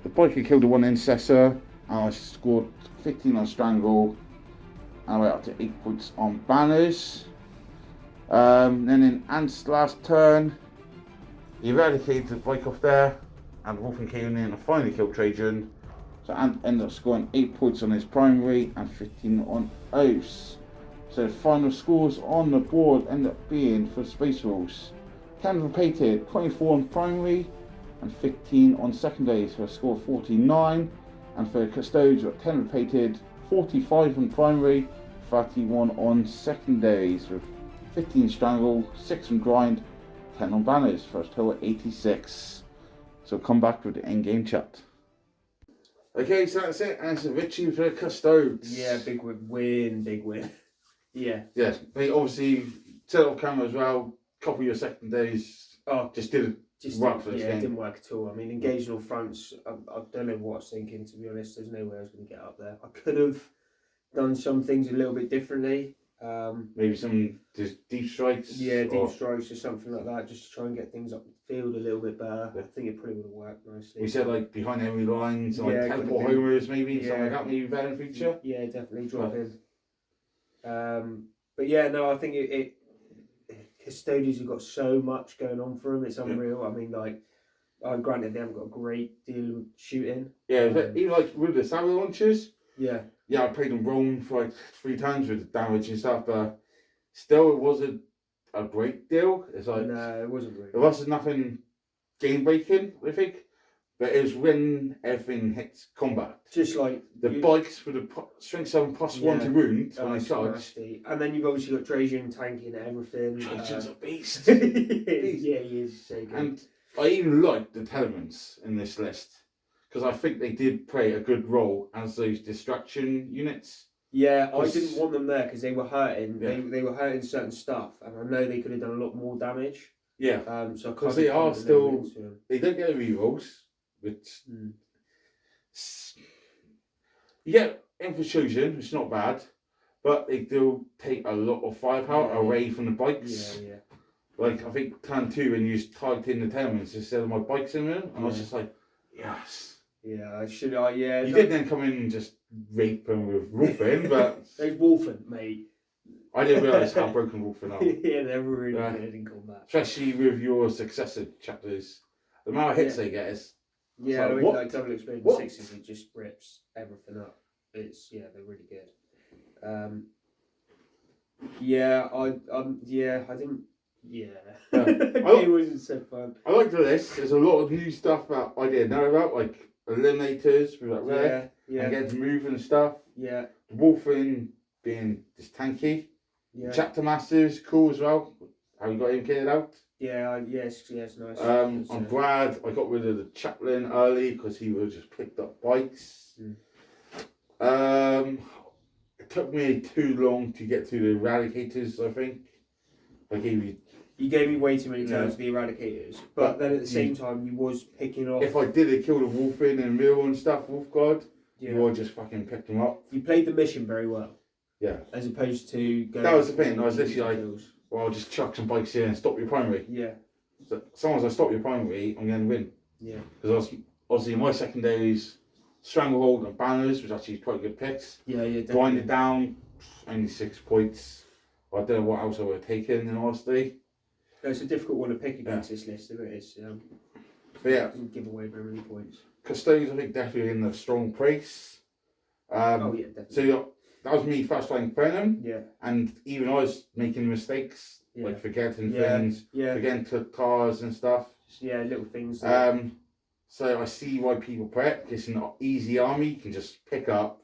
Speaker 1: the biker killed the 1 intercessor, and I scored 15 on strangle, and I went up to 8 points on banners. Then in Ant's last turn, he eradicated the bike off there, and Wolfen came in and finally killed Trajan. So Ant ended up scoring 8 points on his primary and 15 on oaths. So the final scores on the board end up being for Space Rules: 10 repeated, 24 on primary and 15 on secondaries for a score of 49. And for Custodes, we've got 10 repeated, 45 on primary, 31 on secondaries with 15 strangle, 6 on grind, 10 on banners for a total of 86. So come back with the end game chat. Okay, so that's it, and it's a victory for the Custodes.
Speaker 2: Yeah, big win, big win. Yeah.
Speaker 1: Yes, they obviously set off camera as well, copy your secondaries.
Speaker 2: Oh,
Speaker 1: Just didn't work for this
Speaker 2: yeah,
Speaker 1: game.
Speaker 2: it didn't work at all. I mean, engaged all fronts. I don't know what I was thinking, to be honest. There's no way I was going to get up there. I could have done some things a little bit differently.
Speaker 1: Maybe some just deep strikes.
Speaker 2: Yeah, deep strikes or something like that, just to try and get things up the field a little bit better.
Speaker 1: Yeah.
Speaker 2: I think it probably would have worked nicely.
Speaker 1: We said like behind enemy lines, like
Speaker 2: Yeah,
Speaker 1: teleport
Speaker 2: could've been.
Speaker 1: homers, maybe something
Speaker 2: Yeah.
Speaker 1: like that. Maybe better in future.
Speaker 2: Yeah, definitely drop in. But yeah, no, I think Custodes have got so much going on for them. It's unreal. I mean, like, granted they haven't got a great deal of shooting.
Speaker 1: Yeah, but even like with the saber launchers.
Speaker 2: Yeah.
Speaker 1: Yeah, I played them wrong for like 3 times with the damage and stuff, but still it wasn't a great deal. It's like
Speaker 2: No, it wasn't really.
Speaker 1: it wasn't nothing game breaking, I think. But it was when everything hits combat.
Speaker 2: Just like
Speaker 1: The bikes for the strength 7 plus 1 to wound when they charge.
Speaker 2: nasty. And then you've obviously got Trajan tanking everything.
Speaker 1: Trajan's a beast.
Speaker 2: Yeah, he is so good.
Speaker 1: And I even like the Telements in this list because I think they did play a good role as those distraction units.
Speaker 2: Yeah, I didn't want them there because they were hurting.
Speaker 1: Yeah.
Speaker 2: They were hurting certain stuff, and I know they could have done a lot more damage.
Speaker 1: Yeah,
Speaker 2: So I
Speaker 1: because they are
Speaker 2: couldn't
Speaker 1: still,
Speaker 2: into them.
Speaker 1: they don't get rerolls, which you get infiltration, which is not bad, but they do take a lot of firepower away from the bikes.
Speaker 2: Yeah.
Speaker 1: Like, I think turn 2 when you targeted in the Telements instead of my bikes in there, and I was just like, yes.
Speaker 2: Yeah, I should. Yeah.
Speaker 1: You did then come in and just rape them with Wolfen, but
Speaker 2: Those Wolfen, mate.
Speaker 1: I didn't realise how broken Wolfen are.
Speaker 2: Yeah, they're really good in combat.
Speaker 1: Especially with your successor chapters. The amount of hits they get is...
Speaker 2: Yeah,
Speaker 1: like,
Speaker 2: I mean,
Speaker 1: what?
Speaker 2: like Double Explosion
Speaker 1: What?
Speaker 2: 6s, it just rips everything up. They're really good. I didn't. It wasn't so fun.
Speaker 1: I like the list. There's a lot of new stuff that I didn't know about, like eliminators with that rare, and getting to move and stuff.
Speaker 2: Yeah.
Speaker 1: The Wolfen being just tanky.
Speaker 2: Yeah.
Speaker 1: Chapter Masters, cool as well. How you got him kitted out.
Speaker 2: Yes, nice.
Speaker 1: I'm glad I got rid of the chaplain early because he would have just picked up bikes. It took me too long to get to the Eradicators, I think.
Speaker 2: You gave me way too many turns for the Eradicators, but then at the same time, you was picking off.
Speaker 1: If I did kill the wolf in the middle and stuff, Wolf God, you would just fucking pick them up.
Speaker 2: You played the mission very well.
Speaker 1: Yeah.
Speaker 2: As opposed to going.
Speaker 1: That was the thing. I was literally like, well, I'll just chuck some bikes here and stop your primary.
Speaker 2: Yeah.
Speaker 1: So, as long as I stop your primary, I'm going to win.
Speaker 2: Yeah.
Speaker 1: Because obviously my secondaries, Stranglehold and Banners, which actually quite good picks.
Speaker 2: Yeah, definitely.
Speaker 1: Grind it down, only 6 points. I don't know what else I would have taken, in honesty.
Speaker 2: No, it's a difficult one to pick against this list, isn't it? It's,
Speaker 1: but yeah.
Speaker 2: It doesn't give away very many points.
Speaker 1: Custodes, I think, definitely in the strong place.
Speaker 2: Definitely.
Speaker 1: So that was me first time playing them.
Speaker 2: Yeah.
Speaker 1: And even I was making mistakes, like forgetting things, forgetting to cars and stuff.
Speaker 2: Little things.
Speaker 1: So I see why people play it. It's an easy army. You can just pick up,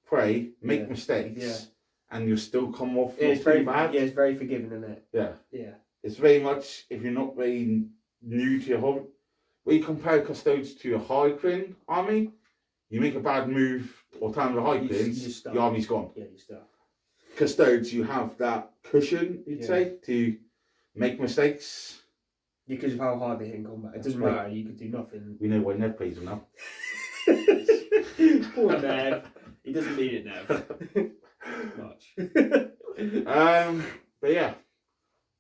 Speaker 1: play, make mistakes, and you'll still come off not too bad.
Speaker 2: Yeah, it's very forgiving, isn't it?
Speaker 1: Yeah.
Speaker 2: Yeah.
Speaker 1: It's very much, if you're not very new to your hobby, when you compare Custodes to a Harlequin army, you make a bad move or time the Harlequins, your army's gone.
Speaker 2: Yeah, you're stuck.
Speaker 1: Custodes, you have that cushion, you'd say, to make mistakes.
Speaker 2: Because of how hard they hit in combat. It doesn't
Speaker 1: Right.
Speaker 2: matter, you could do nothing.
Speaker 1: We know why Ned plays them now.
Speaker 2: Poor Nev. He doesn't need it, Nev. Much.
Speaker 1: But yeah,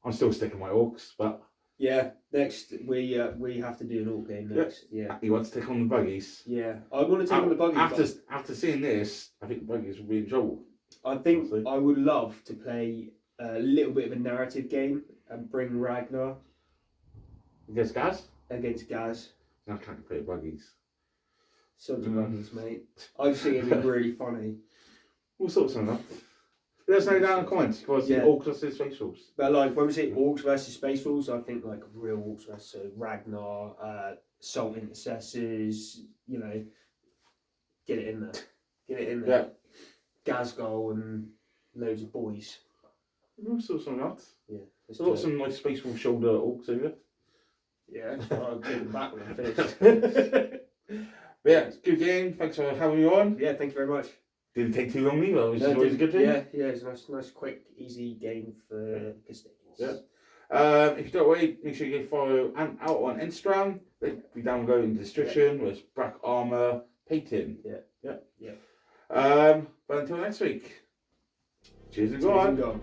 Speaker 1: I'm still sticking my orcs, but
Speaker 2: Yeah, next we have to do an orc game next. Yeah.
Speaker 1: you want to take on the buggies.
Speaker 2: Yeah. I want to take on the buggies.
Speaker 1: After seeing this, I think the buggies will be in trouble.
Speaker 2: I think
Speaker 1: Honestly.
Speaker 2: I would love to play a little bit of a narrative game and bring Ragnar
Speaker 1: Against Gaz?
Speaker 2: against Gaz.
Speaker 1: I can't play buggies.
Speaker 2: Sons of buggies, mate. I just think it'd be really funny.
Speaker 1: We'll sort something out. Let us know down in the comments if you want to see
Speaker 2: Yeah.
Speaker 1: orcs versus facials.
Speaker 2: But like when we say orcs versus space wolves, I think like real orcs versus so Ragnar, Salt Intercessors, you know, get it in there. Get it in there.
Speaker 1: Yeah.
Speaker 2: Gazgol and loads of boys.
Speaker 1: We'll sort something out.
Speaker 2: Yeah. Let's
Speaker 1: I've
Speaker 2: do
Speaker 1: got
Speaker 2: it.
Speaker 1: some nice space wolf shoulder orcs over.
Speaker 2: Yeah, I'll take them back when I'm finished.
Speaker 1: But yeah, it's a good game. Thanks for having me on.
Speaker 2: Yeah, thank you very much.
Speaker 1: Didn't take too long either, which is
Speaker 2: No,
Speaker 1: always a good thing.
Speaker 2: Yeah, it's a nice, quick, easy game for Custodes.
Speaker 1: Yeah. If you don't wait, make sure you follow Ant out on Instagram. Link will be down below in the description with Brack Armour painting.
Speaker 2: Yeah.
Speaker 1: But until next week. Cheers and
Speaker 2: Cheers
Speaker 1: go on.
Speaker 2: and go on.